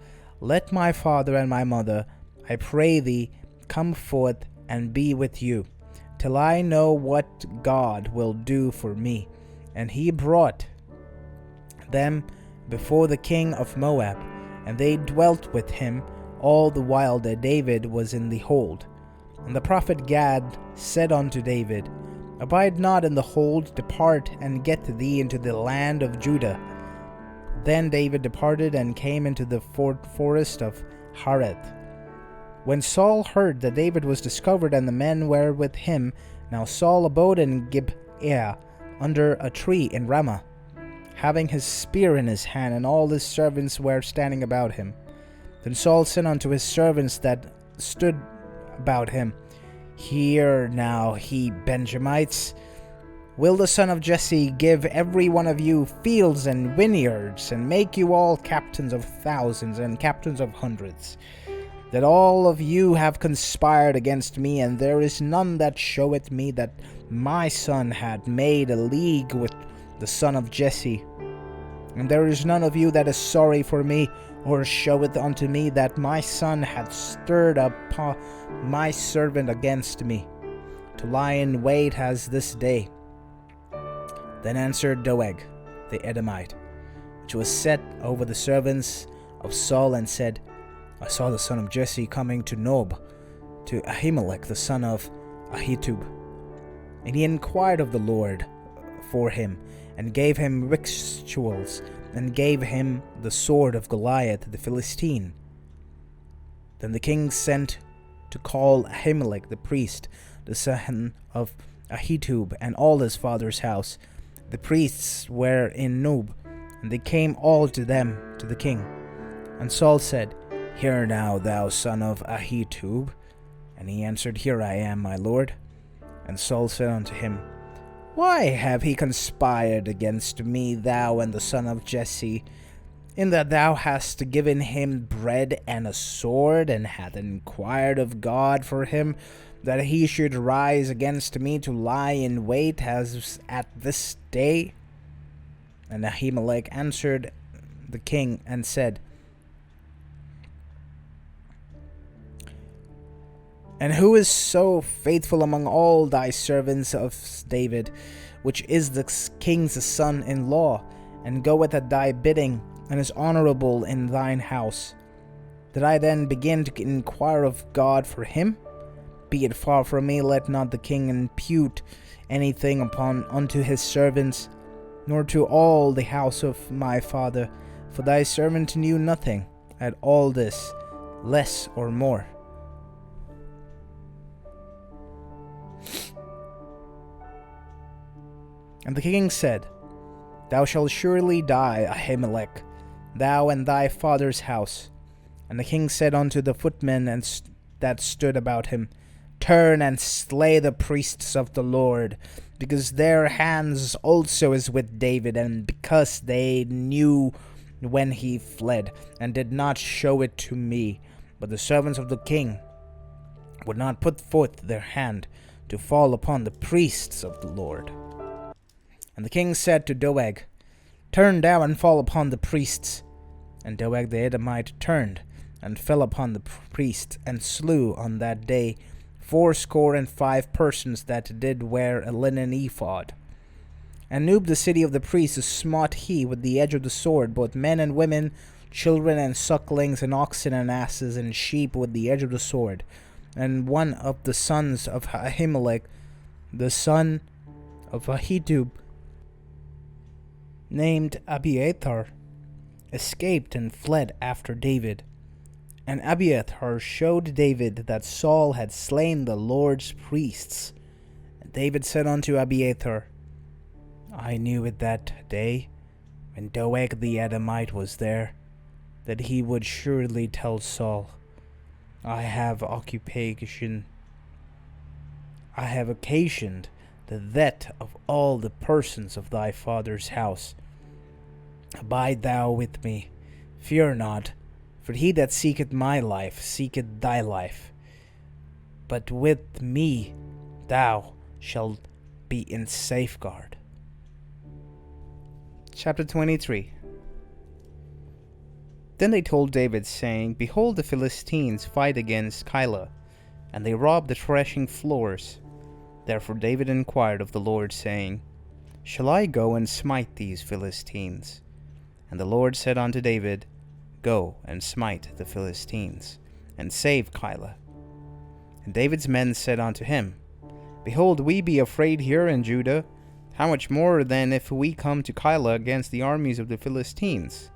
Let my father and my mother, I pray thee, come forth and be with you, till I know what God will do for me. And he brought them before the king of Moab, and they dwelt with him all the while that David was in the hold. And the prophet Gad said unto David, Abide not in the hold, depart and get thee into the land of Judah. Then David departed and came into the forest of Hareth. When Saul heard that David was discovered and the men were with him, now Saul abode in Gibeah under a tree in Ramah, having his spear in his hand, and all his servants were standing about him. Then Saul said unto his servants that stood about him, Hear now, ye Benjamites, will the son of Jesse give every one of you fields and vineyards, and make you all captains of thousands and captains of hundreds? That all of you have conspired against me, and there is none that showeth me that my son had made a league with the son of Jesse. And there is none of you that is sorry for me, or showeth unto me that my son hath stirred up my servant against me, to lie in wait as this day. Then answered Doeg the Edomite, which was set over the servants of Saul, and said, I saw the son of Jesse coming to Nob, to Ahimelech the son of Ahitub. And he inquired of the Lord for him, and gave him victuals, and gave him the sword of Goliath the Philistine. Then the king sent to call Ahimelech the priest, the son of Ahitub, and all his father's house. The priests were in Nob, and they came all to them to the king. And Saul said, Hear now, thou son of Ahitub. And he answered, Here I am, my lord. And Saul said unto him, Why have he conspired against me, thou and the son of Jesse, in that thou hast given him bread and a sword, and hast inquired of God for him, that he should rise against me to lie in wait as at this day? And Ahimelech answered the king and said, And who is so faithful among all thy servants of David, which is the king's son-in-law, and goeth at thy bidding, and is honorable in thine house? Did I then begin to inquire of God for him? Be it far from me, let not the king impute anything unto his servants, nor to all the house of my father, for thy servant knew nothing at all this, less or more. And the king said, Thou shalt surely die, Ahimelech, thou and thy father's house. And the king said unto the footmen that stood about him, Turn and slay the priests of the Lord, because their hands also is with David, and because they knew when he fled, and did not show it to me. But the servants of the king would not put forth their hand to fall upon the priests of the Lord. And the king said to Doeg, Turn thou and fall upon the priests. And Doeg the Edomite turned and fell upon the priests, and slew on that day 75 persons that did wear a linen ephod. And Noob the city of the priests smote he with the edge of the sword, both men and women, children and sucklings, and oxen and asses and sheep with the edge of the sword. And one of the sons of Ahimelech, the son of Ahitub, named Abiathar, escaped and fled after David. And Abiathar showed David that Saul had slain the Lord's priests. And David said unto Abiathar, I knew it that day, when Doeg the Edomite was there, that he would surely tell Saul, I have occasioned the death of all the persons of thy father's house. Abide thou with me, fear not, for he that seeketh my life seeketh thy life. But with me thou shalt be in safeguard. Chapter 23. Then they told David, saying, Behold, the Philistines fight against Keilah, and they rob the threshing floors. Therefore David inquired of the Lord, saying, Shall I go and smite these Philistines? And the Lord said unto David, Go and smite the Philistines, and save Keilah. And David's men said unto him, Behold, we be afraid here in Judah. How much more then if we come to Keilah against the armies of the Philistines?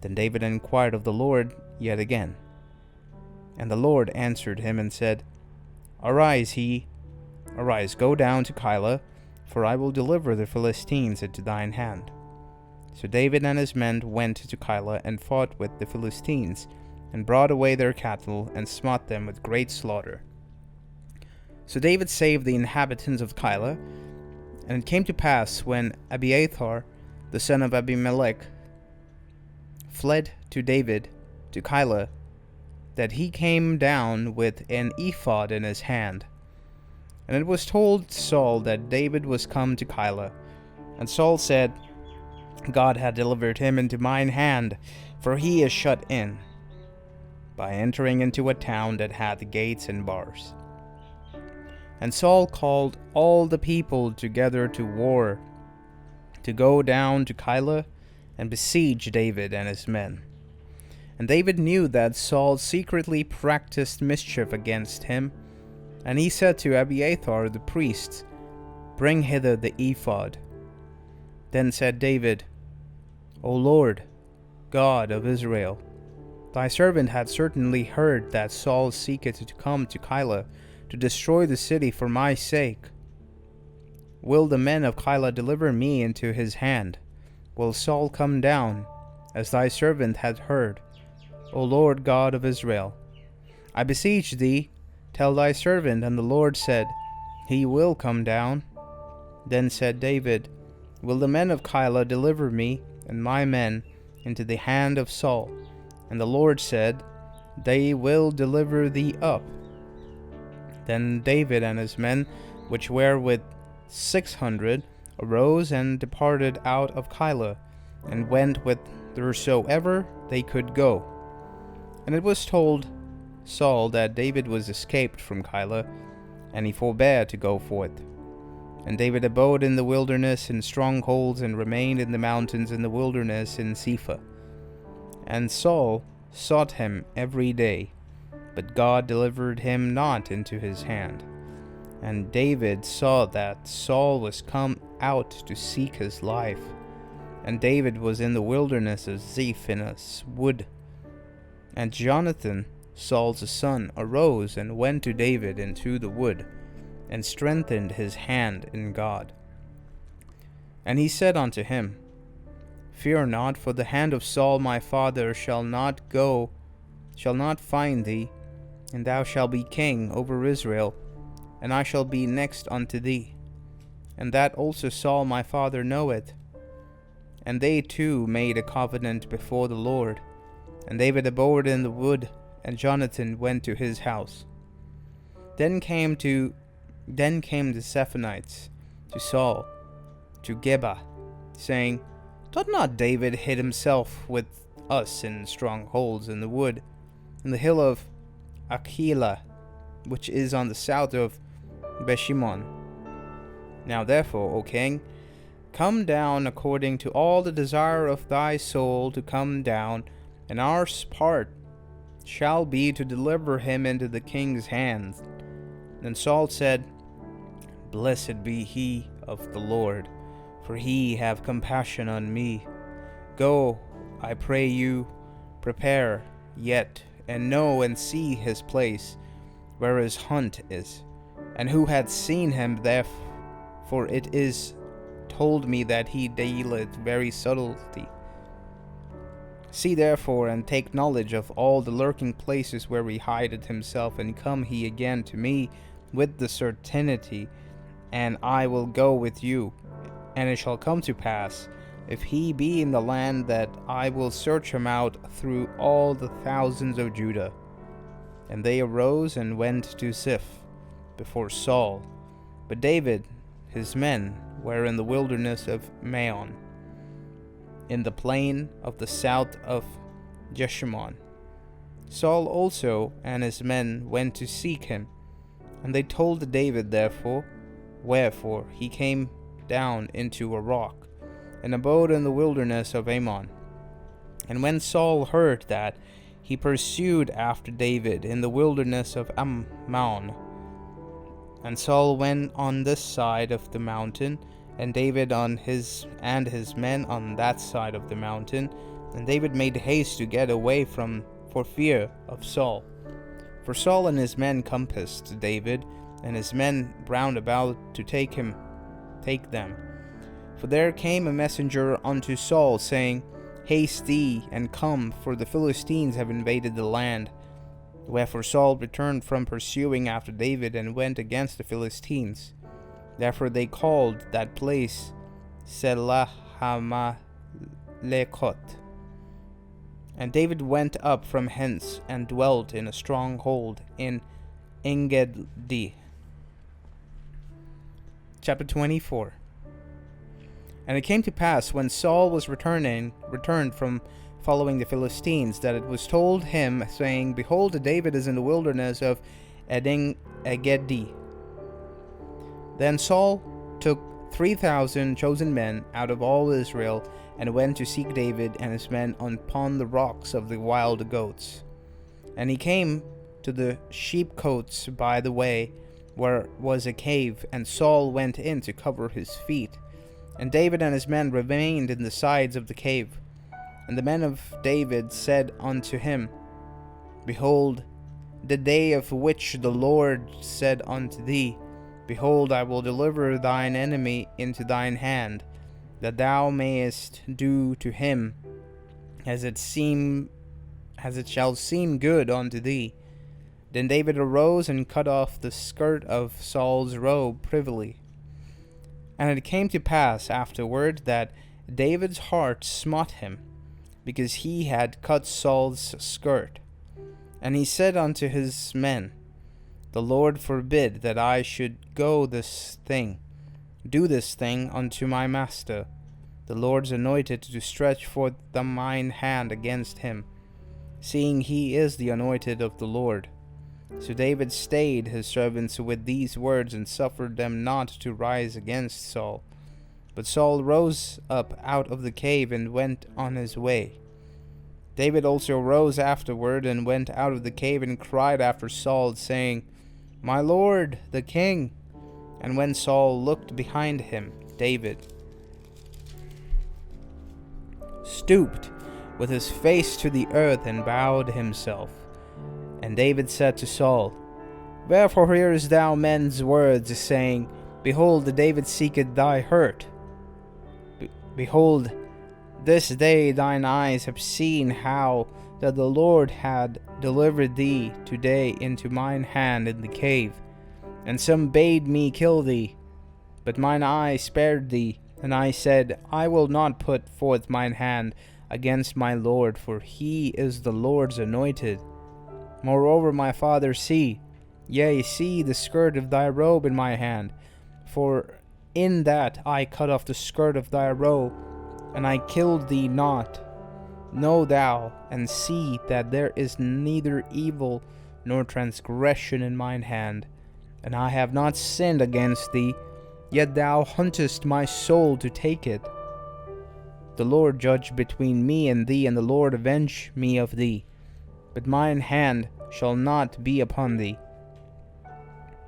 Then David inquired of the Lord yet again. And the Lord answered him and said, Arise, go down to Keilah, for I will deliver the Philistines into thine hand. So David and his men went to Keilah and fought with the Philistines, and brought away their cattle, and smote them with great slaughter. So David saved the inhabitants of Keilah. And it came to pass, when Abiathar, the son of Abimelech, fled to David to Keilah, that he came down with an ephod in his hand. And it was told Saul that David was come to Keilah. And Saul said, God hath delivered him into mine hand, for he is shut in, by entering into a town that hath gates and bars. And Saul called all the people together to war, to go down to Keilah and besiege David and his men. And David knew that Saul secretly practiced mischief against him, and he said to Abiathar the priest, Bring hither the ephod. Then said David, O Lord, God of Israel, thy servant hath certainly heard that Saul seeketh to come to Keilah, to destroy the city for my sake. Will the men of Keilah deliver me into his hand? Will Saul come down, as thy servant hath heard? O Lord God of Israel, I beseech thee, tell thy servant. And the Lord said, He will come down. Then said David, Will the men of Keilah deliver me and my men into the hand of Saul? And the Lord said, They will deliver thee up. Then David and his men, which were with 600, arose and departed out of Keilah, and went whithersoever they could go. And it was told Saul that David was escaped from Keilah, and he forbare to go forth. And David abode in the wilderness in strongholds, and remained in the mountains in the wilderness in Zipha. And Saul sought him every day, but God delivered him not into his hand. And David saw that Saul was come out to seek his life. And David was in the wilderness of Ziph in a wood. And Jonathan, Saul's son, arose and went to David into the wood, and strengthened his hand in God. And he said unto him, Fear not, for the hand of Saul my father shall not find thee, and thou shalt be king over Israel, and I shall be next unto thee. And that also Saul my father knoweth. And they two made a covenant before the Lord. And David abode in the wood, and Jonathan went to his house. Then came the Zephonites to Saul, to Geba, saying, Doth not David hid himself with us in strongholds in the wood, in the hill of Achilah, which is on the south of Beshimon? Now therefore, O king, come down according to all the desire of thy soul to come down, and our part shall be to deliver him into the king's hands. Then Saul said, Blessed be he of the Lord, for he have compassion on me. Go, I pray you, prepare yet, and know and see his place, where his haunt is, and who hath seen him there, for it is told me that he dealeth very subtlety. See therefore, and take knowledge of all the lurking places where he hideth himself, and come he again to me with the certainty, and I will go with you. And it shall come to pass, if he be in the land, that I will search him out through all the thousands of Judah. And they arose and went to Ziph before Saul. But David, his men, were in the wilderness of Maon, in the plain of the south of Jeshimon. Saul also and his men went to seek him, and they told David wherefore he came down into a rock, and abode in the wilderness of Ammon. And when Saul heard that, he pursued after David in the wilderness of Ammon. And Saul went on this side of the mountain, and David and his men on that side of the mountain. And David made haste to get away for fear of Saul. For Saul and his men compassed David and his men round about to take them. For there came a messenger unto Saul, saying, Haste thee, and come, for the Philistines have invaded the land. Wherefore Saul returned from pursuing after David, and went against the Philistines. Therefore they called that place Selah Hamalekot. And David went up from hence, and dwelt in a stronghold in Engedi. Chapter 24. And it came to pass, when Saul was returned from following the Philistines, that it was told him, saying, Behold, David is in the wilderness of Engedi. Then Saul took 3,000 chosen men out of all Israel, and went to seek David and his men upon the rocks of the wild goats. And he came to the sheepcotes by the way, where was a cave, and Saul went in to cover his feet. And David and his men remained in the sides of the cave. And the men of David said unto him, Behold, the day of which the Lord said unto thee, Behold, I will deliver thine enemy into thine hand, that thou mayest do to him as it shall seem good unto thee. Then David arose and cut off the skirt of Saul's robe privily. And it came to pass afterward that David's heart smote him, because he had cut Saul's skirt. And he said unto his men, The Lord forbid that I should do this thing unto my master, the Lord's anointed, to stretch forth mine hand against him, seeing he is the anointed of the Lord. So David stayed his servants with these words, and suffered them not to rise against Saul. But Saul rose up out of the cave, and went on his way. David also rose afterward, and went out of the cave, and cried after Saul, saying, My lord, the king. And when Saul looked behind him, David stooped with his face to the earth, and bowed himself. And David said to Saul, Wherefore hearest thou men's words, saying, Behold, David seeketh thy hurt? Behold, this day thine eyes have seen how that the Lord had delivered thee today into mine hand in the cave. And some bade me kill thee, but mine eye spared thee. And I said, I will not put forth mine hand against my Lord, for he is the Lord's anointed. Moreover, my father, see the skirt of thy robe in my hand, for in that I cut off the skirt of thy robe, and I killed thee not. Know thou, and see that there is neither evil nor transgression in mine hand, and I have not sinned against thee, yet thou huntest my soul to take it. The Lord judge between me and thee, and the Lord avenge me of thee. But mine hand shall not be upon thee.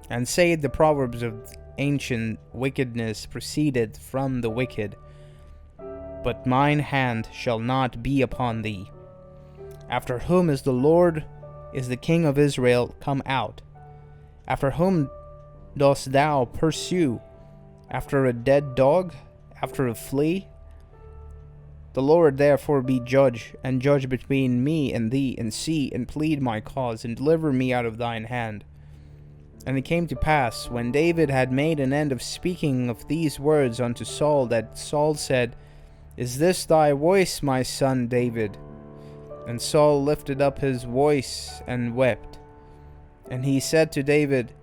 And say the proverbs of ancient wickedness proceeded from the wicked, but mine hand shall not be upon thee. After whom is the King of Israel come out? After whom dost thou pursue? After a dead dog? After a flea? The Lord therefore be judge, and judge between me and thee, and see, and plead my cause, and deliver me out of thine hand. And it came to pass, when David had made an end of speaking of these words unto Saul, that Saul said, Is this thy voice, my son David? And Saul lifted up his voice and wept. And he said to David,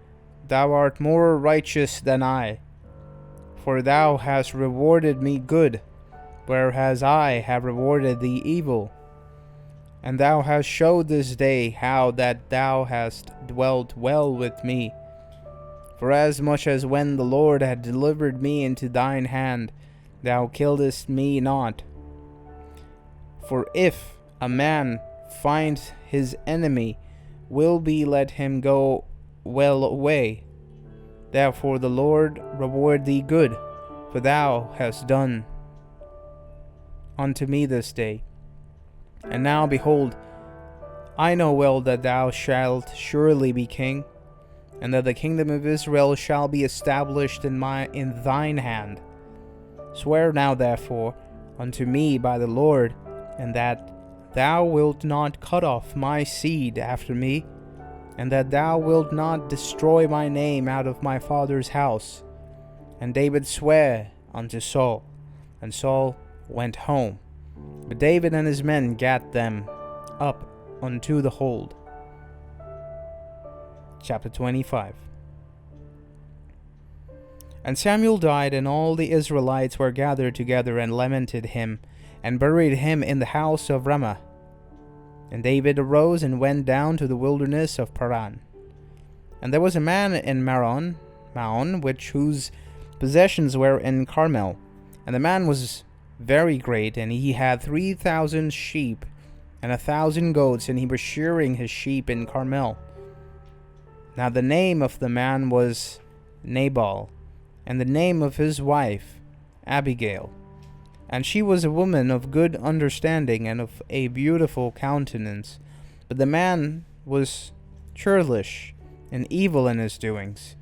Thou art more righteous than I, for thou hast rewarded me good, whereas I have rewarded thee evil. And thou hast showed this day how that thou hast dwelt well with me. For as much as when the Lord had delivered me into thine hand, thou killedst me not. For if a man find his enemy, will be let him go well away. Therefore the Lord reward thee good, for thou hast done unto me this day. And now behold, I know well that thou shalt surely be king, and that the kingdom of Israel shall be established in thine hand. Swear now therefore unto me by the Lord, and that thou wilt not cut off my seed after me, and that thou wilt not destroy my name out of my father's house. And David sware unto Saul, and Saul went home. But David and his men gat them up unto the hold. Chapter 25. And Samuel died, and all the Israelites were gathered together and lamented him, and buried him in the house of Ramah. And David arose and went down to the wilderness of Paran. And there was a man in Maon, whose possessions were in Carmel. And the man was very great, and he had 3,000 sheep and 1,000 goats, and he was shearing his sheep in Carmel. Now the name of the man was Nabal, and the name of his wife Abigail. And she was a woman of good understanding and of a beautiful countenance. But the man was churlish and evil in his doings,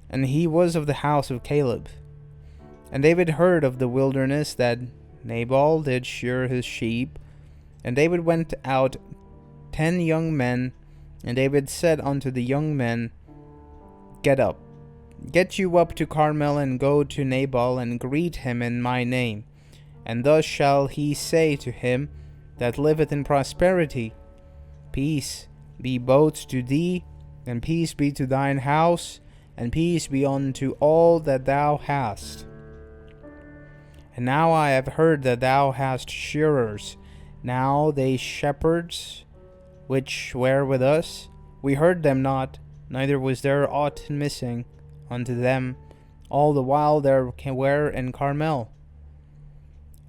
and he was of the house of Caleb. And David heard of the wilderness that Nabal did shear his sheep. And David went out 10 young men, and David said unto the young men, Get you up to Carmel, and go to Nabal, and greet him in my name. And thus shall he say to him that liveth in prosperity, Peace be both to thee, and peace be to thine house, and peace be unto all that thou hast. And now I have heard that thou hast shearers. Now they shepherds which were with us, we heard them not, neither was there aught missing unto them, all the while they were in Carmel.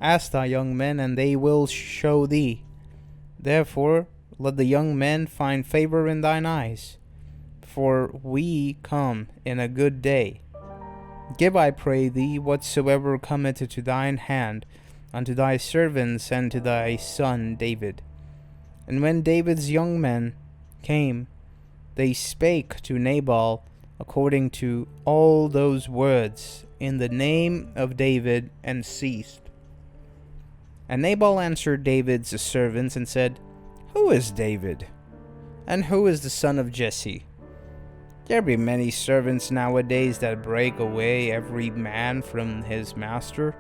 Ask thy young men, and they will show thee. Therefore let the young men find favor in thine eyes, for we come in a good day. Give, I pray thee, whatsoever cometh to thine hand, unto thy servants and to thy son David. And when David's young men came, they spake to Nabal according to all those words in the name of David, and ceased. And Nabal answered David's servants and said, Who is David? And who is the son of Jesse? There be many servants nowadays that break away every man from his master.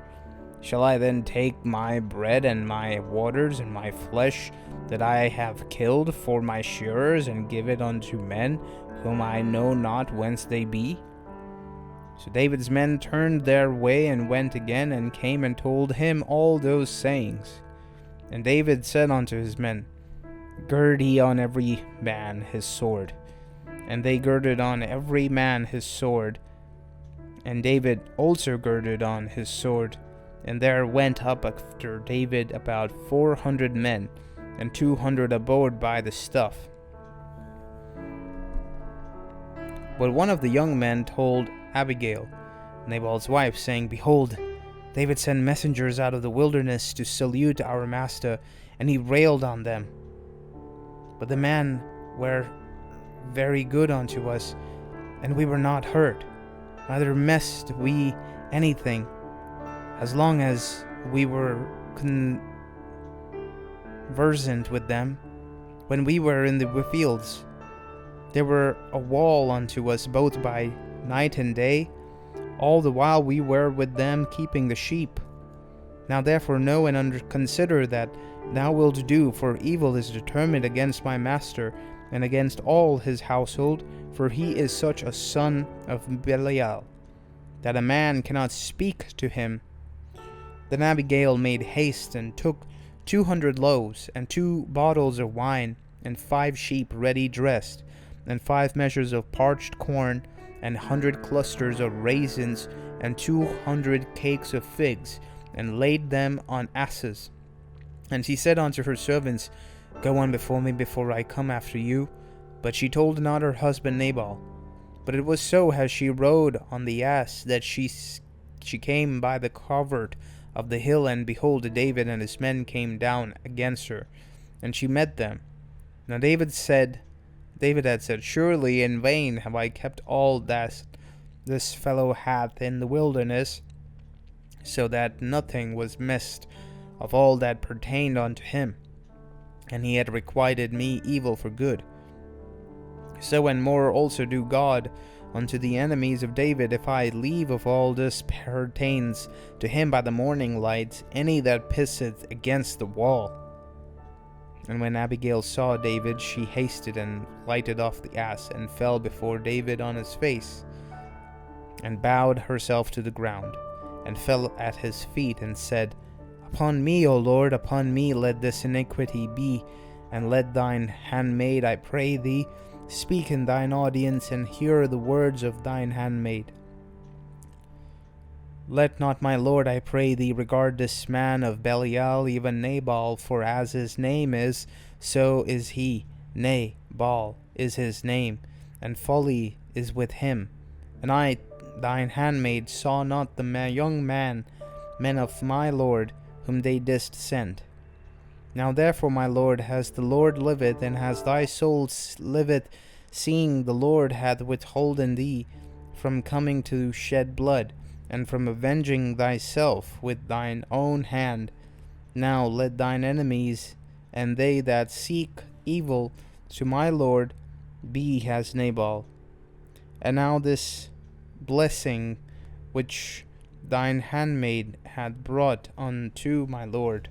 Shall I then take my bread and my waters and my flesh that I have killed for my shearers, and give it unto men whom I know not whence they be? So David's men turned their way and went again, and came and told him all those sayings. And David said unto his men, Gird ye on every man his sword. And they girded on every man his sword. And David also girded on his sword. And there went up after David about 400 men, and 200 abode by the stuff. But one of the young men told Abigail, Nabal's wife, saying, Behold, David sent messengers out of the wilderness to salute our master, and he railed on them. But the men were very good unto us, and we were not hurt, neither missed we anything, as long as we were conversant with them. When we were in the fields, they were a wall unto us both by night and day, all the while we were with them keeping the sheep. Now therefore know and consider that thou wilt do, for evil is determined against my master, and against all his household, for he is such a son of Belial, that a man cannot speak to him. Then Abigail made haste, and took 200 loaves, and 2 bottles of wine, and 5 sheep ready dressed, and 5 measures of parched corn, and 100 clusters of raisins, and 200 cakes of figs, and laid them on asses. And she said unto her servants, Go on before me, before I come after you. But she told not her husband Nabal. But it was so, as she rode on the ass, that she came by the covert of the hill, and behold, David and his men came down against her, and she met them. Now David had said, Surely in vain have I kept all that this fellow hath in the wilderness, so that nothing was missed of all that pertained unto him, and he had requited me evil for good. So and more also do God unto the enemies of David, if I leave of all this pertains to him by the morning light any that pisseth against the wall. And when Abigail saw David, she hasted and lighted off the ass, and fell before David on his face, and bowed herself to the ground, and fell at his feet, and said, Upon me, O Lord, upon me let this iniquity be, and let thine handmaid, I pray thee, speak in thine audience, and hear the words of thine handmaid. Let not my lord, I pray thee, regard this man of Belial, even Nabal, for as his name is, so is he. Nay, Baal is his name, and folly is with him. And I, thine handmaid, saw not the young men of my lord, whom they did send. Now therefore, my lord, as the Lord liveth, and as thy soul liveth, seeing the Lord hath withholden thee from coming to shed blood, and from avenging thyself with thine own hand, now let thine enemies and they that seek evil to my lord be as Nabal. And now this blessing which thine handmaid hath brought unto my lord,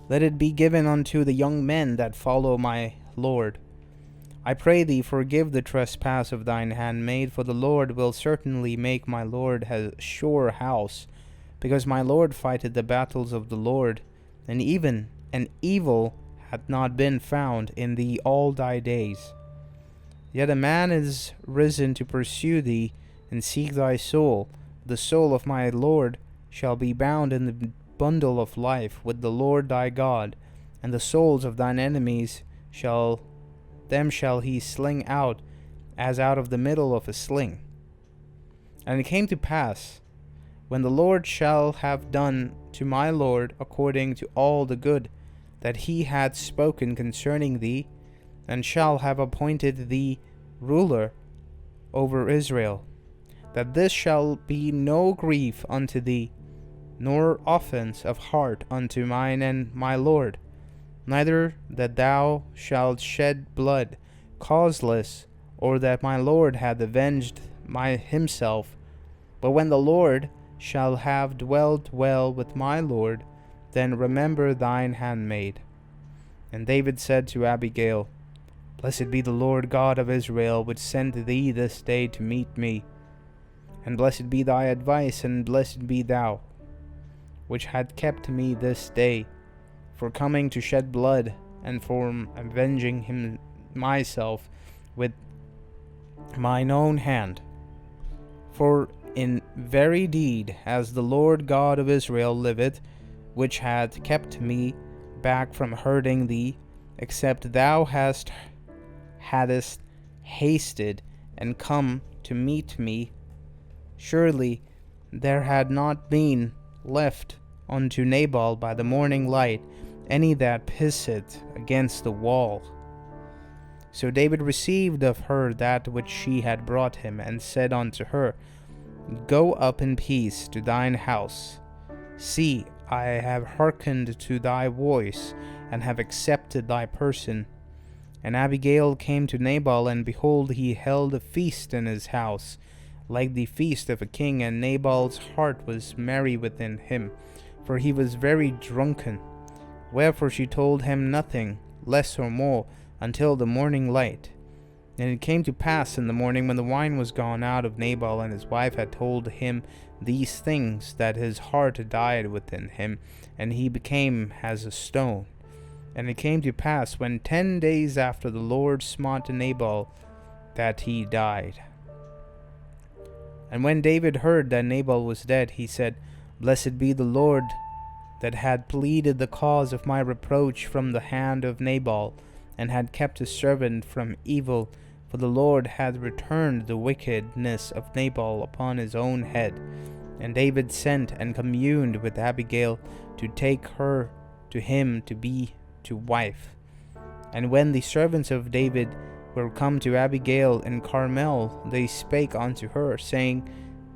let it be given unto the young men that follow my lord. I pray thee, forgive the trespass of thine handmaid, for the Lord will certainly make my lord a sure house, because my lord fighteth the battles of the Lord, and even an evil hath not been found in thee all thy days. Yet a man is risen to pursue thee, and seek thy soul. The soul of my lord shall be bound in the bundle of life with the Lord thy God, and the souls of thine enemies shall he sling out, as out of the middle of a sling. And it came to pass, when the Lord shall have done to my lord according to all the good that he had spoken concerning thee, and shall have appointed thee ruler over Israel, that this shall be no grief unto thee, nor offense of heart unto mine and my lord, neither that thou shalt shed blood causeless, or that my lord hath avenged himself. But when the Lord shall have dwelt well with my lord, then remember thine handmaid. And David said to Abigail, Blessed be the Lord God of Israel, which sent thee this day to meet me. And blessed be thy advice, and blessed be thou, which had kept me this day, for coming to shed blood, and for avenging myself with mine own hand. For in very deed, as the Lord God of Israel liveth, which hath kept me back from hurting thee, except thou hadst hasted and come to meet me, surely there had not been left unto Nabal by the morning light any that pisseth against the wall. So David received of her that which she had brought him, and said unto her, Go up in peace to thine house. See, I have hearkened to thy voice, and have accepted thy person. And Abigail came to Nabal, and behold, he held a feast in his house, like the feast of a king, and Nabal's heart was merry within him, for he was very drunken. Wherefore she told him nothing, less or more, until the morning light. And it came to pass in the morning, when the wine was gone out of Nabal, and his wife had told him these things, that his heart died within him, and he became as a stone. And it came to pass, when 10 days after the Lord smote Nabal, that he died. And when David heard that Nabal was dead, he said, Blessed be the Lord, that had pleaded the cause of my reproach from the hand of Nabal, and had kept his servant from evil. For the Lord had returned the wickedness of Nabal upon his own head. And David sent and communed with Abigail to take her to him to be to wife. And when the servants of David were come to Abigail in Carmel, they spake unto her, saying,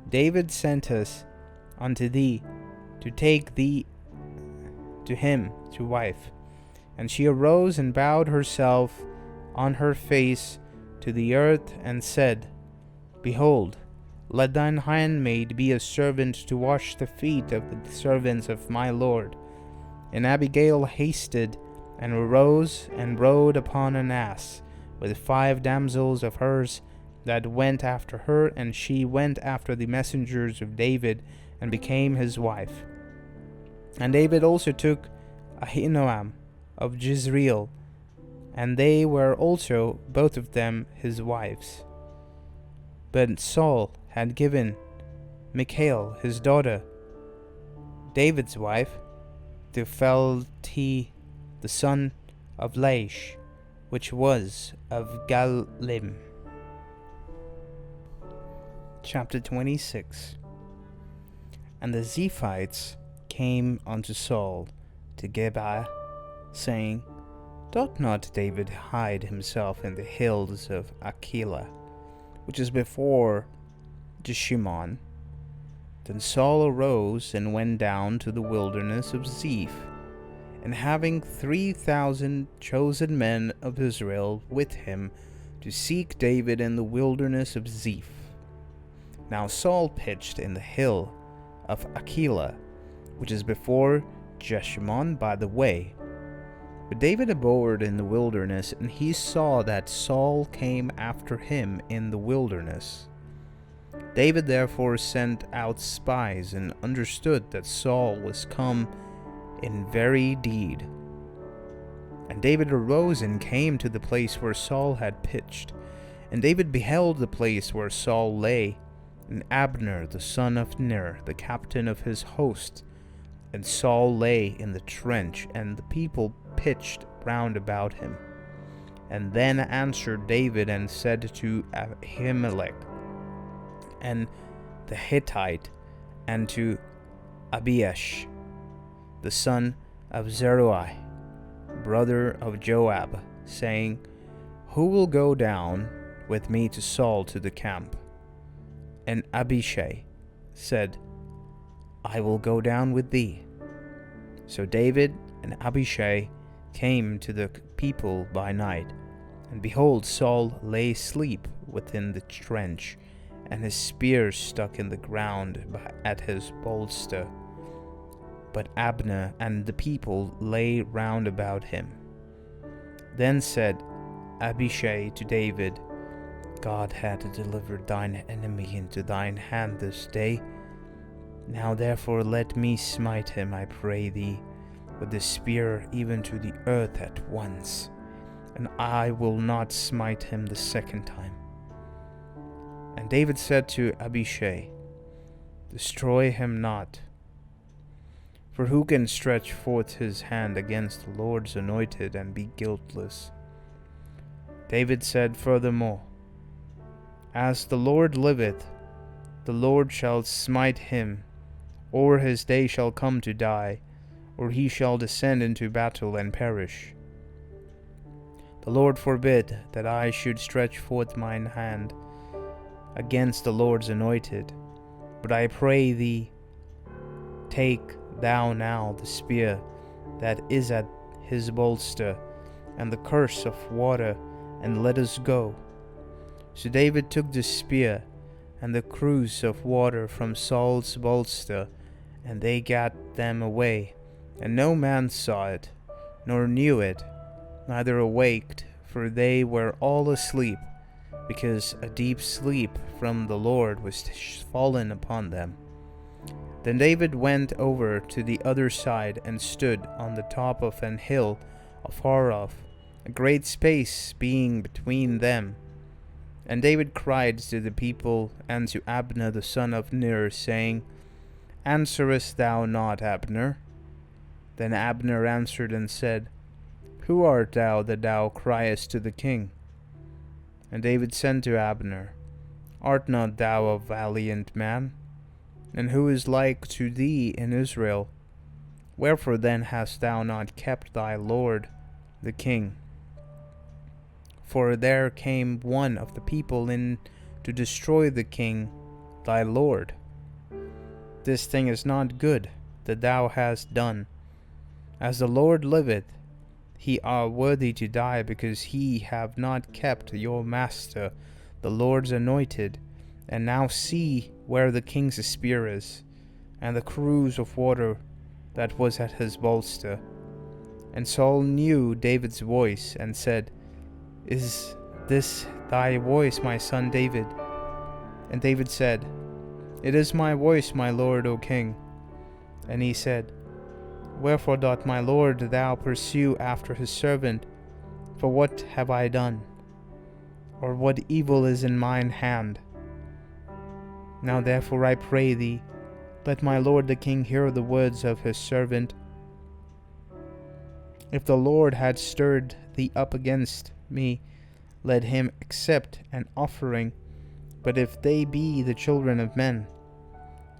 David sent us unto thee to take thee to him to wife. And she arose and bowed herself on her face to the earth, and said, Behold, let thine handmaid be a servant to wash the feet of the servants of my Lord. And Abigail hasted, and arose, and rode upon an ass, with 5 damsels of hers that went after her, and she went after the messengers of David, and became his wife. And David also took Ahinoam of Jezreel, and they were also both of them his wives. But Saul had given Michal his daughter, David's wife, to Phalti the son of Laish, which was of Galim. Chapter 26. And the Ziphites came unto Saul to Gibeah, saying, Doth not David hide himself in the hills of Achilah, which is before Jeshimon? Then Saul arose and went down to the wilderness of Ziph, and having 3,000 chosen men of Israel with him, to seek David in the wilderness of Ziph. Now Saul pitched in the hill of Achilah, which is before Jeshimon by the way. But David abode in the wilderness, and he saw that Saul came after him in the wilderness. David therefore sent out spies, and understood that Saul was come in very deed. And David arose and came to the place where Saul had pitched. And David beheld the place where Saul lay, and Abner the son of Ner, the captain of his host. And Saul lay in the trench, and the people pitched round about him. And then answered David and said to Ahimelech and the Hittite, and to Abiesh the son of Zeruiah, brother of Joab, saying, Who will go down with me to Saul to the camp? And Abishai said, I will go down with thee. So David and Abishai came to the people by night, and behold, Saul lay asleep within the trench, and his spear stuck in the ground at his bolster. But Abner and the people lay round about him. Then said Abishai to David, God hath delivered thine enemy into thine hand this day. Now therefore let me smite him, I pray thee, with the spear even to the earth at once, and I will not smite him the second time. And David said to Abishai, Destroy him not. For who can stretch forth his hand against the Lord's anointed and be guiltless? David said furthermore, As the Lord liveth, the Lord shall smite him, or his day shall come to die, or he shall descend into battle and perish. The Lord forbid that I should stretch forth mine hand against the Lord's anointed. But I pray thee, take thou now the spear that is at his bolster, and the cruse of water, and let us go. So David took the spear and the cruse of water from Saul's bolster, and they gat them away, and no man saw it, nor knew it, neither awaked, for they were all asleep. because a deep sleep from the Lord was fallen upon them. Then David went over to the other side and stood on the top of an hill afar off, a great space being between them. And David cried to the people and to Abner the son of Ner, saying, Answerest thou not, Abner? Then Abner answered and said, Who art thou that thou criest to the king? And David said to Abner, Art not thou a valiant man? And who is like to thee in Israel? Wherefore then hast thou not kept thy lord the king? For there came one of the people in to destroy the king thy lord. This thing is not good that thou hast done. As the Lord liveth, he are worthy to die, because he have not kept your master, the Lord's anointed. And now see where the king's spear is, and the cruse of water that was at his bolster. And Saul knew David's voice, and said, Is this thy voice, my son David? And David said, It is my voice, my lord, O king. And he said, Wherefore doth my lord thou pursue after his servant? For what have I done? Or what evil is in mine hand? Now therefore I pray thee, let my lord the king hear the words of his servant. If the Lord had stirred thee up against me, let him accept an offering. But if they be the children of men,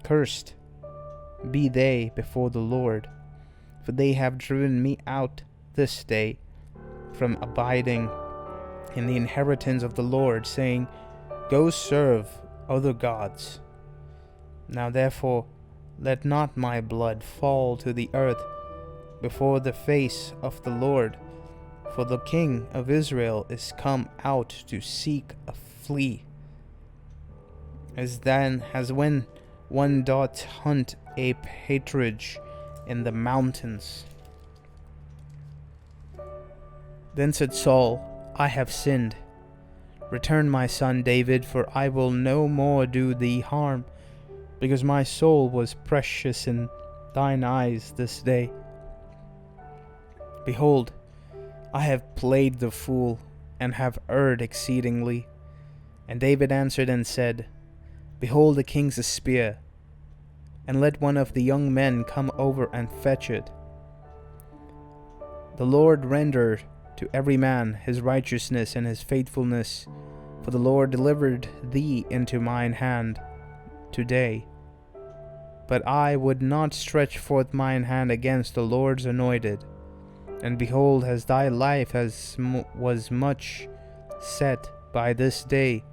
cursed be they before the Lord. For they have driven me out this day from abiding in the inheritance of the Lord, saying, Go serve other gods. Now therefore let not my blood fall to the earth before the face of the Lord, for the king of Israel is come out to seek a flea, as when one doth hunt a partridge in the mountains. Then said Saul, I have sinned. Return, my son David, for I will no more do thee harm, because my soul was precious in thine eyes this day. Behold, I have played the fool, and have erred exceedingly. And David answered and said, Behold the king's spear, and let one of the young men come over and fetch it. The Lord render to every man his righteousness and his faithfulness, for the Lord delivered thee into mine hand today. But I would not stretch forth mine hand against the Lord's anointed. And behold, as thy life was much set by this day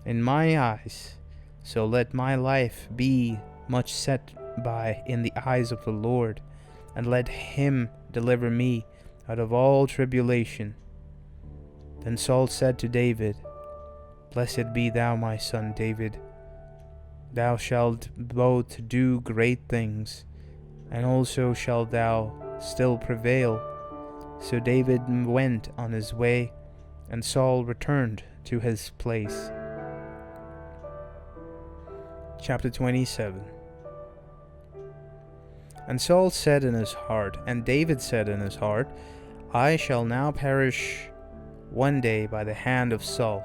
in my eyes, so let my life be much set by in the eyes of the Lord, and let him deliver me out of all tribulation. Then Saul said to David, Blessed be thou, my son David. Thou shalt both do great things, and also shalt thou still prevail. So David went on his way, and Saul returned to his place. Chapter 27. And Saul said in his heart, and David said in his heart, I shall now perish one day by the hand of Saul.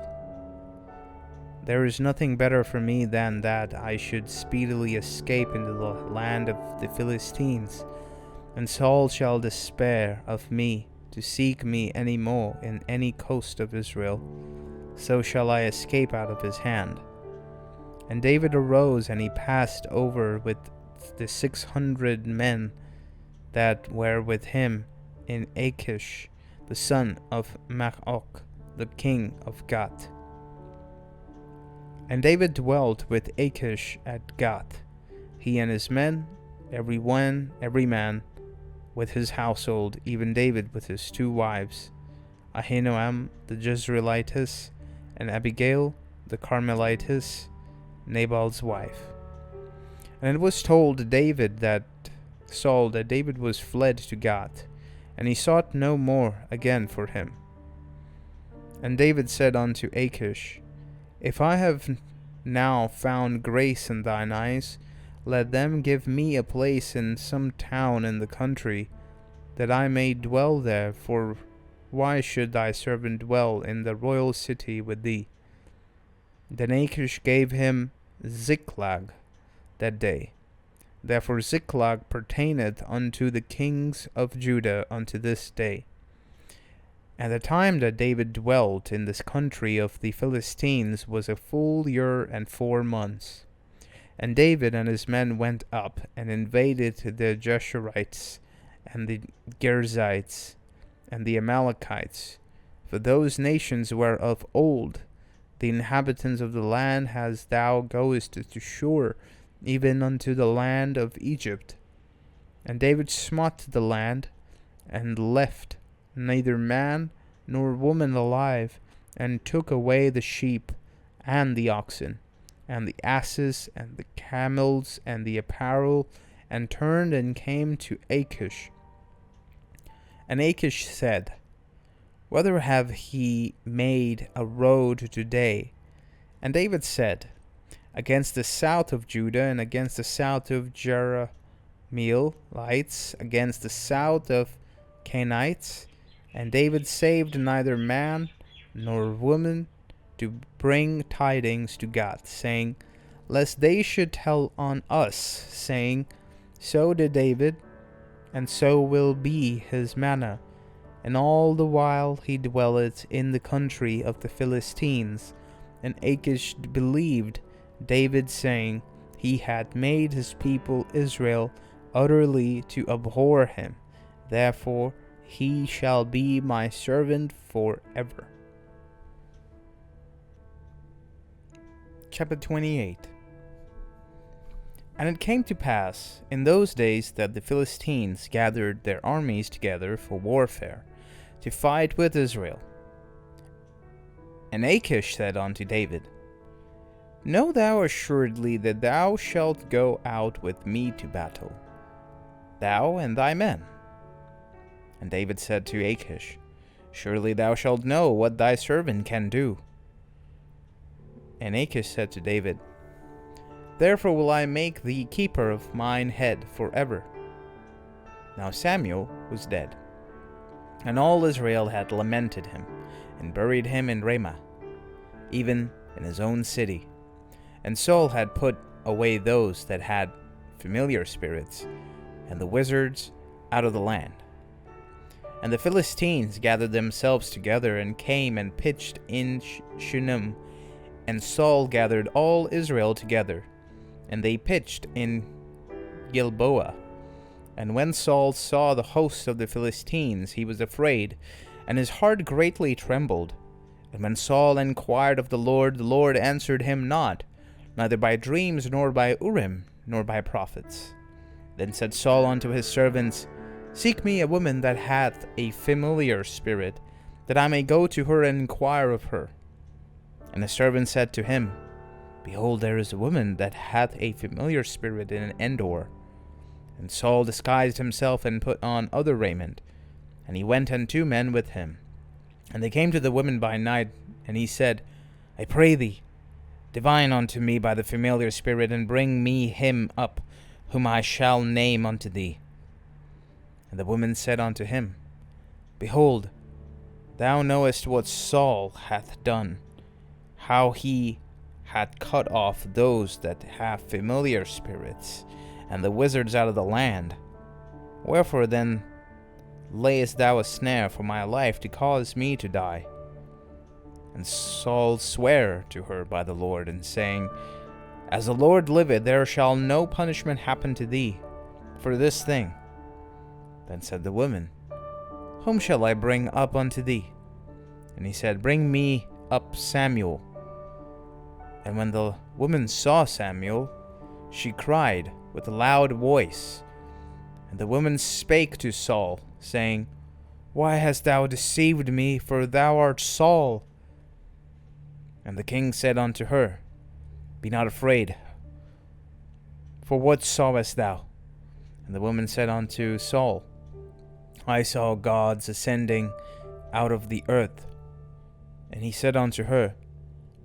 There is nothing better for me than that I should speedily escape into the land of the Philistines, and Saul shall despair of me to seek me any more in any coast of Israel. So shall I escape out of his hand. And David arose, and he passed over with the 600 men that were with him in Achish, the son of Maoch, the king of Gath. And David dwelt with Achish at Gath, he and his men, every man with his household, even David with his 2 wives, Ahinoam the Jezreelitess, and Abigail the Carmelitess, Nabal's wife. And it was told David that David was fled to Gath, and he sought no more again for him. And David said unto Achish, If I have now found grace in thine eyes, let them give me a place in some town in the country, that I may dwell there, for why should thy servant dwell in the royal city with thee? Then Achish gave him Ziklag that day. Therefore Ziklag pertaineth unto the kings of Judah unto this day. And the time that David dwelt in this country of the Philistines was a full year and 4 months. And David and his men went up and invaded the Geshurites and the Girzites and the Amalekites, for those nations were of old the inhabitants of the land, as thou goest to Shur, even unto the land of Egypt. And David smote the land, and left neither man nor woman alive, and took away the sheep and the oxen, and the asses, and the camels, and the apparel, and turned and came to Achish. And Achish said, Whether have he made a road today? And David said, Against the south of Judah, and against the south of Jerahmeelites, against the south of Canaanites. And David saved neither man nor woman to bring tidings to God, saying, Lest they should tell on us, saying, So did David, and so will be his manner. And all the while he dwelleth in the country of the Philistines. And Achish believed David, saying, He had made his people Israel utterly to abhor him. Therefore he shall be my servant forever. Chapter 28. And it came to pass in those days that the Philistines gathered their armies together for warfare, to fight with Israel. And Achish said unto David, Know thou assuredly that thou shalt go out with me to battle, thou and thy men. And David said to Achish, Surely thou shalt know what thy servant can do. And Achish said to David, Therefore will I make thee keeper of mine head forever. Now Samuel was dead, and all Israel had lamented him, and buried him in Ramah, even in his own city. And Saul had put away those that had familiar spirits, and the wizards out of the land. And the Philistines gathered themselves together, and came and pitched in Shunem. And Saul gathered all Israel together, and they pitched in Gilboa. And when Saul saw the host of the Philistines, he was afraid, and his heart greatly trembled. And when Saul inquired of the Lord answered him not, neither by dreams, nor by Urim, nor by prophets. Then said Saul unto his servants, Seek me a woman that hath a familiar spirit, that I may go to her and inquire of her. And the servant said to him, Behold, there is a woman that hath a familiar spirit in Endor. And Saul disguised himself, and put on other raiment. And he went, and 2 men with him. And they came to the woman by night, and he said, I pray thee, divine unto me by the familiar spirit, and bring me him up, whom I shall name unto thee. And the woman said unto him, Behold, thou knowest what Saul hath done, how he hath cut off those that have familiar spirits, and the wizards out of the land. Wherefore then layest thou a snare for my life, to cause me to die? And Saul sware to her by the Lord, and saying, As the Lord liveth, there shall no punishment happen to thee for this thing. Then said the woman, Whom shall I bring up unto thee? And he said, Bring me up Samuel. And when the woman saw Samuel, she cried with a loud voice. And the woman spake to Saul, saying, Why hast thou deceived me? For thou art Saul. And the king said unto her, Be not afraid. For what sawest thou? And the woman said unto Saul, I saw gods ascending out of the earth. And he said unto her,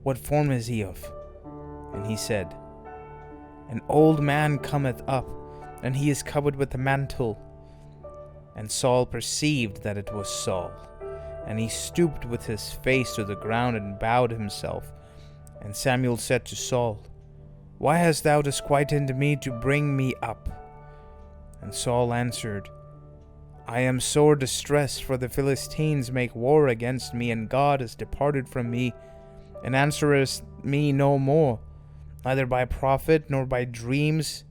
What form is he of? And he said, An old man cometh up, and he is covered with a mantle. And Saul perceived that it was Saul, and he stooped with his face to the ground and bowed himself. And Samuel said to Saul, Why hast thou disquieted me to bring me up? And Saul answered, I am sore distressed, for the Philistines make war against me, and God is departed from me, and answereth me no more, neither by prophet nor by dreams.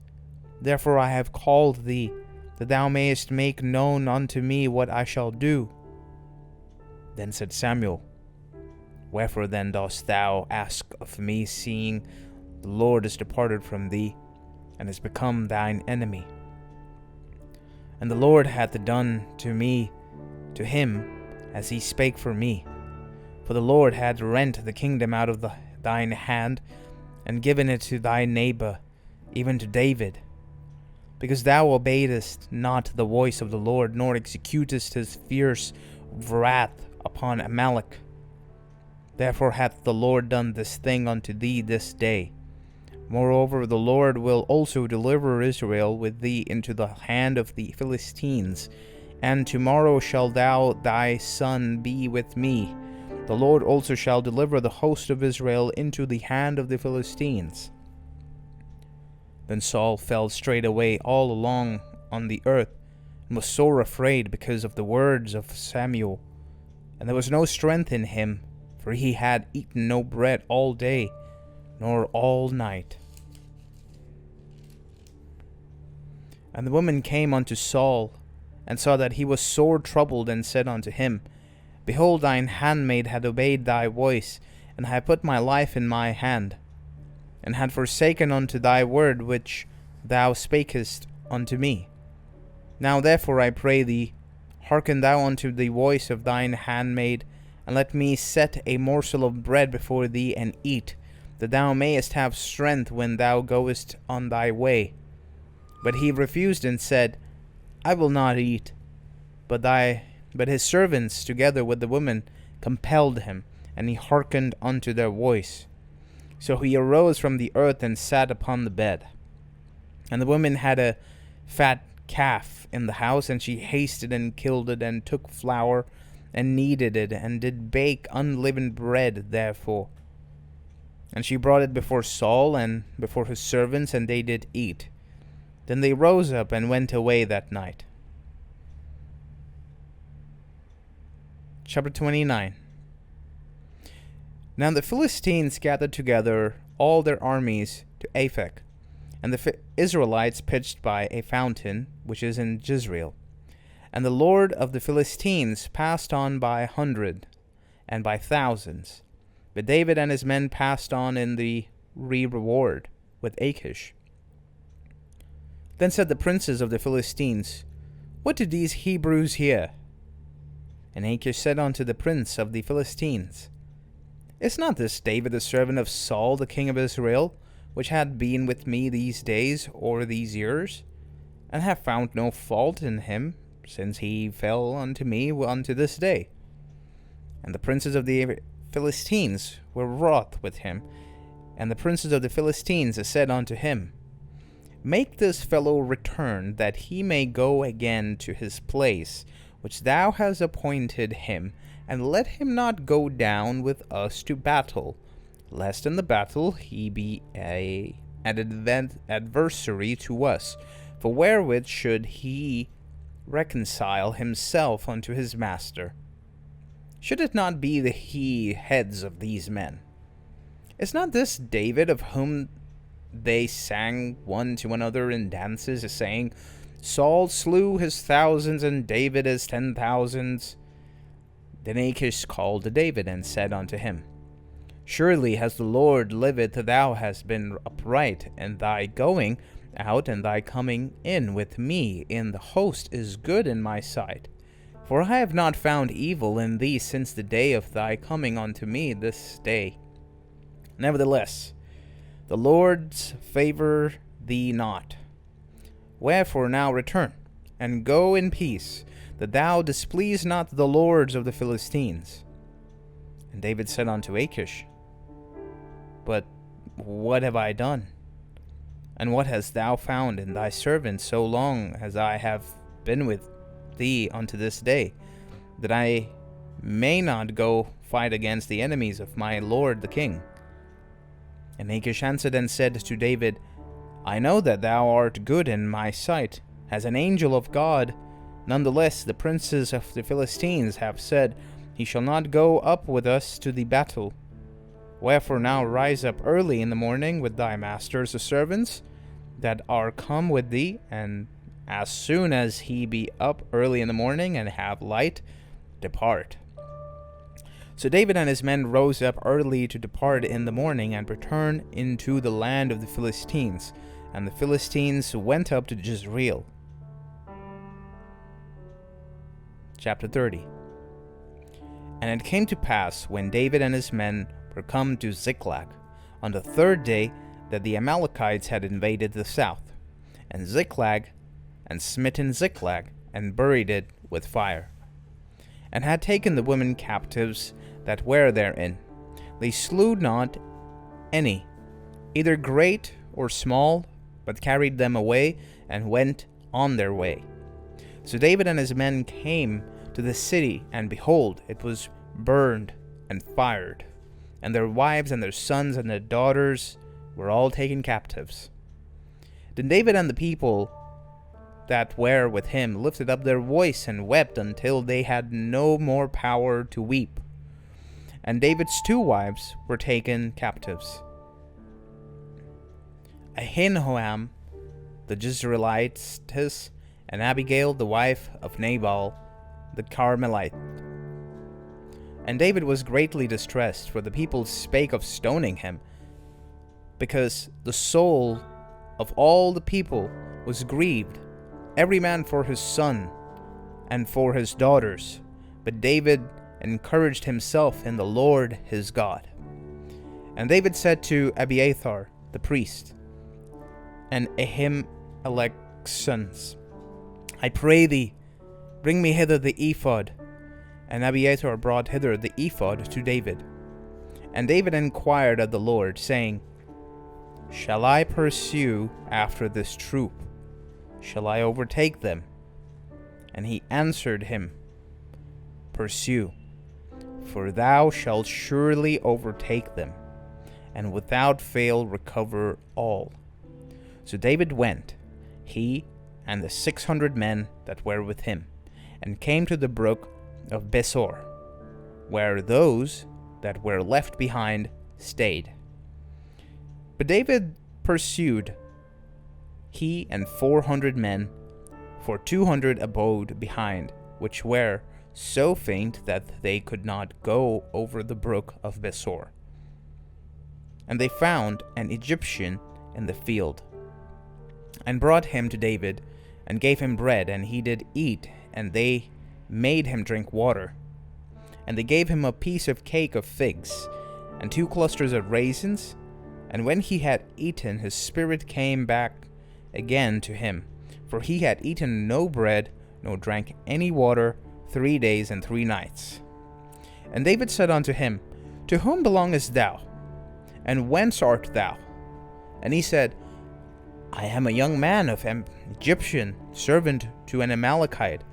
Therefore I have called thee, that thou mayest make known unto me what I shall do. Then said Samuel, Wherefore then dost thou ask of me, seeing the Lord is departed from thee, and is become thine enemy? And the Lord hath done to me, to him, as he spake for me. For the Lord hath rent the kingdom out of thine hand, and given it to thy neighbor, even to David. Because thou obeyedest not the voice of the Lord, nor executest his fierce wrath upon Amalek. Therefore hath the Lord done this thing unto thee this day. Moreover, the Lord will also deliver Israel with thee into the hand of the Philistines. And tomorrow shall thy son be with me. The Lord also shall deliver the host of Israel into the hand of the Philistines. Then Saul fell straightway all along on the earth, and was sore afraid because of the words of Samuel. And there was no strength in him, for he had eaten no bread all day, nor all night. And the woman came unto Saul, and saw that he was sore troubled, and said unto him, Behold, thine handmaid had obeyed thy voice, and I have put my life in my hand, and had forsaken unto thy word which thou spakest unto me. Now therefore I pray thee, hearken thou unto the voice of thine handmaid, and let me set a morsel of bread before thee, and eat, that thou mayest have strength when thou goest on thy way. But he refused and said, I will not eat. But his servants, together with the woman, compelled him, and he hearkened unto their voice. So he arose from the earth and sat upon the bed. And the woman had a fat calf in the house, and she hasted and killed it, and took flour, and kneaded it, and did bake unleavened bread therefore. And she brought it before Saul and before his servants, and they did eat. Then they rose up and went away that night. Chapter 29. Now the Philistines gathered together all their armies to Aphek, and the Israelites pitched by a fountain which is in Jezreel. And the Lord of the Philistines passed on by 100 and by thousands. But David and his men passed on in the reward with Achish. Then said the princes of the Philistines, What do these Hebrews here? And Achish said unto the prince of the Philistines, Is not this David the servant of Saul the king of Israel, which had been with me these days or these years, and have found no fault in him, since he fell unto me unto this day? And the princes of the Philistines were wroth with him, and the princes of the Philistines said unto him, Make this fellow return, that he may go again to his place, which thou hast appointed him, and let him not go down with us to battle, lest in the battle he be an adversary to us. For wherewith should he reconcile himself unto his master? Should it not be the heads of these men? Is not this David, of whom they sang one to another in dances, saying, Saul slew his thousands, and David his 10,000s? Then Achish called to David, and said unto him, Surely as the Lord liveth, thou hast been upright, and thy going out and thy coming in with me in the host is good in my sight. For I have not found evil in thee since the day of thy coming unto me this day. Nevertheless, the Lord's favor thee not. Wherefore now return, and go in peace, that thou displease not the lords of the Philistines. And David said unto Achish, But what have I done? And what hast thou found in thy servant so long as I have been with thee unto this day, that I may not go fight against the enemies of my lord the king? And Achish answered and said to David, I know that thou art good in my sight, as an angel of God. Nonetheless, the princes of the Philistines have said, He shall not go up with us to the battle. Wherefore now rise up early in the morning with thy masters the servants that are come with thee, and as soon as he be up early in the morning and have light, depart. So David and his men rose up early to depart in the morning and return into the land of the Philistines. And the Philistines went up to Jezreel. Chapter 30. And it came to pass, when David and his men were come to Ziklag, on the third day, that the Amalekites had invaded the south, and Ziklag, and smitten Ziklag, and buried it with fire, and had taken the women captives that were therein. They slew not any, either great or small, but carried them away, and went on their way. So David and his men came to the city, and behold, it was burned and fired, and their wives and their sons and their daughters were all taken captives. Then David and the people that were with him lifted up their voice and wept until they had no more power to weep. And David's 2 wives were taken captives, Ahinoam the Jezreelitess, and Abigail the wife of Nabal the Carmelite. And David was greatly distressed, for the people spake of stoning him, because the soul of all the people was grieved, every man for his son and for his daughters. But David encouraged himself in the Lord his God. And David said to Abiathar the priest, and Ahimelech's sons, I pray thee, bring me hither the ephod. And Abiathar brought hither the ephod to David. And David inquired of the Lord, saying, Shall I pursue after this troop? Shall I overtake them? And he answered him, Pursue, for thou shalt surely overtake them, and without fail recover all. So David went, he and the 600 men that were with him, and came to the brook of Besor, where those that were left behind stayed. But David pursued, he and 400 men, for 200 abode behind, which were so faint that they could not go over the brook of Besor. And they found an Egyptian in the field, and brought him to David, and gave him bread, and he did eat, and they made him drink water. And they gave him a piece of cake of figs, and 2 clusters of raisins. And when he had eaten, his spirit came back again to him, for he had eaten no bread, nor drank any water 3 days and 3 nights. And David said unto him, To whom belongest thou? And whence art thou? And he said, I am a young man of an Egyptian, servant to an Amalekite,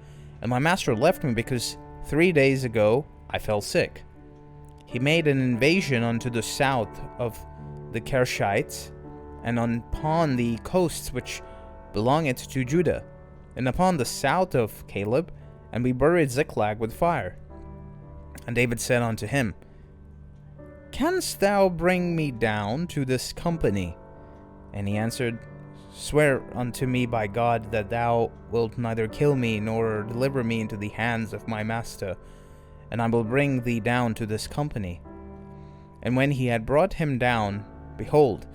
and my master left me because 3 days ago I fell sick. He made an invasion unto the south of the Kershites, and upon the coasts which belongeth to Judah, and upon the south of Caleb, and we buried Ziklag with fire. And David said unto him, Canst thou bring me down to this company? And he answered, Swear unto me by God that thou wilt neither kill me nor deliver me into the hands of my master, and I will bring thee down to this company. And when he had brought him down, behold,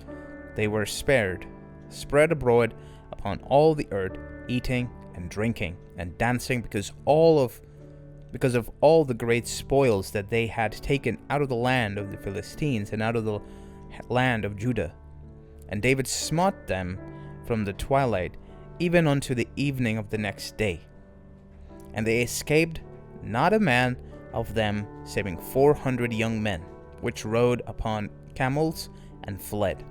they were spared, spread abroad upon all the earth, eating and drinking and dancing, because of all the great spoils that they had taken out of the land of the Philistines and out of the land of Judah. And David smote them from the twilight even unto the evening of the next day. And they escaped not a man of them, saving 400 young men, which rode upon camels and fled.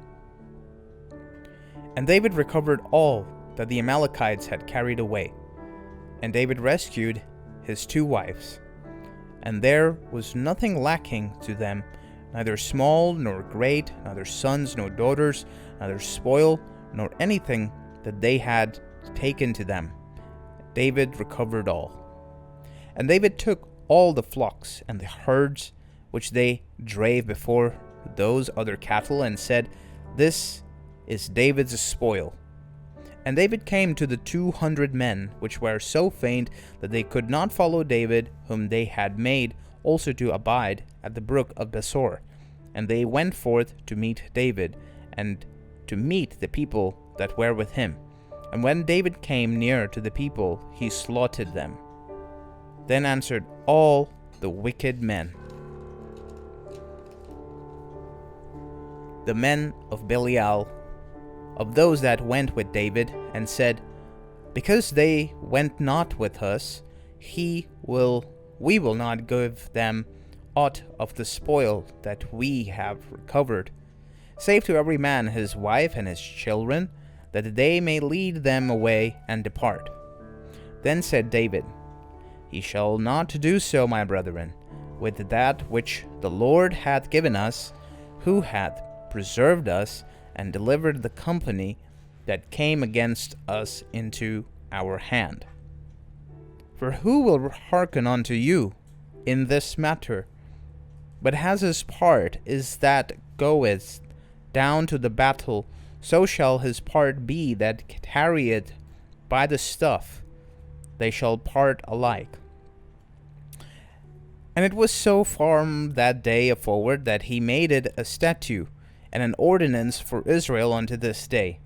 And David recovered all that the Amalekites had carried away. And David rescued his 2 wives. And there was nothing lacking to them, neither small nor great, neither sons nor daughters, neither spoil nor anything that they had taken to them. David recovered all. And David took all the flocks and the herds which they drave before those other cattle, and said, This is David's spoil. And David came to the 200 men which were so faint that they could not follow David, whom they had made also to abide at the brook of Besor. And they went forth to meet David, and to meet the people that were with him. And when David came near to the people, he slaughtered them. Then answered all the wicked men, the men of Belial, of those that went with David, and said, Because they went not with us, we will not give them aught of the spoil that we have recovered, save to every man his wife and his children, that they may lead them away and depart. Then said David, Ye shall not do so, my brethren, with that which the Lord hath given us, who hath preserved us, and delivered the company that came against us into our hand. For who will hearken unto you in this matter? But as his part is that goeth down to the battle, so shall his part be that carrieth by the stuff. They shall part alike. And it was so from that day forward that he made it a statute and an ordinance for Israel unto this day.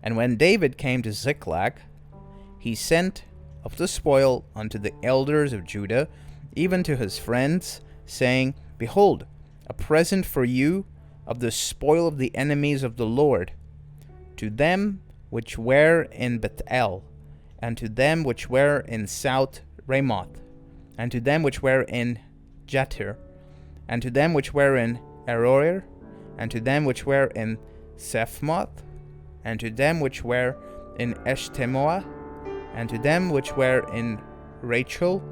And when David came to Ziklag, he sent of the spoil unto the elders of Judah, even to his friends, saying, Behold, a present for you of the spoil of the enemies of the Lord, to them which were in Bethel, and to them which were in South Ramoth, and to them which were in Jatir, and to them which were in Aroer, and to them which were in Sephmoth, and to them which were in Eshtemoa, and to them which were in Rachel,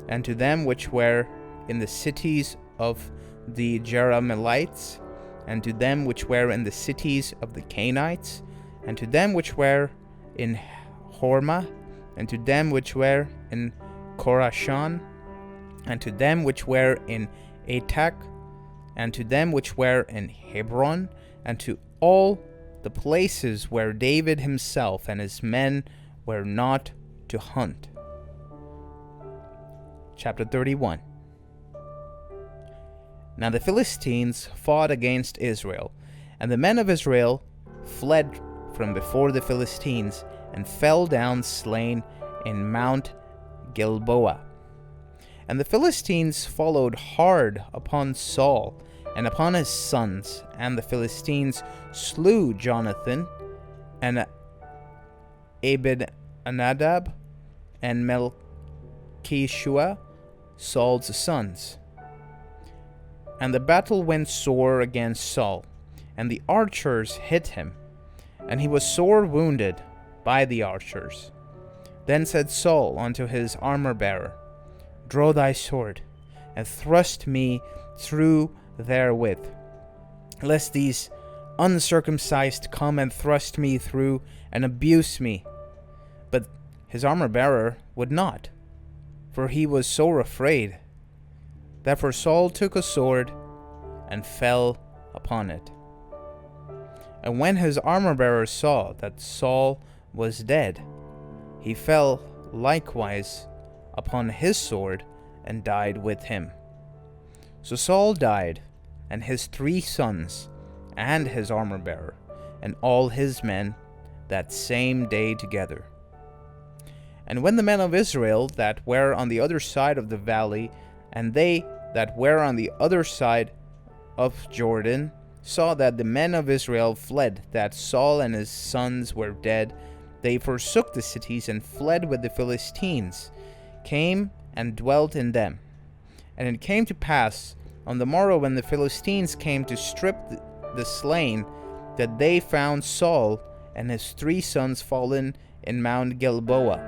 and to them which were in the cities of the Jerahmeelites, and to them which were in the cities of the Canaanites, and to them which were in Hormah, and to them which were in Korashan, and to them which were in Atak, and to them which were in Hebron, and to all the places where David himself and his men were not to hunt. Chapter 31. Now the Philistines fought against Israel, and the men of Israel fled from before the Philistines, and fell down slain in Mount Gilboa. And the Philistines followed hard upon Saul and upon his sons, and the Philistines slew Jonathan, and Abed-Anadab, and Melchishua, Saul's sons. And the battle went sore against Saul, and the archers hit him, and he was sore wounded by the archers. Then said Saul unto his armor-bearer, Draw thy sword, and thrust me through therewith, lest these uncircumcised come and thrust me through and abuse me. But his armor-bearer would not, for he was sore afraid. Therefore Saul took a sword and fell upon it. And when his armor-bearer saw that Saul was dead, he fell likewise upon his sword and died with him. So Saul died, and his 3 sons, and his armor-bearer, and all his men, that same day together. And when the men of Israel that were on the other side of the valley, and they that were on the other side of Jordan, saw that the men of Israel fled, that Saul and his sons were dead, they forsook the cities and fled with the Philistines, came and dwelt in them. And it came to pass on the morrow, when the Philistines came to strip the slain, that they found Saul and his 3 sons fallen in Mount Gilboa.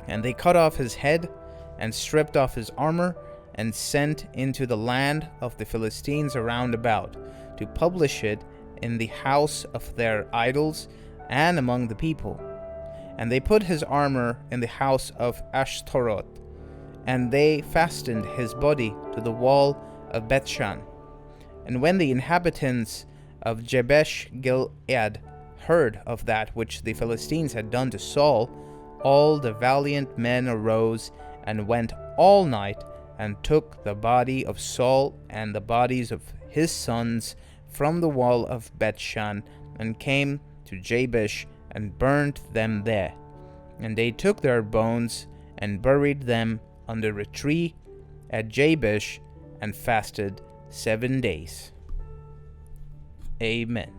And they cut off his head, and stripped off his armor, and sent into the land of the Philistines around about, to publish it in the house of their idols and among the people. And they put his armor in the house of Ashtaroth, and they fastened his body to the wall of Bethshan. And when the inhabitants of Jabesh Gilead heard of that which the Philistines had done to Saul, all the valiant men arose and went all night and took the body of Saul and the bodies of his sons from the wall of Bethshan, and came to Jabesh and burnt them there. And they took their bones and buried them under a tree at Jabesh, and fasted 7 days. Amen.